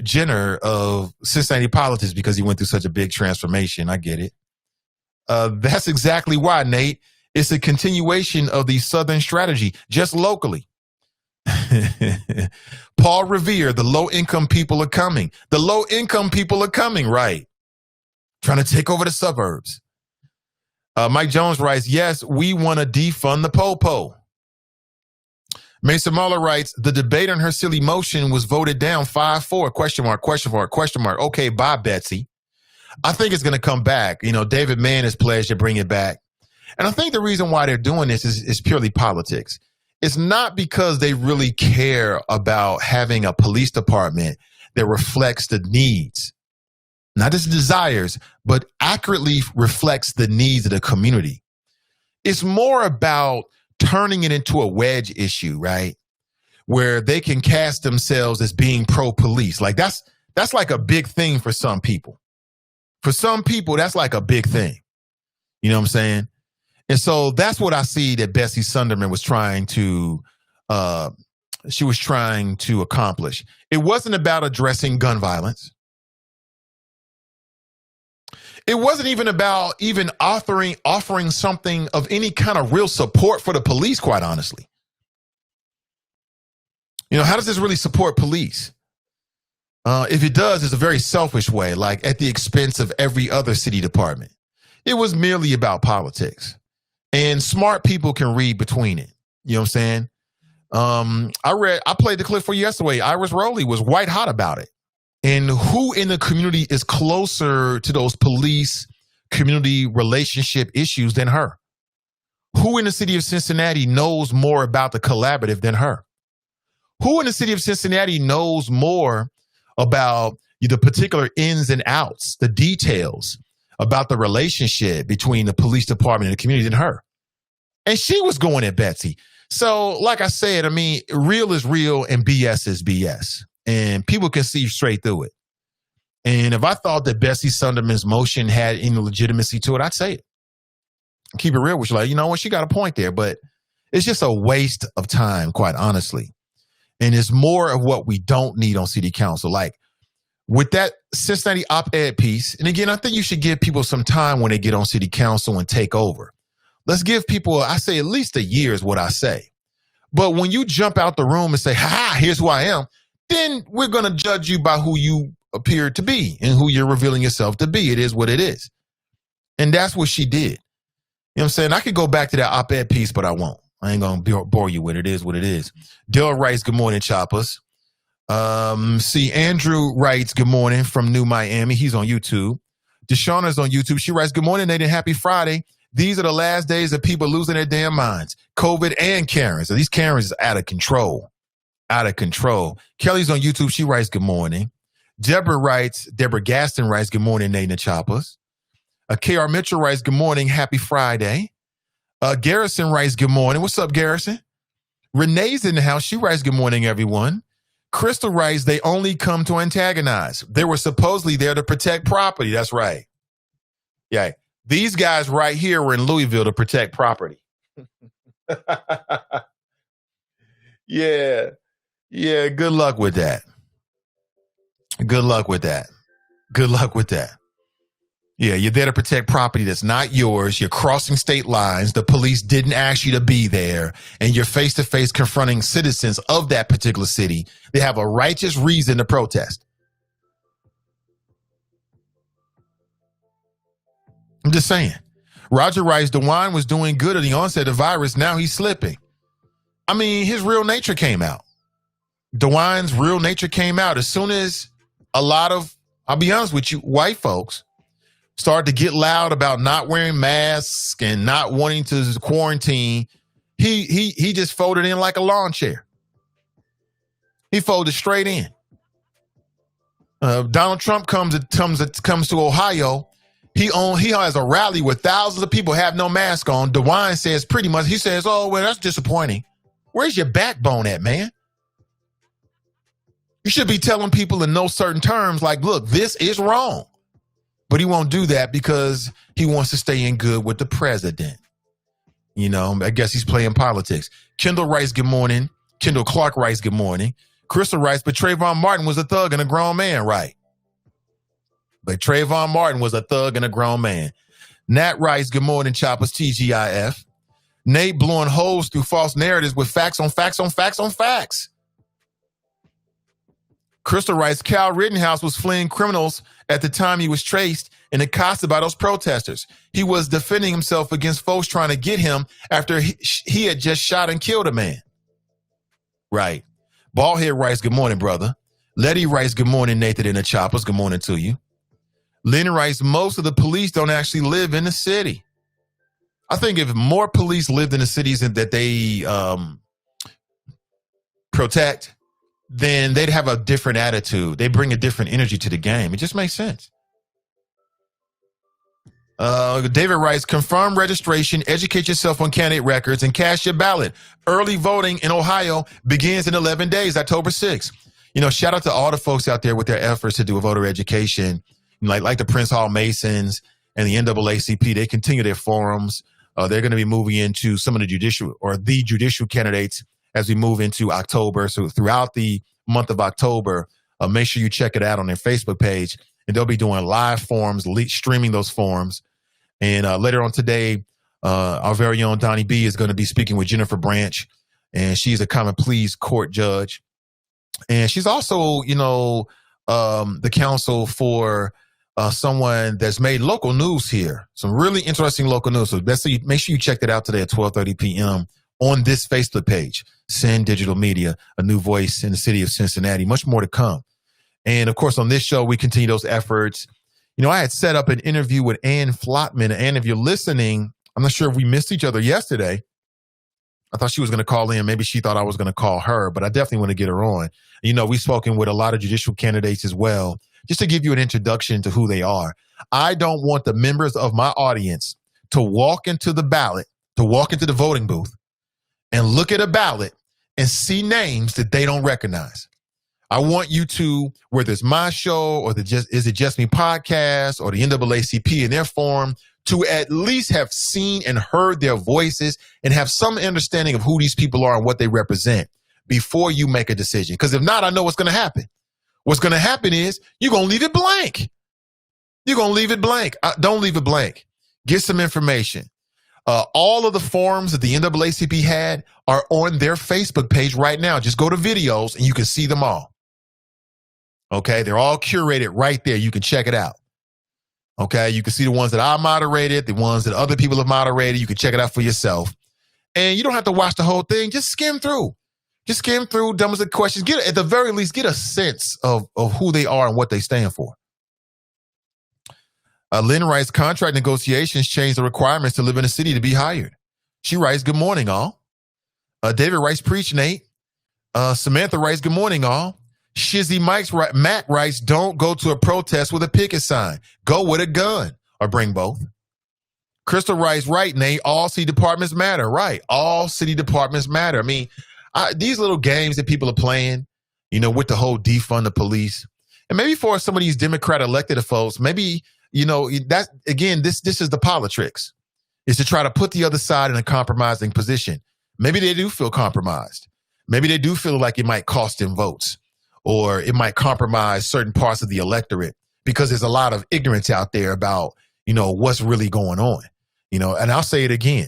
Jenner of Cincinnati politics because he went through such a big transformation. I get it. That's exactly why, Nate. It's a continuation of the Southern strategy, just locally. Paul Revere, the low-income people are coming. The low-income people are coming, right? Trying to take over the suburbs. Mike Jones writes, yes, we want to defund the po-po. Mesa Muller writes, the debate on her silly motion was voted down 5-4, question mark, question mark, question mark. Okay, bye, Betsy. I think it's going to come back. You know, David Mann has pledged to bring it back. And I think the reason why they're doing this is purely politics. It's not because they really care about having a police department that reflects the needs, not just desires, but accurately reflects the needs of the community. It's more about turning it into a wedge issue, right? Where they can cast themselves as being pro-police. Like that's like a big thing for some people. For some people, that's like a big thing. You know what I'm saying? And so that's what I see that Bessie Sunderman was trying to accomplish. It wasn't about addressing gun violence. It wasn't even about even offering something of any kind of real support for the police, quite honestly. You know, how does this really support police? If it does, it's a very selfish way, like at the expense of every other city department. It was merely about politics. And smart people can read between it. You know what I'm saying? I played the clip for you yesterday. Iris Rowley was white hot about it. And who in the community is closer to those police community relationship issues than her? Who in the city of Cincinnati knows more about the collaborative than her? Who in the city of Cincinnati knows more about the particular ins and outs, the details about the relationship between the police department and the community than her? And she was going at Betsy. So, like I said, I mean, real is real and BS is BS. And people can see straight through it. And if I thought that Bessie Sunderman's motion had any legitimacy to it, I'd say it. Keep it real with you. Like, you know what? She got a point there, but it's just a waste of time, quite honestly. And it's more of what we don't need on city council. Like with that Cincinnati op-ed piece, and again, I think you should give people some time when they get on city council and take over. Let's give people, I say at least a year is what I say. But when you jump out the room and say, ha, here's who I am, then we're going to judge you by who you appear to be and who you're revealing yourself to be. It is what it is. And that's what she did. You know what I'm saying? I could go back to that op-ed piece, but I won't. I ain't going to bore you with it. It is what it is. Dale writes, good morning, Choppers. Andrew writes, good morning from New Miami. He's on YouTube. Deshauna's on YouTube. She writes, good morning, Nathan. Happy Friday. These are the last days of people losing their damn minds. COVID and Karens. So these Karens are out of control. Out of control. Kelly's on YouTube. She writes, good morning. Deborah Gaston writes, good morning, Nathan and Choppers. KR Mitchell writes, good morning. Happy Friday. Garrison writes, good morning. What's up, Garrison? Renee's in the house. She writes, good morning, everyone. Crystal writes, they only come to antagonize. They were supposedly there to protect property. That's right. Yeah. These guys right here were in Louisville to protect property. Yeah. Yeah. Good luck with that. Good luck with that. Good luck with that. Yeah, you're there to protect property that's not yours. You're crossing state lines. The police didn't ask you to be there. And you're face-to-face confronting citizens of that particular city. They have a righteous reason to protest. I'm just saying. Roger writes, DeWine was doing good at the onset of the virus. Now he's slipping. I mean, his real nature came out. DeWine's real nature came out as soon as a lot of, I'll be honest with you, white folks started to get loud about not wearing masks and not wanting to quarantine. He just folded in like a lawn chair. He folded straight in. Donald Trump comes to Ohio. He has a rally where thousands of people have no mask on. DeWine says pretty much, he says, oh, well, that's disappointing. Where's your backbone at, man? You should be telling people in no certain terms, like, look, this is wrong. But he won't do that because he wants to stay in good with the president. You know, I guess he's playing politics. Kendall writes, good morning. Kendall Clark writes, good morning. Crystal writes, but Trayvon Martin was a thug and a grown man, right? But Trayvon Martin was a thug and a grown man. Nat writes, good morning, Choppers, TGIF. Nate blowing holes through false narratives with facts on facts on facts on facts. Crystal writes, Cal Rittenhouse was fleeing criminals at the time he was traced and accosted by those protesters. He was defending himself against folks trying to get him after he had just shot and killed a man. Right. Ballhead writes, good morning, brother. Letty writes, good morning, Nathan and the Choppers. Good morning to you. Lynn writes, most of the police don't actually live in the city. I think if more police lived in the cities that they protect, then they'd have a different attitude. They bring a different energy to the game. It just makes sense. David writes, confirm registration, educate yourself on candidate records, and cast your ballot. Early voting in Ohio begins in 11 days, October 6th. You know, shout out to all the folks out there with their efforts to do a voter education, like the Prince Hall Masons and the NAACP. They continue their forums. They're going to be moving into some of the judicial candidates as we move into October. So throughout the month of October, make sure you check it out on their Facebook page. And they'll be doing live forums, streaming those forums. And later on today, our very own Donnie B is going to be speaking with Jennifer Branch. And she's a common pleas court judge. And she's also, the counsel for someone that's made local news here. Some really interesting local news. So make sure you check that out today at 12:30 p.m. on this Facebook page, Sin Digital Media, a new voice in the city of Cincinnati. Much more to come. And of course, on this show, we continue those efforts. I had set up an interview with Ann Flotman. And if you're listening, I'm not sure if we missed each other yesterday. I thought she was going to call in. Maybe she thought I was going to call her, but I definitely want to get her on. We've spoken with a lot of judicial candidates as well, just to give you an introduction to who they are. I don't want the members of my audience to walk into the voting booth and look at a ballot and see names that they don't recognize. I want you to, whether it's my show or Is It Just Me podcast or the NAACP in their forum, to at least have seen and heard their voices and have some understanding of who these people are and what they represent before you make a decision. Because if not, I know what's going to happen. What's going to happen is you're going to leave it blank. You're going to leave it blank. Don't leave it blank. Get some information. All of the forums that the NAACP had are on their Facebook page right now. Just go to videos and you can see them all. Okay, they're all curated right there. You can check it out. Okay, you can see the ones that I moderated, the ones that other people have moderated. You can check it out for yourself. And you don't have to watch the whole thing. Just skim through. Just skim through, dumb as the questions. At the very least, get a sense of who they are and what they stand for. Lynn writes, contract negotiations change the requirements to live in a city to be hired. She writes, good morning, all. David writes, preach, Nate. Samantha writes, good morning, all. Shizzy Mac writes, don't go to a protest with a picket sign. Go with a gun or bring both. Crystal writes, right, Nate, all city departments matter. Right, all city departments matter. I mean, these little games that people are playing, with the whole defund the police. And maybe for some of these Democrat elected folks, maybe, that again, this is the politics, is to try to put the other side in a compromising position. Maybe they do feel compromised. Maybe they do feel like it might cost them votes. Or it might compromise certain parts of the electorate because there's a lot of ignorance out there about, what's really going on. And I'll say it again.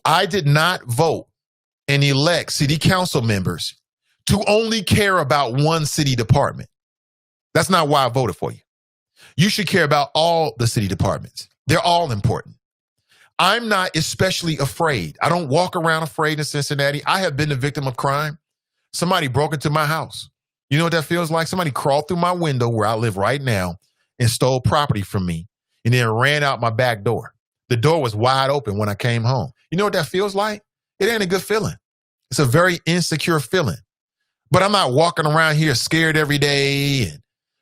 I did not vote and elect city council members to only care about one city department. That's not why I voted for you. You should care about all the city departments. They're all important. I'm not especially afraid. I don't walk around afraid in Cincinnati. I have been the victim of crime. Somebody broke into my house. You know what that feels like? Somebody crawled through my window where I live right now and stole property from me and then ran out my back door. The door was wide open when I came home. You know what that feels like? It ain't a good feeling. It's a very insecure feeling. But I'm not walking around here scared every day and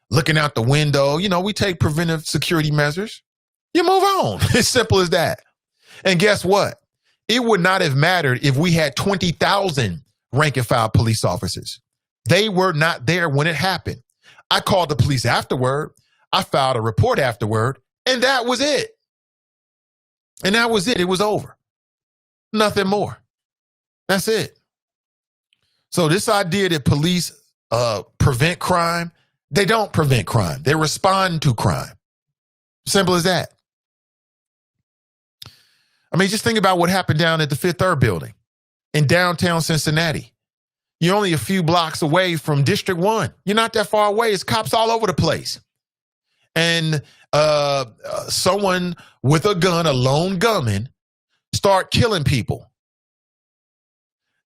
looking out the window. We take preventive security measures. You move on. It's simple as that. And guess what? It would not have mattered if we had 20,000 rank and file police officers. They were not there when it happened. I called the police afterward. I filed a report afterward, and that was it. And that was it. It was over. Nothing more. That's it. So this idea that police prevent crime, they don't prevent crime. They respond to crime. Simple as that. I mean, just think about what happened down at the Fifth Third building in downtown Cincinnati. You're only a few blocks away from District 1. You're not that far away. It's cops all over the place. And someone with a gun, a lone gunman, start killing people.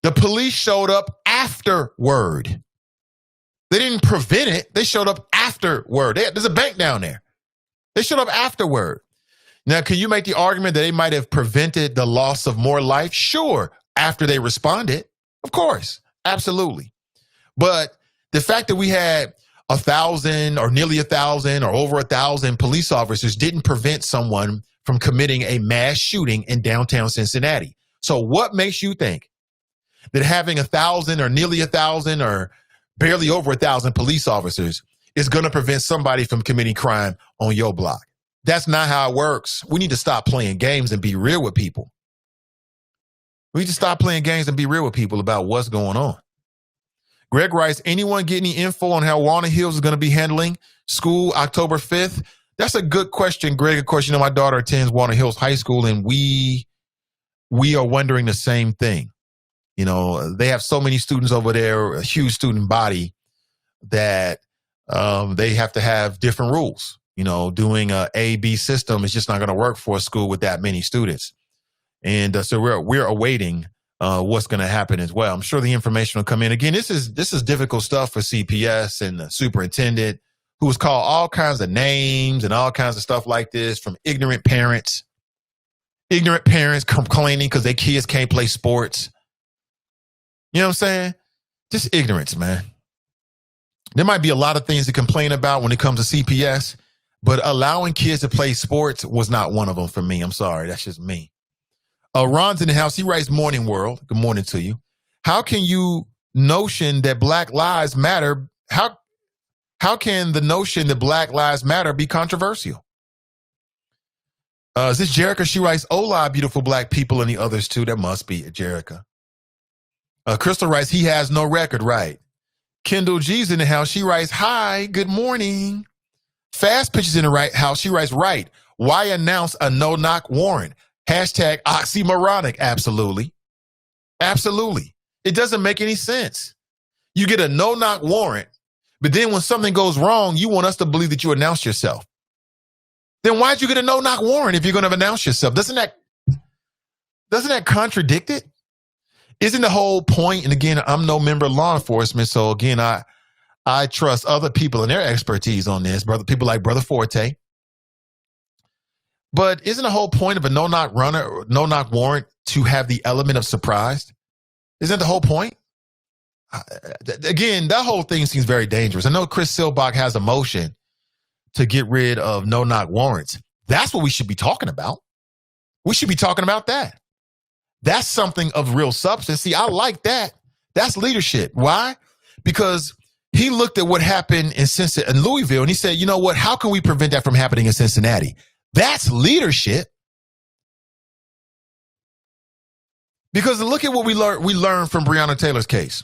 The police showed up afterward. They didn't prevent it. They showed up afterward. There's a bank down there. They showed up afterward. Now, can you make the argument that they might have prevented the loss of more life? Sure, after they responded. Of course, absolutely. But the fact that we had 1,000 or nearly 1,000 or over 1,000 police officers didn't prevent someone from committing a mass shooting in downtown Cincinnati. So what makes you think that having 1,000 or nearly 1,000 or barely over 1,000 police officers is going to prevent somebody from committing crime on your block? That's not how it works. We need to stop playing games and be real with people. We need to stop playing games and be real with people about what's going on. Greg writes, anyone get any info on how Walnut Hills is going to be handling school October 5th? That's a good question, Greg. Of course, you know, my daughter attends Walnut Hills High School, and we are wondering the same thing. You know, they have so many students over there, a huge student body, that they have to have different rules. You know, doing a A-B system is just not going to work for a school with that many students. And so we're awaiting what's going to happen as well. I'm sure the information will come in. Again, this is difficult stuff for CPS and the superintendent, who was called all kinds of names and all kinds of stuff like this from ignorant parents complaining because their kids can't play sports. You know what I'm saying? Just ignorance, man. There might be a lot of things to complain about when it comes to CPS, but allowing kids to play sports was not one of them for me. I'm sorry. That's just me. Ron's in the house. He writes, Morning World. Good morning to you. How can you notion that Black Lives Matter? How can the notion that Black Lives Matter be controversial? Is this Jerica? She writes, hola, beautiful black people, and the others too. That must be Jerica. Crystal writes, he has no record, right? Kendall G's in the house. She writes, hi, good morning. Fast Pitches in the house. She writes, right. Why announce a no-knock warrant? Hashtag oxymoronic. Absolutely. Absolutely. It doesn't make any sense. You get a no-knock warrant, but then when something goes wrong, you want us to believe that you announced yourself. Then why'd you get a no-knock warrant if you're going to announce yourself? Doesn't that contradict it? Isn't the whole point, and again, I'm no member of law enforcement, so again, I trust other people and their expertise on this, people like Brother Forte. But isn't the whole point of a no-knock warrant to have the element of surprise? Isn't that the whole point? Again, that whole thing seems very dangerous. I know Chris Silbach has a motion to get rid of no-knock warrants. That's what we should be talking about. We should be talking about that. That's something of real substance. See, I like that. That's leadership. Why? Because he looked at what happened in Louisville, and he said, you know what? How can we prevent that from happening in Cincinnati? That's leadership. Because look at what we learned from Breonna Taylor's case.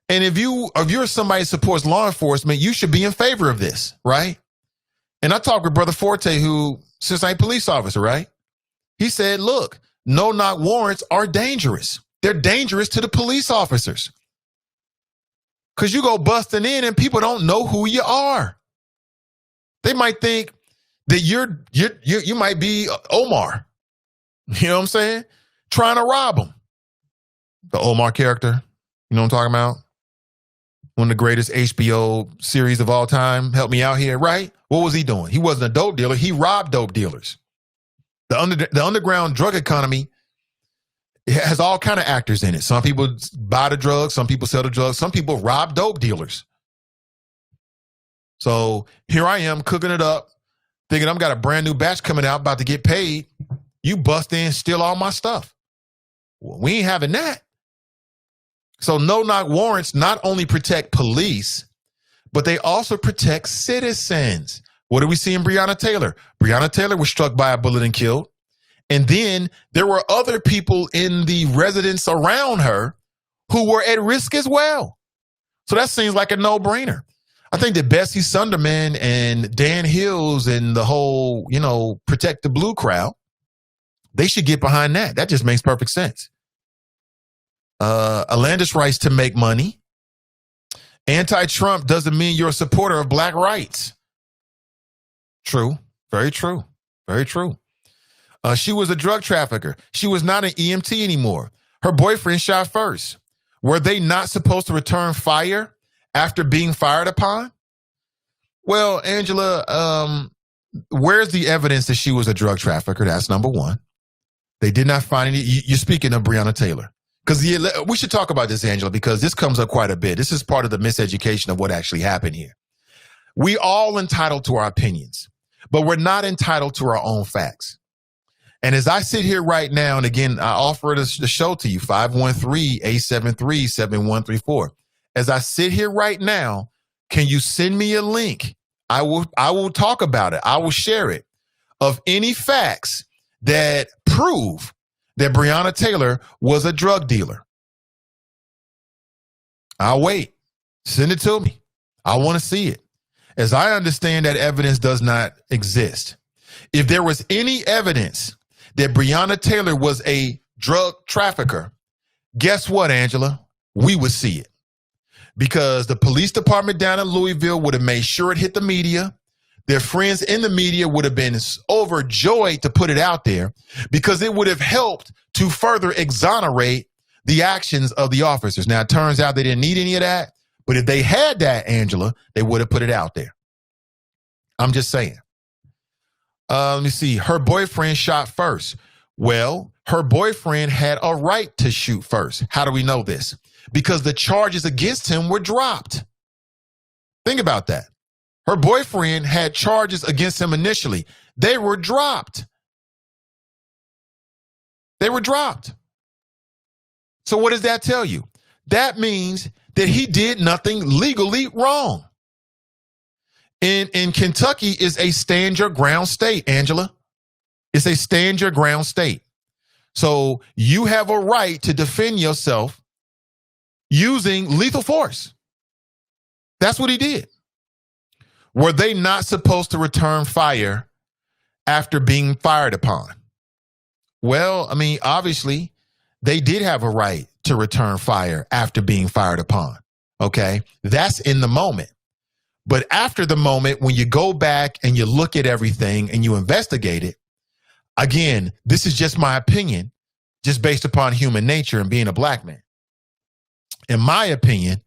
And if you're somebody who supports law enforcement, you should be in favor of this, right? And I talked with Brother Forte, who Cincinnati police officer, right? He said, look, no-knock warrants are dangerous. They're dangerous to the police officers. Because you go busting in and people don't know who you are. They might think that you might be Omar. You know what I'm saying? Trying to rob them. The Omar character. You know what I'm talking about? One of the greatest HBO series of all time. Help me out here, right? What was he doing? He wasn't a dope dealer. He robbed dope dealers. The underground drug economy has all kind of actors in it. Some people buy the drugs. Some people sell the drugs. Some people rob dope dealers. So here I am cooking it up, thinking I've got a brand new batch coming out, about to get paid. You bust in, steal all my stuff. Well, we ain't having that. So no-knock warrants not only protect police, but they also protect citizens. What do we see in Breonna Taylor? Breonna Taylor was struck by a bullet and killed. And then there were other people in the residence around her who were at risk as well. So that seems like a no-brainer. I think that Bessie Sunderman and Dan Hills and the whole, Protect the Blue crowd, they should get behind that. That just makes perfect sense. a land's rights to make money. Anti-Trump doesn't mean you're a supporter of black rights. True. Very true. Very true. She was a drug trafficker. She was not an EMT anymore. Her boyfriend shot first. Were they not supposed to return fire after being fired upon? Well, Angela, where's the evidence that she was a drug trafficker? That's number one. They did not find any. You're speaking of Breonna Taylor. Because we should talk about this, Angela, because this comes up quite a bit. This is part of the miseducation of what actually happened here. We all entitled to our opinions, but we're not entitled to our own facts. And as I sit here right now, and again, I offer the show to you, 513-873-7134. As I sit here right now, can you send me a link? I will talk about it. I will share it of any facts that prove that Breonna Taylor was a drug dealer. I'll wait. Send it to me. I want to see it. As I understand, that evidence does not exist. If there was any evidence that Breonna Taylor was a drug trafficker, guess what, Angela? We would see it. Because the police department down in Louisville would have made sure it hit the media. Their friends in the media would have been overjoyed to put it out there because it would have helped to further exonerate the actions of the officers. Now, it turns out they didn't need any of that, but if they had that, Angela, they would have put it out there. I'm just saying. Let me see. Her boyfriend shot first. Well, her boyfriend had a right to shoot first. How do we know this? Because the charges against him were dropped. Think about that. Her boyfriend had charges against him initially. They were dropped. They were dropped. So what does that tell you? That means that he did nothing legally wrong. In Kentucky is a stand your ground state, Angela. It's a stand your ground state. So you have a right to defend yourself using lethal force. That's what he did. Were they not supposed to return fire after being fired upon? Well, I mean, obviously, they did have a right to return fire after being fired upon. Okay? That's in the moment. But after the moment, when you go back and you look at everything and you investigate it, again, this is just my opinion, just based upon human nature and being a black man. In my opinion,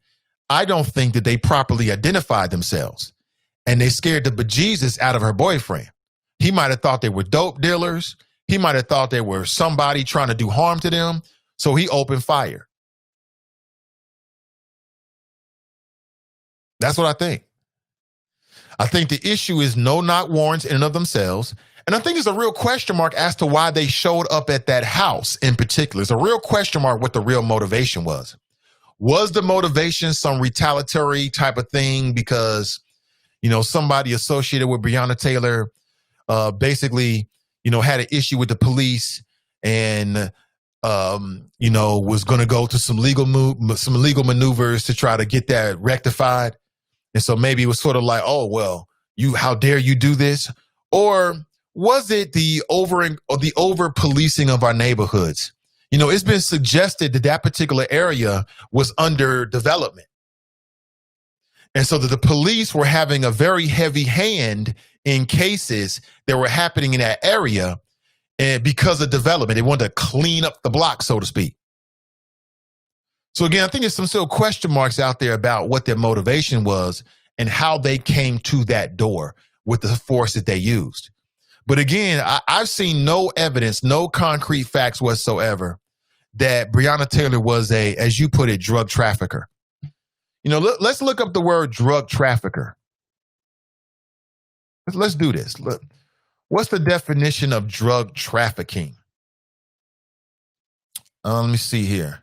I don't think that they properly identified themselves. And they scared the bejesus out of her boyfriend. He might have thought they were dope dealers. He might have thought they were somebody trying to do harm to them. So he opened fire. That's what I think. I think the issue is no knock warrants in and of themselves. And I think there's a real question mark as to why they showed up at that house in particular. It's a real question mark what the real motivation was. Was the motivation some retaliatory type of thing because, you know, somebody associated with Breonna Taylor basically, you know, had an issue with the police and, you know, was going to go to some legal maneuvers to try to get that rectified. And so maybe it was sort of like, oh, well, how dare you do this? Or was it the over policing of our neighborhoods? You know, it's been suggested that that particular area was under development. And so that the police were having a very heavy hand in cases that were happening in that area. And because of development, they wanted to clean up the block, so to speak. So again, I think there's some still question marks out there about what their motivation was and how they came to that door with the force that they used. But again, I've seen no evidence, no concrete facts whatsoever that Breonna Taylor was a, as you put it, drug trafficker. You know, let's look up the word drug trafficker. Let's do this. Look, what's the definition of drug trafficking? Let me see here.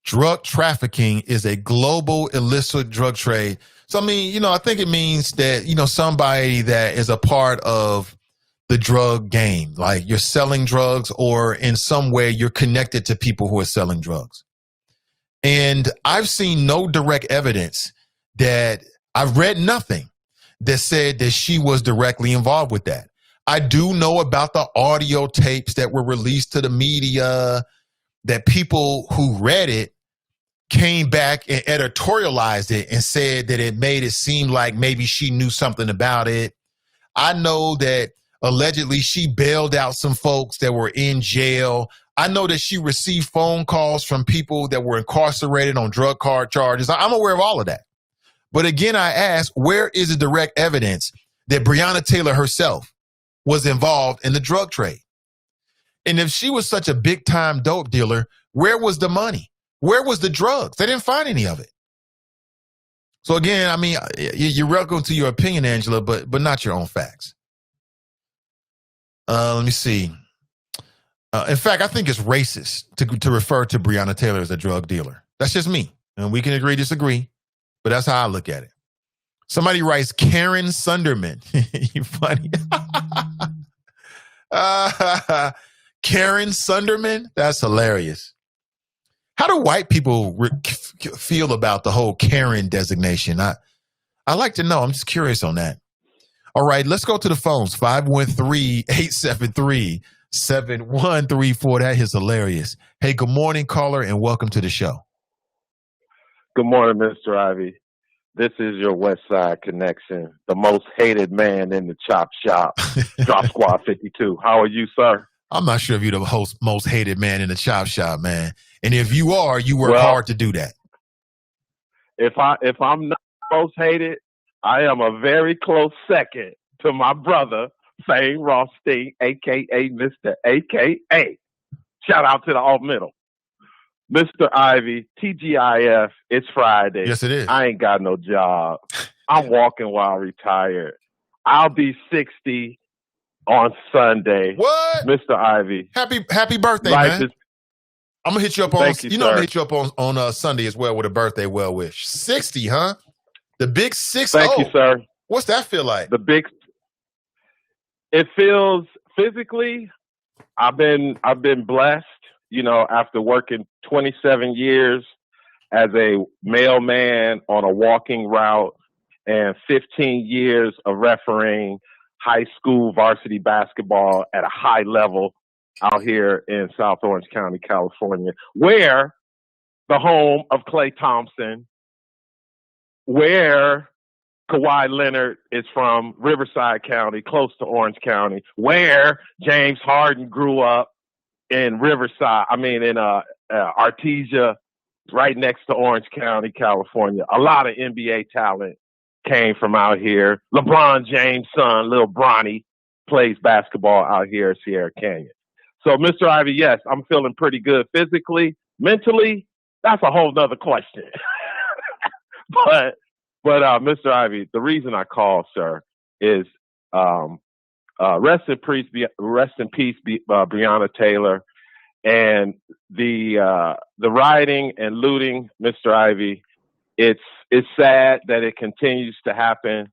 Drug trafficking is a global illicit drug trade. So, I mean, you know, I think it means that, you know, somebody that is a part of the drug game, like you're selling drugs or in some way you're connected to people who are selling drugs. And I've seen no direct evidence that I've read nothing that said that she was directly involved with that. I do know about the audio tapes that were released to the media, that people who read it came back and editorialized it and said that it made it seem like maybe she knew something about it. I know that allegedly she bailed out some folks that were in jail. I know that she received phone calls from people that were incarcerated on drug card charges. I'm aware of all of that. But again, I ask, where is the direct evidence that Breonna Taylor herself was involved in the drug trade? And if she was such a big time dope dealer, where was the money? Where was the drugs? They didn't find any of it. So again, I mean, you're welcome to your opinion, Angela, but not your own facts. Let me see. In fact, I think it's racist to refer to Breonna Taylor as a drug dealer. That's just me. And we can agree, disagree, but that's how I look at it. Somebody writes, Karen Sunderman. You funny. Karen Sunderman? That's hilarious. How do white people feel about the whole Karen designation? I like to know. I'm just curious on that. All right, let's go to the phones. 513-873-7134. That is hilarious. Hey, good morning, caller, and welcome to the show. Good morning, Mr. Ivey. This is your West Side Connection, the most hated man in the chop shop, Drop Squad 52. How are you, sir? I'm not sure if you're the most hated man in the chop shop, man. And if you are, you work hard to do that. If I'm not most hated, I am a very close second to my brother, Fane Rothstein, a.k.a. Mr. A.K.A. Shout out to the alt middle. Mr. Ivey, TGIF, it's Friday. Yes, it is. I ain't got no job. I'm walking while retired. I'll be 60 on Sunday. What? Mr. Ivey. Happy birthday, man. I'm going to hit you up on, I'm going to hit you up on Sunday as well with a birthday well wish. 60, huh? The big 60. Thank you, sir. What's that feel like? It feels physically, I've been blessed, after working 27 years as a mailman on a walking route and 15 years of refereeing high school varsity basketball at a high level out here in South Orange County, California, where the home of Klay Thompson, where Kawhi Leonard is from, Riverside County, close to Orange County, where James Harden grew up in Artesia, right next to Orange County, California. A lot of NBA talent came from out here. LeBron James' son, Lil Bronny, plays basketball out here at Sierra Canyon. So, Mr. Ivey, yes, I'm feeling pretty good physically. Mentally, that's a whole nother question. But Mr. Ivey, the reason I called, sir, is rest in peace, Breonna Taylor, and the rioting and looting, Mr. Ivey. It's sad that it continues to happen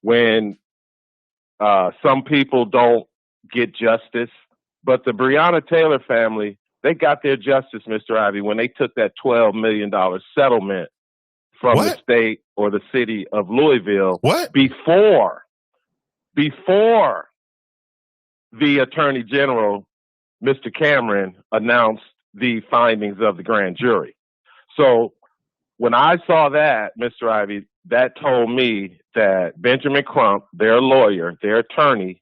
when some people don't get justice. But the Breonna Taylor family, they got their justice, Mr. Ivey, when they took that $12 million settlement from the state or the city of Louisville before the Attorney General, Mr. Cameron, announced the findings of the grand jury. So when I saw that, Mr. Ivey, that told me that Benjamin Crump, their lawyer, their attorney,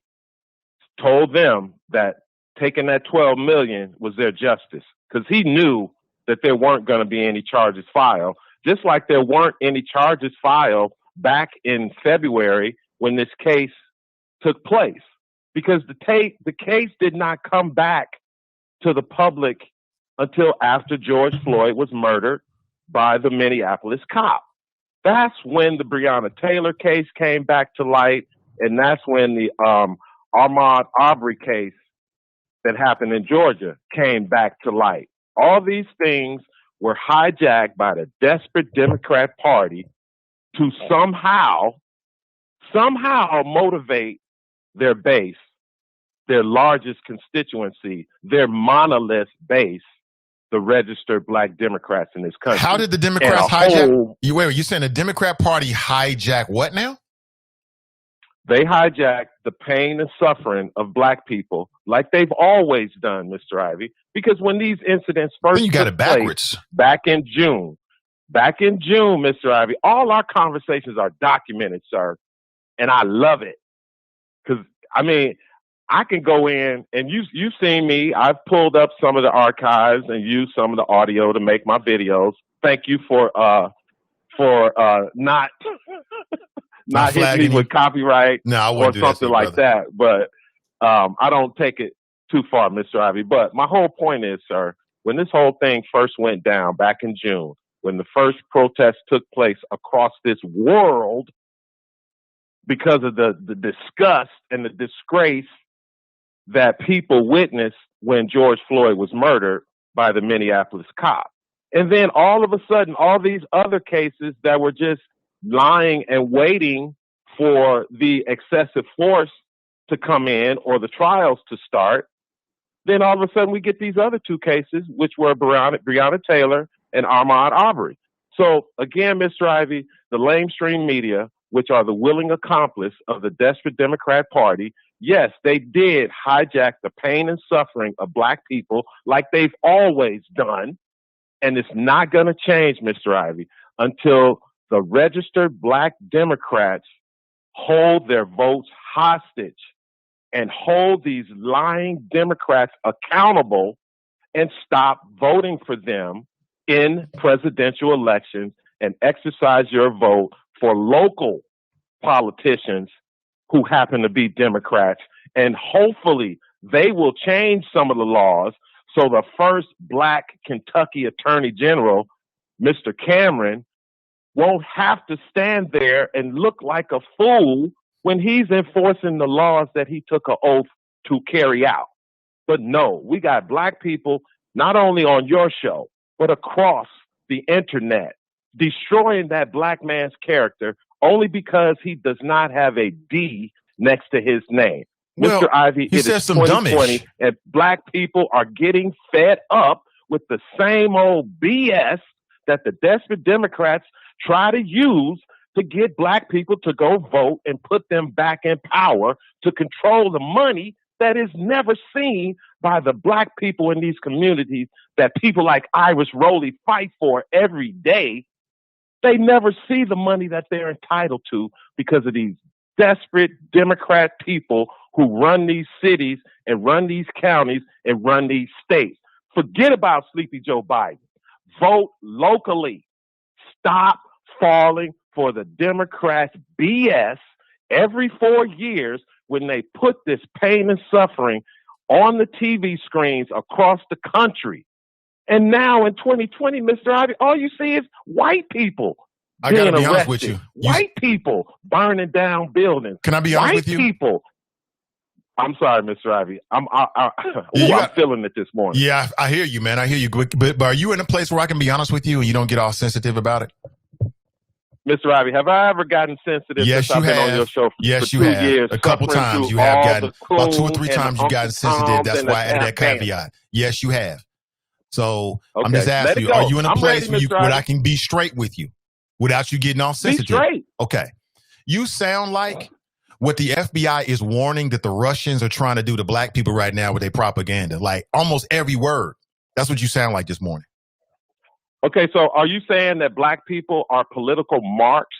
told them that taking that $12 million was their justice, because he knew that there weren't going to be any charges filed, just like there weren't any charges filed back in February when this case took place, because the case did not come back to the public until after George Floyd was murdered by the Minneapolis cop. That's when the Breonna Taylor case came back to light, and that's when the Ahmaud Arbery case that happened in Georgia came back to light. All these things were hijacked by the desperate Democrat Party to somehow motivate their base, their largest constituency, their monolith base, the registered Black Democrats in this country. How did the Democrats hijack? You saying the Democrat Party hijack what now? They hijacked the pain and suffering of black people like they've always done, Mr. Ivey, because when these incidents first You got took it backwards. place back in June, Mr. Ivey, all our conversations are documented, sir. And I love it. Because, I mean, I can go in and you've seen me. I've pulled up some of the archives and used some of the audio to make my videos. Thank you for not hitting me with copyright or something like that. But I don't take it too far, Mr. Ivey. But my whole point is, sir, when this whole thing first went down back in June, when the first protest took place across this world because of the disgust and the disgrace that people witnessed when George Floyd was murdered by the Minneapolis cop. And then all of a sudden, all these other cases that were just lying and waiting for the excessive force to come in or the trials to start. Then all of a sudden we get these other two cases, which were Breonna Taylor and Ahmaud Arbery. So again, Mr. Ivey, the lamestream media, which are the willing accomplice of the desperate Democrat Party, yes, they did hijack the pain and suffering of black people like they've always done. And it's not going to change, Mr. Ivey, until the registered black Democrats hold their votes hostage and hold these lying Democrats accountable and stop voting for them in presidential elections and exercise your vote for local politicians who happen to be Democrats. And hopefully they will change some of the laws so the first black Kentucky Attorney General, Mr. Cameron, won't have to stand there and look like a fool when he's enforcing the laws that he took an oath to carry out. But no, we got black people not only on your show, but across the internet, destroying that black man's character only because he does not have a D next to his name. Well, Mr. Ivey, it is 2020, and black people are getting fed up with the same old BS that the desperate Democrats try to use to get black people to go vote and put them back in power to control the money that is never seen by the black people in these communities that people like Iris Rowley fight for every day. They never see the money that they're entitled to because of these desperate Democrat people who run these cities and run these counties and run these states. Forget about Sleepy Joe Biden. Vote locally. Stop falling for the Democrats' BS every 4 years when they put this pain and suffering on the TV screens across the country. And now in 2020, Mr. Ivey, all you see is white people I gotta be honest with you. White people burning down buildings. Can I be honest with you? White people. I'm sorry, Mr. Ivey. I'm feeling it this morning. Yeah, I hear you, man. I hear you. But are you in a place where I can be honest with you and you don't get all sensitive about it? Mr. Ivey, have I ever gotten sensitive since I've been on your show for 2 years? A couple times you have gotten, about 2 or 3 times you've gotten sensitive. That's why I added that caveat. Yes, you have. So okay. I'm just asking you, are you in a place where I can be straight with you without you getting all sensitive? Be straight. Okay. You sound like what the FBI is warning that the Russians are trying to do to black people right now with their propaganda. Like almost every word. That's what you sound like this morning. Okay, so are you saying that black people are political marks,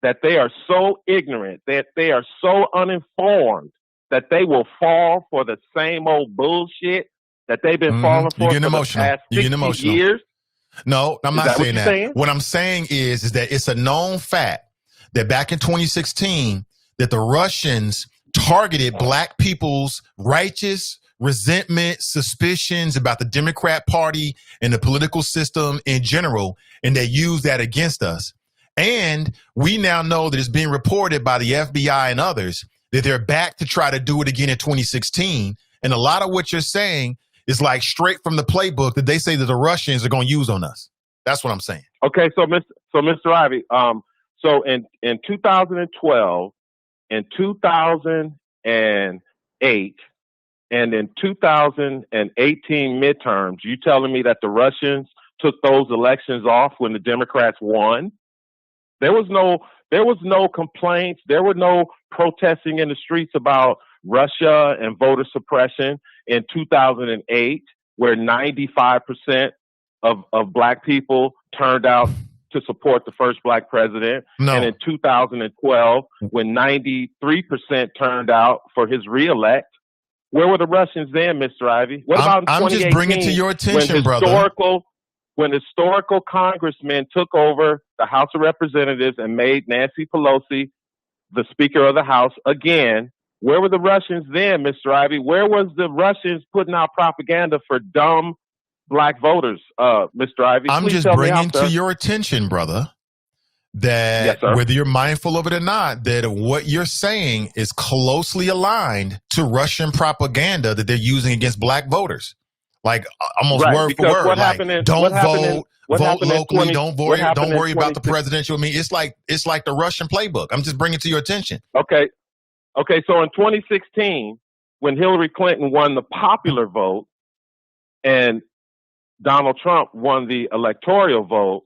that they are so ignorant, that they are so uninformed, that they will fall for the same old bullshit that they've been falling for the past 60 years? No, I'm not saying that. What I'm saying is that it's a known fact that back in 2016, that the Russians targeted black people's righteous resentment, suspicions about the Democrat Party and the political system in general, and they used that against us. And we now know that it's being reported by the FBI and others that they're back to try to do it again in 2016. And a lot of what you're saying is like straight from the playbook that they say that the Russians are going to use on us. That's what I'm saying. Okay, so Mr. Ivey, so in 2012, in 2008, and in 2018 midterms, you telling me that the Russians took those elections off when the Democrats won? There was no There was no complaints. There were no protesting in the streets about Russia and voter suppression in 2008, where 95% of black people turned out to support the first black president. No. And in 2012, when 93% turned out for his reelect, where were the Russians then, Mr. Ivey? What about in 2018? I'm just bringing to your attention, brother. When historical congressmen took over the House of Representatives and made Nancy Pelosi the Speaker of the House again, where were the Russians then, Mr. Ivey? Where was the Russians putting out propaganda for dumb black voters, Mr. Ivey? I'm just bringing to your attention, brother, that whether you're mindful of it or not, that what you're saying is closely aligned to Russian propaganda that they're using against black voters. Like almost word for word. Like, don't vote, vote locally, don't worry about the presidential. I mean, it's like the Russian playbook. I'm just bringing it to your attention. Okay. So in 2016, when Hillary Clinton won the popular vote and Donald Trump won the electoral vote,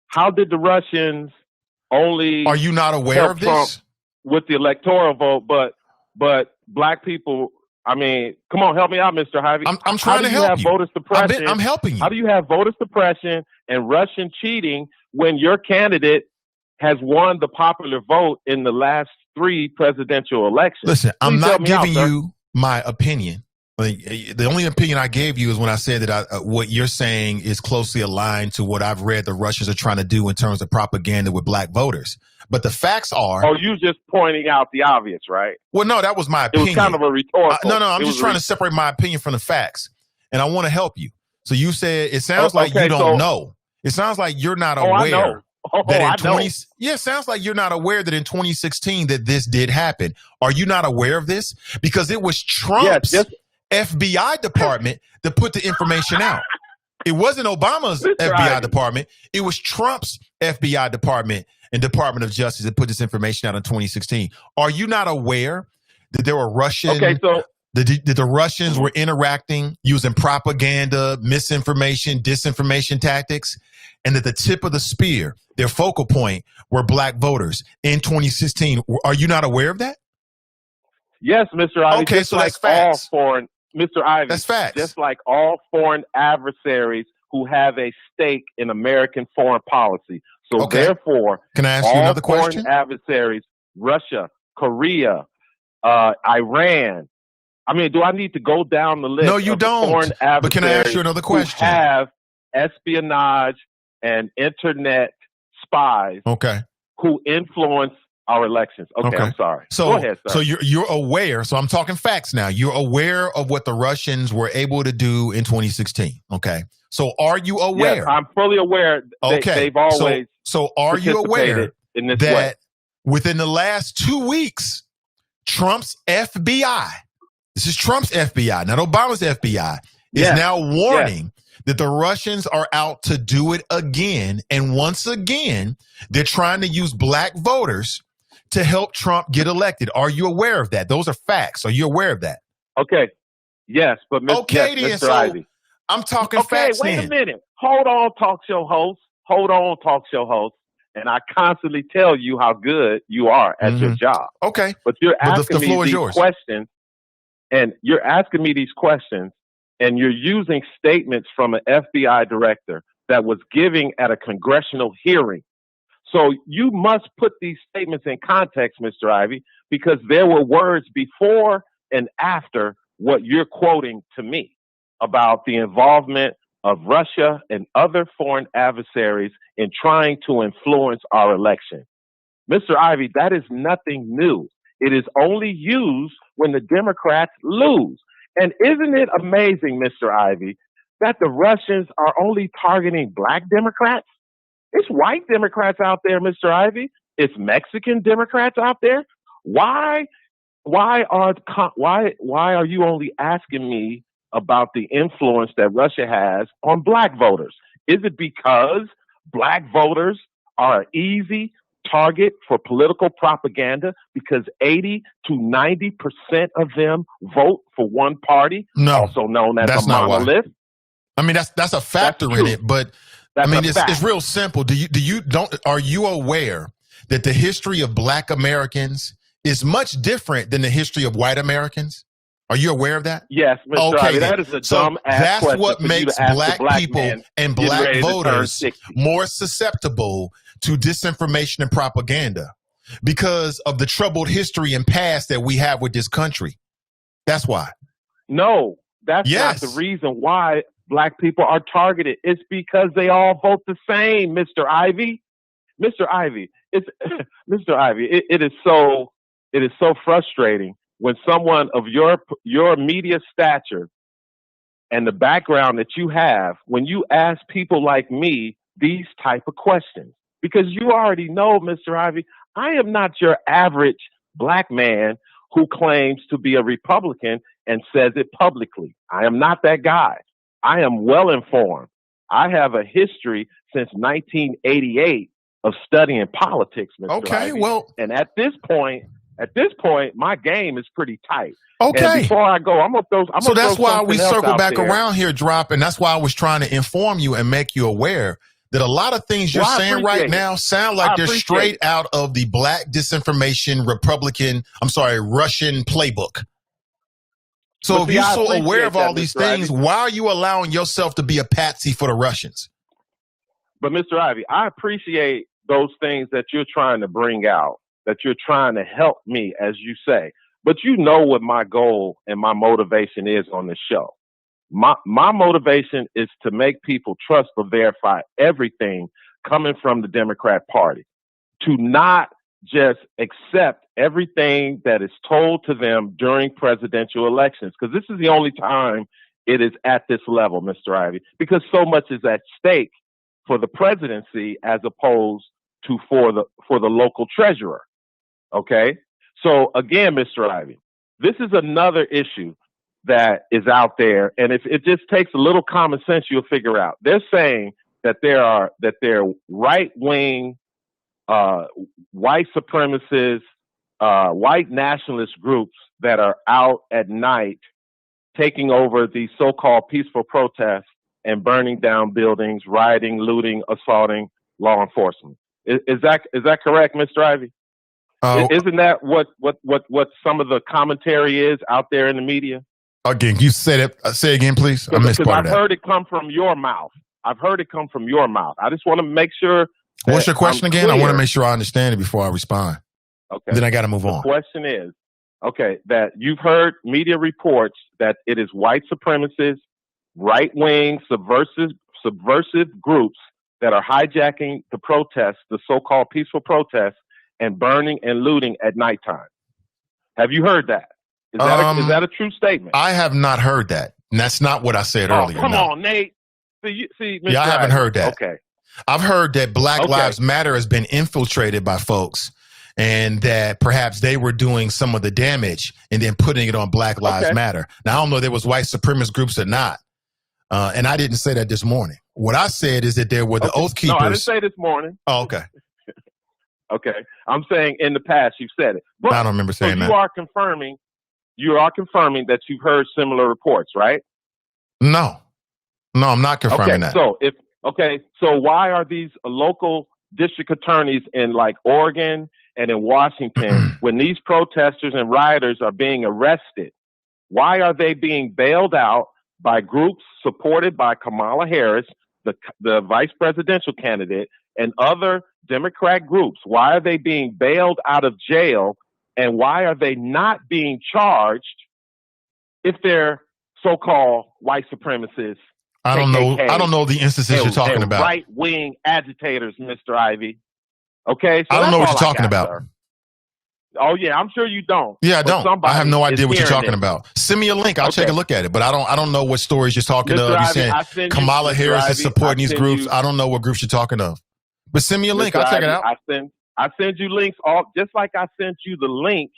how did the Russians only? Are you not aware of this? Trump with the electoral vote, but black people. I mean, come on, help me out, Mr. Ivey. I'm trying to help you. Voter suppression? I'm helping you. How do you have voter suppression and Russian cheating when your candidate has won the popular vote in the last 3 presidential elections? Listen, I'm not giving you my opinion. Like, the only opinion I gave you is when I said that what you're saying is closely aligned to what I've read the Russians are trying to do in terms of propaganda with black voters. But the facts are... Oh, you just pointing out the obvious, right? Well, no, that was my opinion. It was kind of a rhetorical. No, I'm just trying to separate my opinion from the facts. And I want to help you. So you said, it sounds like you don't know. It sounds like you're not aware. It sounds like you're not aware that in 2016 that this did happen. Are you not aware of this? Because it was Trump's FBI department that put the information out. It wasn't Obama's FBI department. It was Trump's FBI department and Department of Justice that put this information out in 2016. Are you not aware that there were Russian, that the Russians were interacting using propaganda, misinformation, disinformation tactics, and that the tip of the spear, their focal point, were black voters in 2016? Are you not aware of that? Yes, Mr. Ivey. Okay, so that's facts. Mr. Ivey, that's facts. Just like all foreign adversaries who have a stake in American foreign policy. So therefore, can I ask you another question? Foreign adversaries, Russia, Korea, Iran. I mean, do I need to go down the list? No, you don't. Foreign adversaries, but can I ask you another question? Who have espionage and internet spies. Who influence our elections. Okay, I'm sorry. So, go ahead, sir. So you're aware. So I'm talking facts now. You're aware of what the Russians were able to do in 2016. Okay. So are you aware? Yes, I'm fully aware. They've always. So are you aware in this that within the last 2 weeks, Trump's FBI, this is Trump's FBI, not Obama's FBI, is now warning that the Russians are out to do it again. And once again, they're trying to use black voters to help Trump get elected. Are you aware of that? Those are facts. Are you aware of that? Okay. Yes, but Mr. Ivey. I'm talking facts. Wait a minute. Hold on, talk show host. And I constantly tell you how good you are at your job. Okay. But you're asking me these questions, and you're asking me these questions, and you're using statements from an FBI director that was giving at a congressional hearing. So you must put these statements in context, Mr. Ivey, because there were words before and after what you're quoting to me about the involvement of Russia and other foreign adversaries in trying to influence our election. Mr. Ivey, that is nothing new. It is only used when the Democrats lose. And isn't it amazing, Mr. Ivey, that the Russians are only targeting black Democrats? It's white Democrats out there, Mr. Ivey. It's Mexican Democrats out there. Why are you only asking me about the influence that Russia has on black voters? Is it because black voters are an easy target for political propaganda because 80 to 90% of them vote for one party, also known as a monolith? I mean, that's a factor in it, but That's I mean, a fact. it's real simple. Are you aware that the history of Black Americans is much different than the history of white Americans? Are you aware of that? Yes, Mr. Okay, Ivey, that is a dumb ass question. That's what makes Black people and Black voters more susceptible to disinformation and propaganda because of the troubled history and past that we have with this country. That's why. No, that's not the reason why Black people are targeted. It's because they all vote the same, Mr. Ivey. Mr. Ivey, Mr. Ivey, it is so frustrating when someone of your media stature and the background that you have, when you ask people like me these type of questions, because you already know, Mr. Ivey, I am not your average Black man who claims to be a Republican and says it publicly. I am not that guy. I am well informed. I have a history since 1988 of studying politics, Mr. Ivey. Well, and at this point, my game is pretty tight. Okay. And before I go, I'm gonna throw. So that's why we circle back there. around here, Drop, and that's why I was trying to inform you and make you aware that a lot of things you're saying right now sound like they're straight out of the Black disinformation Russian playbook. So if you're so aware of all these things, why are you allowing yourself to be a patsy for the Russians? But Mr. Ivey, I appreciate those things that you're trying to bring out, that you're trying to help me, as you say. But you know what my goal and my motivation is on this show. My motivation is to make people trust or verify everything coming from the Democrat Party, to not just accept everything that is told to them during presidential elections, because this is the only time it is at this level, Mr. Ivey, because so much is at stake for the presidency as opposed to for the local treasurer. Okay? So again, Mr. Ivey, this is another issue that is out there, and if it just takes a little common sense, you'll figure out. They're saying that there are right-wing, white supremacists, white nationalist groups that are out at night taking over the so-called peaceful protests and burning down buildings, rioting, looting, assaulting law enforcement. Is that correct, Mr. Ivey? Isn't that what some of the commentary is out there in the media? Again, you said it. Say again, please. I missed part of that. I've heard it come from your mouth. I just want to make sure. What's your question again? I want to make sure I understand it before I respond. Okay. Then I got to move on. The question is, that you've heard media reports that it is white supremacists, right-wing, subversive groups that are hijacking the protests, the so-called peaceful protests, and burning and looting at nighttime. Have you heard that? Is that a true statement? I have not heard that. And that's not what I said earlier. Come on, Nate. See, Mr. Yeah, I haven't heard that. Okay. I've heard that Black Lives Matter has been infiltrated by folks and that perhaps they were doing some of the damage and then putting it on Black Lives Matter. Now, I don't know if there was white supremacist groups or not. And I didn't say that this morning. What I said is that there were the Oath Keepers. No, I didn't say this morning. Oh, okay. Okay. I'm saying in the past you've said it. But, I don't remember saying that. You are confirming that you've heard similar reports, right? No, I'm not confirming that. So why are these local district attorneys in like Oregon and in Washington, when these protesters and rioters are being arrested, why are they being bailed out by groups supported by Kamala Harris, the vice presidential candidate, and other Democrat groups? Why are they being bailed out of jail? And why are they not being charged if they're so-called white supremacists? I don't know the instances you're talking about. Right-wing agitators, Mr. Ivey. Okay? So I don't know what you're talking about. Sir. Oh, yeah, I'm sure you don't. Yeah, I don't. I have no idea what you're talking about. Send me a link. I'll take a look at it. But I don't know what stories you're talking of. You're saying Kamala Harris is supporting these groups. I don't know what groups you're talking of. But send me a link. I'll check it out. I send you links, just like I sent you the link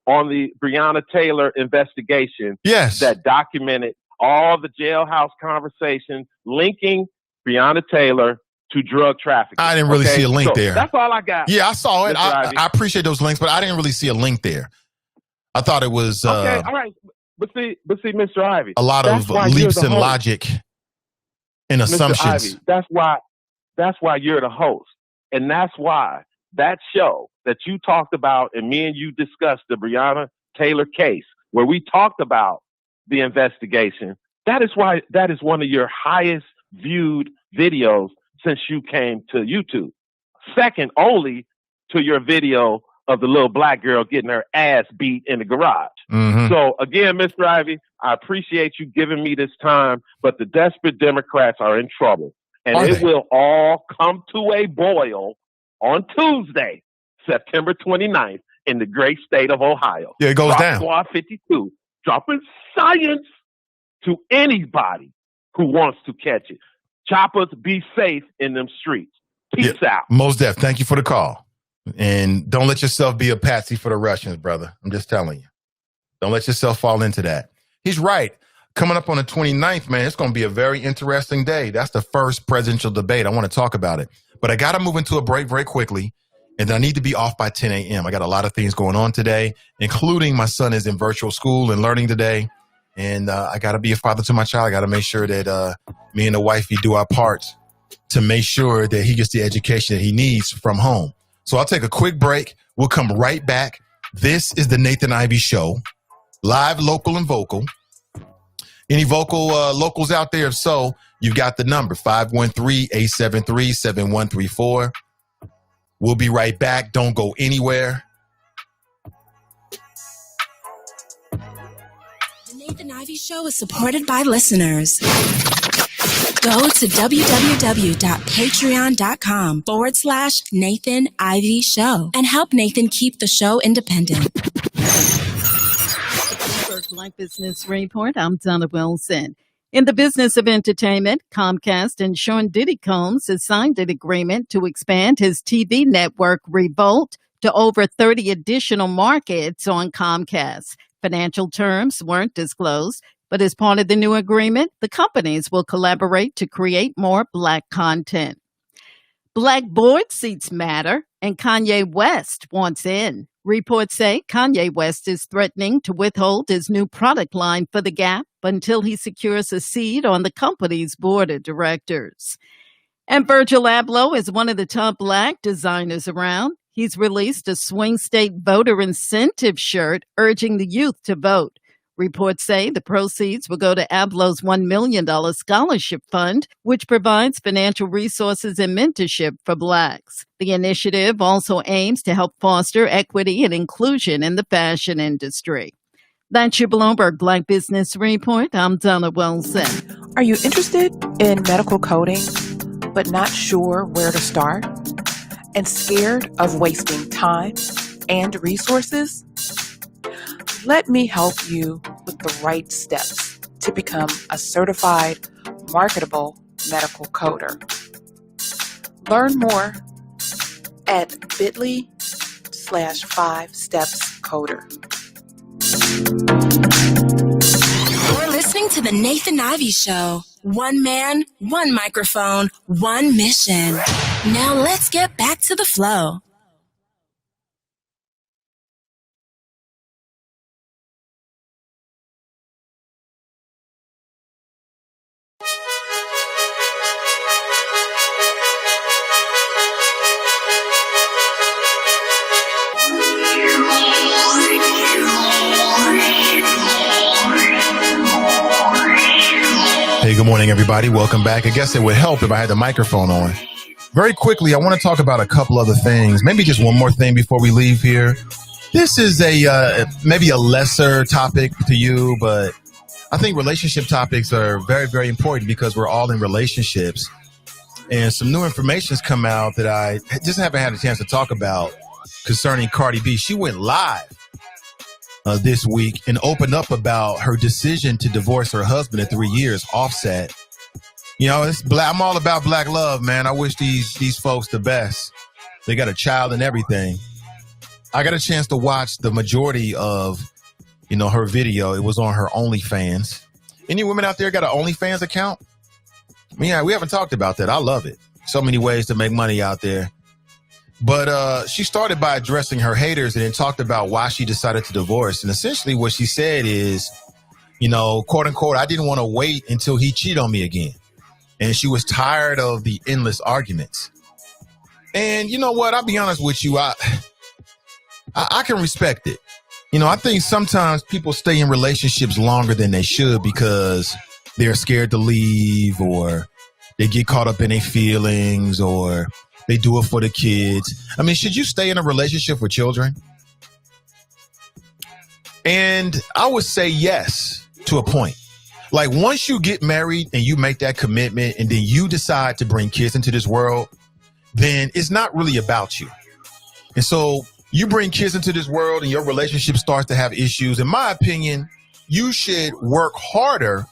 on the Breonna Taylor investigation. Yes. That documented all the jailhouse conversations linking Breonna Taylor to drug trafficking. I didn't really see a link there. That's all I got. Yeah, I saw it. I appreciate those links, but I didn't really see a link there. I thought it was okay. All right, but see, Mr. Ivey, a lot of leaps in logic and assumptions. Mr. Ivey, That's why you're the host. And that's why that show that you talked about and me and you discussed the Breonna Taylor case, where we talked about the investigation, that is one of your highest viewed videos since you came to YouTube. Second only to your video of the little black girl getting her ass beat in the garage. Mm-hmm. So again, Mr. Ivey, I appreciate you giving me this time, but the desperate Democrats are in trouble. And it will all come to a boil on Tuesday, September 29th, in the great state of Ohio. Yeah, it goes down. Squad 52, dropping science to anybody who wants to catch it. Choppers, be safe in them streets. Peace out. Most def. Thank you for the call. And don't let yourself be a patsy for the Russians, brother. I'm just telling you. Don't let yourself fall into that. He's right. Coming up on the 29th, man, it's going to be a very interesting day. That's the first presidential debate. I want to talk about it. But I got to move into a break very quickly. And I need to be off by 10 a.m. I got a lot of things going on today, including my son is in virtual school and learning today. And I got to be a father to my child. I got to make sure that me and the wifey do our parts to make sure that he gets the education that he needs from home. So I'll take a quick break. We'll come right back. This is the Nathan Ivey Show, live, local, and vocal. Any vocal locals out there? If so, you got the number, 513-873-7134. We'll be right back. Don't go anywhere. The Nathan Ivey Show is supported by listeners. Go to www.patreon.com/Nathan Ivey Show and help Nathan keep the show independent. Black Business Report. I'm Donna Wilson. In the business of entertainment, Comcast and Sean Diddy Combs has signed an agreement to expand his TV network Revolt to over 30 additional markets on Comcast. Financial terms weren't disclosed, but as part of the new agreement, the companies will collaborate to create more Black content. Black board seats matter, and Kanye West wants in. Reports say Kanye West is threatening to withhold his new product line for The Gap until he secures a seat on the company's board of directors. And Virgil Abloh is one of the top Black designers around. He's released a swing state voter incentive shirt urging the youth to vote. Reports say the proceeds will go to Abloh's $1 million scholarship fund, which provides financial resources and mentorship for Blacks. The initiative also aims to help foster equity and inclusion in the fashion industry. That's your Bloomberg Black Business Report. I'm Donna Wilson. Are you interested in medical coding, but not sure where to start? And scared of wasting time and resources? Let me help you with the right steps to become a certified, marketable medical coder. Learn more at bit.ly/5stepscoder. You're listening to the Nathan Ivey Show. One man, one microphone, one mission. Now let's get back to the flow. Hey, good morning, everybody. Welcome back. I guess it would help if I had the microphone on. Very quickly, I want to talk about a couple other things. Maybe just one more thing before we leave here. This is maybe a lesser topic to you, but I think relationship topics are very, very important because we're all in relationships. And some new information has come out that I just haven't had a chance to talk about concerning Cardi B. She went live this week and opened up about her decision to divorce her husband at 3 years, Offset. You know, I'm all about Black love, man. I wish these folks the best. They got a child and everything. I got a chance to watch the majority of, her video. It was on her OnlyFans. Any women out there got an OnlyFans account? Yeah, we haven't talked about that. I love it. So many ways to make money out there. But she started by addressing her haters and then talked about why she decided to divorce. And essentially what she said is, quote unquote, I didn't want to wait until he cheated on me again. and she was tired of the endless arguments. And you know what? I'll be honest with you. I can respect it. You know, I think sometimes people stay in relationships longer than they should because they're scared to leave, or they get caught up in their feelings, or they do it for the kids. I mean, should you stay in a relationship with children? And I would say yes, to a point. Like, once you get married and you make that commitment and then you decide to bring kids into this world, then it's not really about you. And so you bring kids into this world and your relationship starts to have issues. In my opinion, you should work harder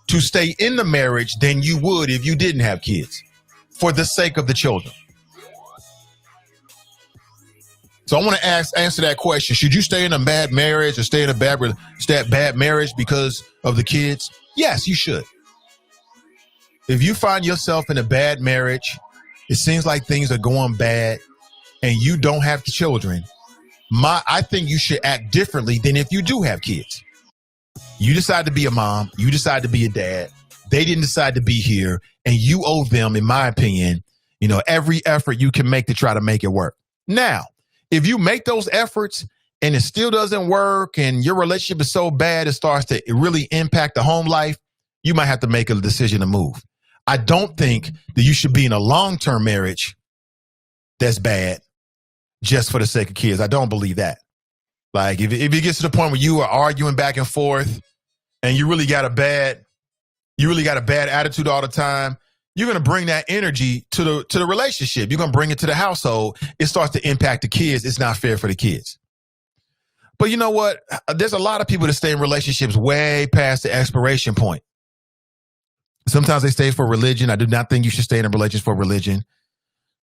to stay in the marriage than you would if you didn't have kids, for the sake of the children. So I want to answer that question. Should you stay in a bad marriage or stay in a bad marriage because of the kids? Yes, you should. If you find yourself in a bad marriage, it seems like things are going bad, and you don't have children, I think you should act differently than if you do have kids. You decide to be a mom, you decide to be a dad, they didn't decide to be here, and you owe them, in my opinion, every effort you can make to try to make it work. Now, if you make those efforts and it still doesn't work and your relationship is so bad it starts to really impact the home life, you might have to make a decision to move. I don't think that you should be in a long-term marriage that's bad just for the sake of kids. I don't believe that. Like, if it gets to the point where you are arguing back and forth and you really got a bad attitude all the time, you're going to bring that energy to the relationship. You're going to bring it to the household. It starts to impact the kids. It's not fair for the kids. But you know what? There's a lot of people that stay in relationships way past the expiration point. Sometimes they stay for religion. I do not think you should stay in a relationship for religion.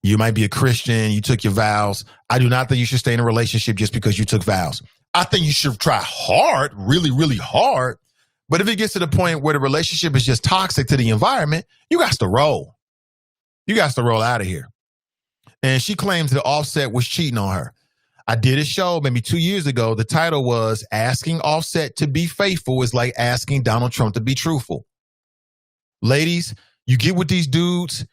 You might be a Christian. You took your vows. I do not think you should stay in a relationship just because you took vows. I think you should try hard, really, really hard. But if it gets to the point where the relationship is just toxic to the environment, you got to roll. You got to roll out of here. And she claims that Offset was cheating on her. I did a show maybe 2 years ago. The title was "Asking Offset to Be Faithful is Like Asking Donald Trump to Be Truthful." Ladies, you get with these dudes,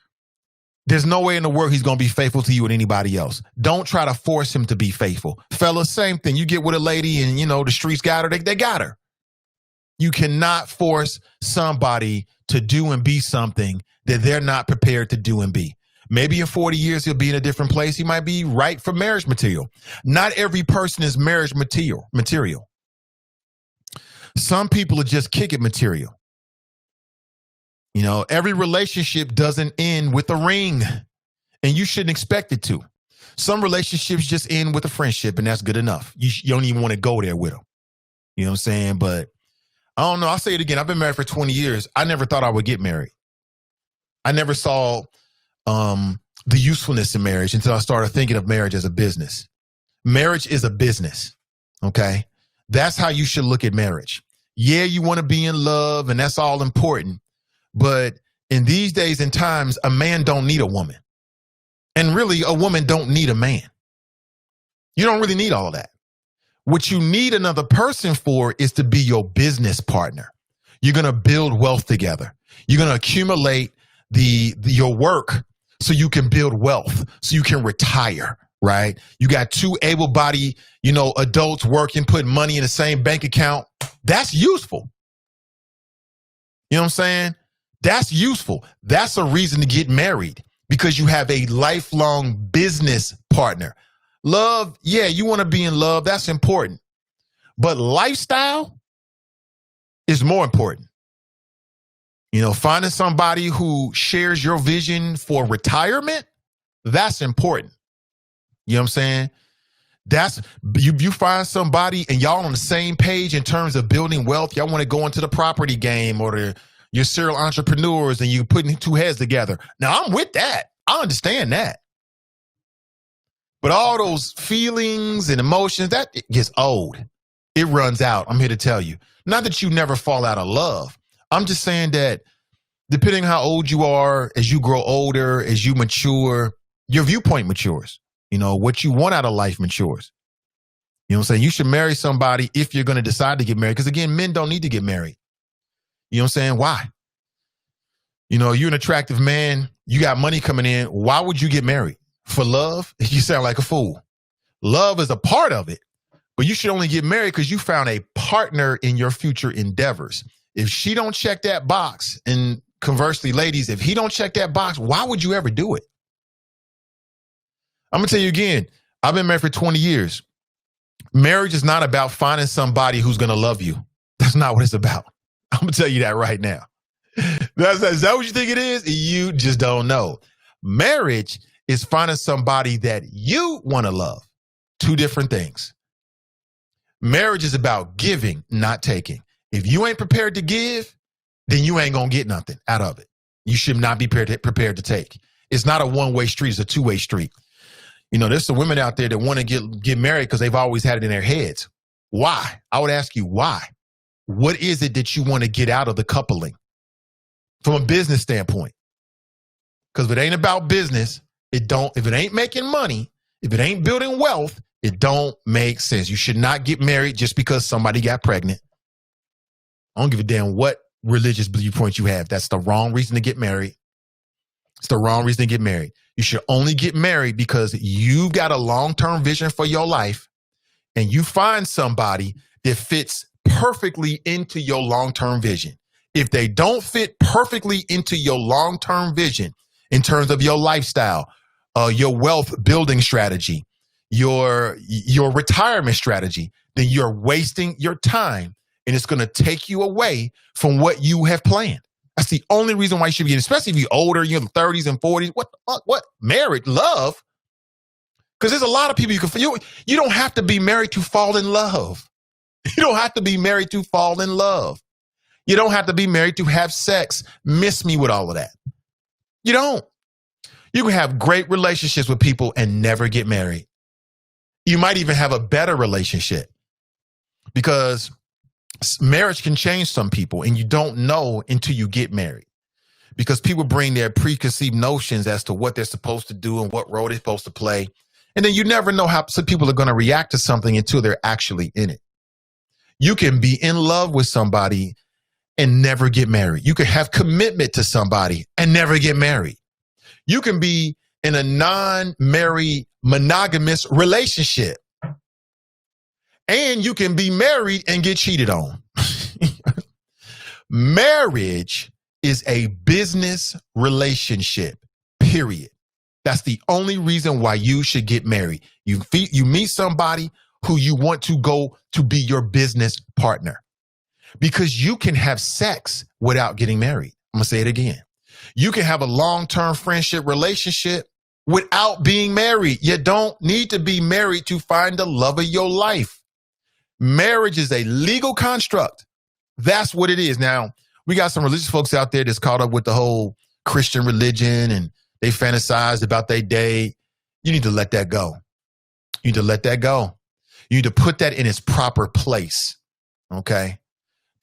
there's no way in the world he's going to be faithful to you and anybody else. Don't try to force him to be faithful. Fellas, same thing. You get with a lady and, the streets got her, they got her. You cannot force somebody to do and be something that they're not prepared to do and be. Maybe in 40 years, he'll be in a different place. He might be right for marriage material. Not every person is marriage material. Some people are just kick it material. Every relationship doesn't end with a ring, and you shouldn't expect it to. Some relationships just end with a friendship, and that's good enough. You don't even want to go there with them. You know what I'm saying? But I don't know. I'll say it again. I've been married for 20 years. I never thought I would get married. I never saw the usefulness in marriage until I started thinking of marriage as a business. Marriage is a business, okay? That's how you should look at marriage. Yeah, you want to be in love, and that's all important. But in these days and times, a man don't need a woman. And really, a woman don't need a man. You don't really need all of that. What you need another person for is to be your business partner. You're going to build wealth together. You're going to accumulate your work so you can build wealth, so you can retire, right? You got two able-bodied, adults working, putting money in the same bank account. That's useful. You know what I'm saying? That's useful. That's a reason to get married, because you have a lifelong business partner. Love, yeah, you want to be in love. That's important. But lifestyle is more important. Finding somebody who shares your vision for retirement, that's important. You know what I'm saying? That's you find somebody and y'all on the same page in terms of building wealth. Y'all want to go into the property game or you're serial entrepreneurs and you're putting two heads together. Now, I'm with that. I understand that. But all those feelings and emotions, that it gets old. It runs out. I'm here to tell you. Not that you never fall out of love. I'm just saying that depending on how old you are, as you grow older, as you mature, your viewpoint matures. What you want out of life matures. You know what I'm saying? You should marry somebody if you're going to decide to get married. Because again, men don't need to get married. You know what I'm saying? Why? You know, you're an attractive man. You got money coming in. Why would you get married? For love? You sound like a fool. Love is a part of it, but you should only get married because you found a partner in your future endeavors. If she don't check that box, and conversely, ladies, if he don't check that box, why would you ever do it? I'm going to tell you again, I've been married for 20 years. Marriage is not about finding somebody who's going to love you. That's not what it's about. I'm going to tell you that right now. Is that what you think it is? You just don't know. Marriage is finding somebody that you want to love. Two different things. Marriage is about giving, not taking. If you ain't prepared to give, then you ain't going to get nothing out of it. You should not be prepared to take. It's not a one-way street. It's a two-way street. You know, there's some women out there that want to get married because they've always had it in their heads. Why? I would ask you, why? What is it that you want to get out of the coupling from a business standpoint? Because if it ain't about business, if it ain't making money, if it ain't building wealth, it don't make sense. You should not get married just because somebody got pregnant. I don't give a damn what religious viewpoint you have. That's the wrong reason to get married. It's the wrong reason to get married. You should only get married because you've got a long-term vision for your life and you find somebody that fits perfectly into your long-term vision. If they don't fit perfectly into your long-term vision in terms of your lifestyle, your wealth building strategy, your retirement strategy, then you're wasting your time and it's going to take you away from what you have planned. That's the only reason why you should be, especially if you're older, you're in the 30s and 40s. What? Marriage, love? Because there's a lot of people you don't have to be married to fall in love. You don't have to be married to fall in love. You don't have to be married to have sex. Miss me with all of that. You don't. You can have great relationships with people and never get married. You might even have a better relationship because marriage can change some people and you don't know until you get married because people bring their preconceived notions as to what they're supposed to do and what role they're supposed to play. And then you never know how some people are going to react to something until they're actually in it. You can be in love with somebody and never get married. You can have commitment to somebody and never get married. You can be in a non-married monogamous relationship and you can be married and get cheated on. Marriage is a business relationship, period. That's the only reason why you should get married. You meet somebody who you want to go to be your business partner because you can have sex without getting married. I'm going to say it again. You can have a long-term friendship relationship without being married. You don't need to be married to find the love of your life. Marriage is a legal construct. That's what it is. Now, we got some religious folks out there that's caught up with the whole Christian religion and they fantasize about their day. You need to let that go. You need to let that go. You need to put that in its proper place. Okay?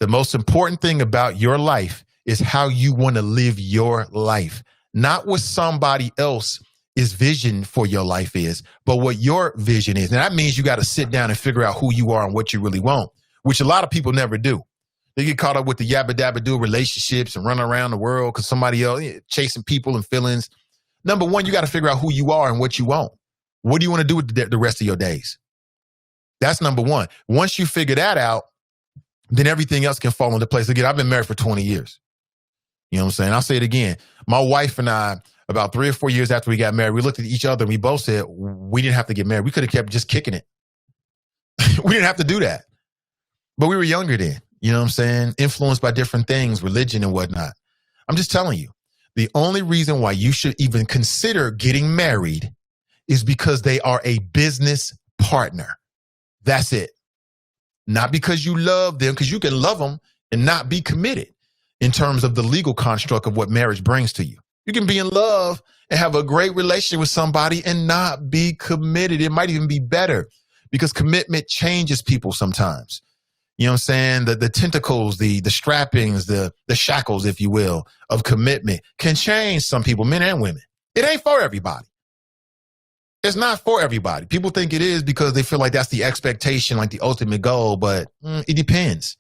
The most important thing about your life is how you want to live your life, not what somebody else's vision for your life is, but what your vision is. And that means you got to sit down and figure out who you are and what you really want, which a lot of people never do. They get caught up with the yabba dabba do relationships and run around the world because somebody else chasing people and feelings. Number one, you got to figure out who you are and what you want. What do you want to do with the rest of your days? That's number one. Once you figure that out, then everything else can fall into place. Again, I've been married for 20 years. You know what I'm saying? I'll say it again. My wife and I, about 3 or 4 years after we got married, we looked at each other and we both said, we didn't have to get married. We could have kept just kicking it. We didn't have to do that. But we were younger then, you know what I'm saying? Influenced by different things, religion and whatnot. I'm just telling you, the only reason why you should even consider getting married is because they are a business partner. That's it. Not because you love them, because you can love them and not be committed in terms of the legal construct of what marriage brings to you. You can be in love and have a great relationship with somebody and not be committed. It might even be better because commitment changes people sometimes. You know what I'm saying? The tentacles, the strappings, the shackles, if you will, of commitment can change some people, men and women. It ain't for everybody. It's not for everybody. People think it is because they feel like that's the expectation, like the ultimate goal, but it depends.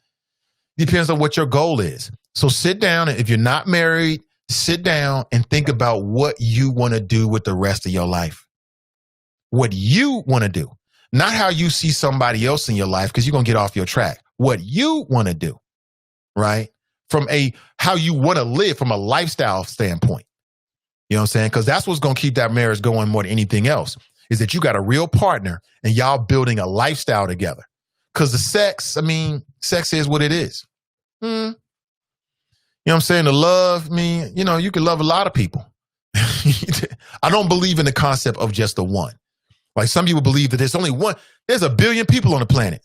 It depends on what your goal is. So sit down, and if you're not married, sit down and think about what you want to do with the rest of your life. What you want to do. Not how you see somebody else in your life, because you're going to get off your track. What you want to do, right? From how you want to live from a lifestyle standpoint. You know what I'm saying? Because that's what's going to keep that marriage going more than anything else, is that you got a real partner and y'all building a lifestyle together. Because the sex is what it is. You know what I'm saying? The love, you can love a lot of people. I don't believe in the concept of just the one. Like some people believe that there's only one, there's a billion people on the planet.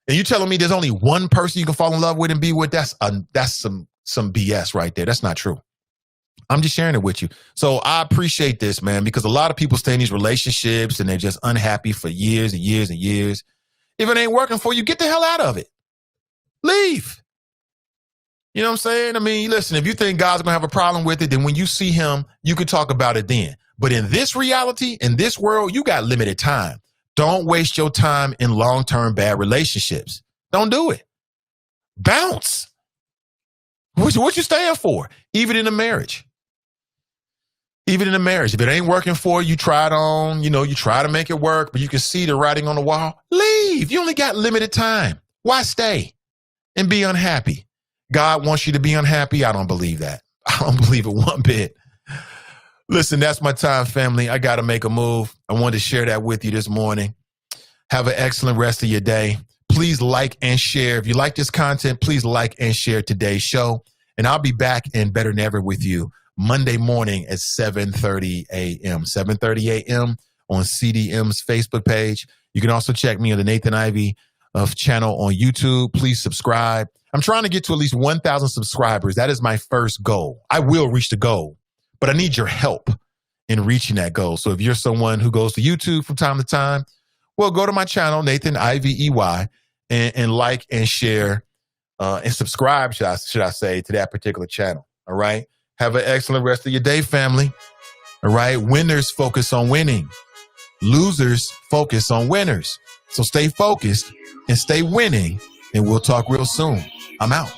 And you telling me there's only one person you can fall in love with and be with? That's some BS right there. That's not true. I'm just sharing it with you. So I appreciate this, man, because a lot of people stay in these relationships and they're just unhappy for years and years and years. If it ain't working for you, get the hell out of it. Leave. You know what I'm saying? Listen, if you think God's going to have a problem with it, then when you see him, you can talk about it then. But in this reality, in this world, you got limited time. Don't waste your time in long-term bad relationships. Don't do it. Bounce. What you staying for? Even in a marriage. Even in a marriage. If it ain't working for you, try it on, you try to make it work, but you can see the writing on the wall. Leave. You only got limited time. Why stay and be unhappy? God wants you to be unhappy? I don't believe that. I don't believe it one bit. Listen, that's my time, family. I got to make a move. I wanted to share that with you this morning. Have an excellent rest of your day. Please like and share. If you like this content, please like and share today's show. And I'll be back and better than ever with you Monday morning at 7:30 a.m. 7:30 a.m. on CDM's Facebook page. You can also check me on the Nathan Ivey channel on YouTube. Please subscribe. I'm trying to get to at least 1,000 subscribers. That is my first goal. I will reach the goal, but I need your help in reaching that goal. So if you're someone who goes to YouTube from time to time, well, go to my channel, Nathan Ivey, and like and share and subscribe, should I say, to that particular channel. All right. Have an excellent rest of your day, family. All right. Winners focus on winning. Losers focus on winners. So stay focused and stay winning. And we'll talk real soon. I'm out.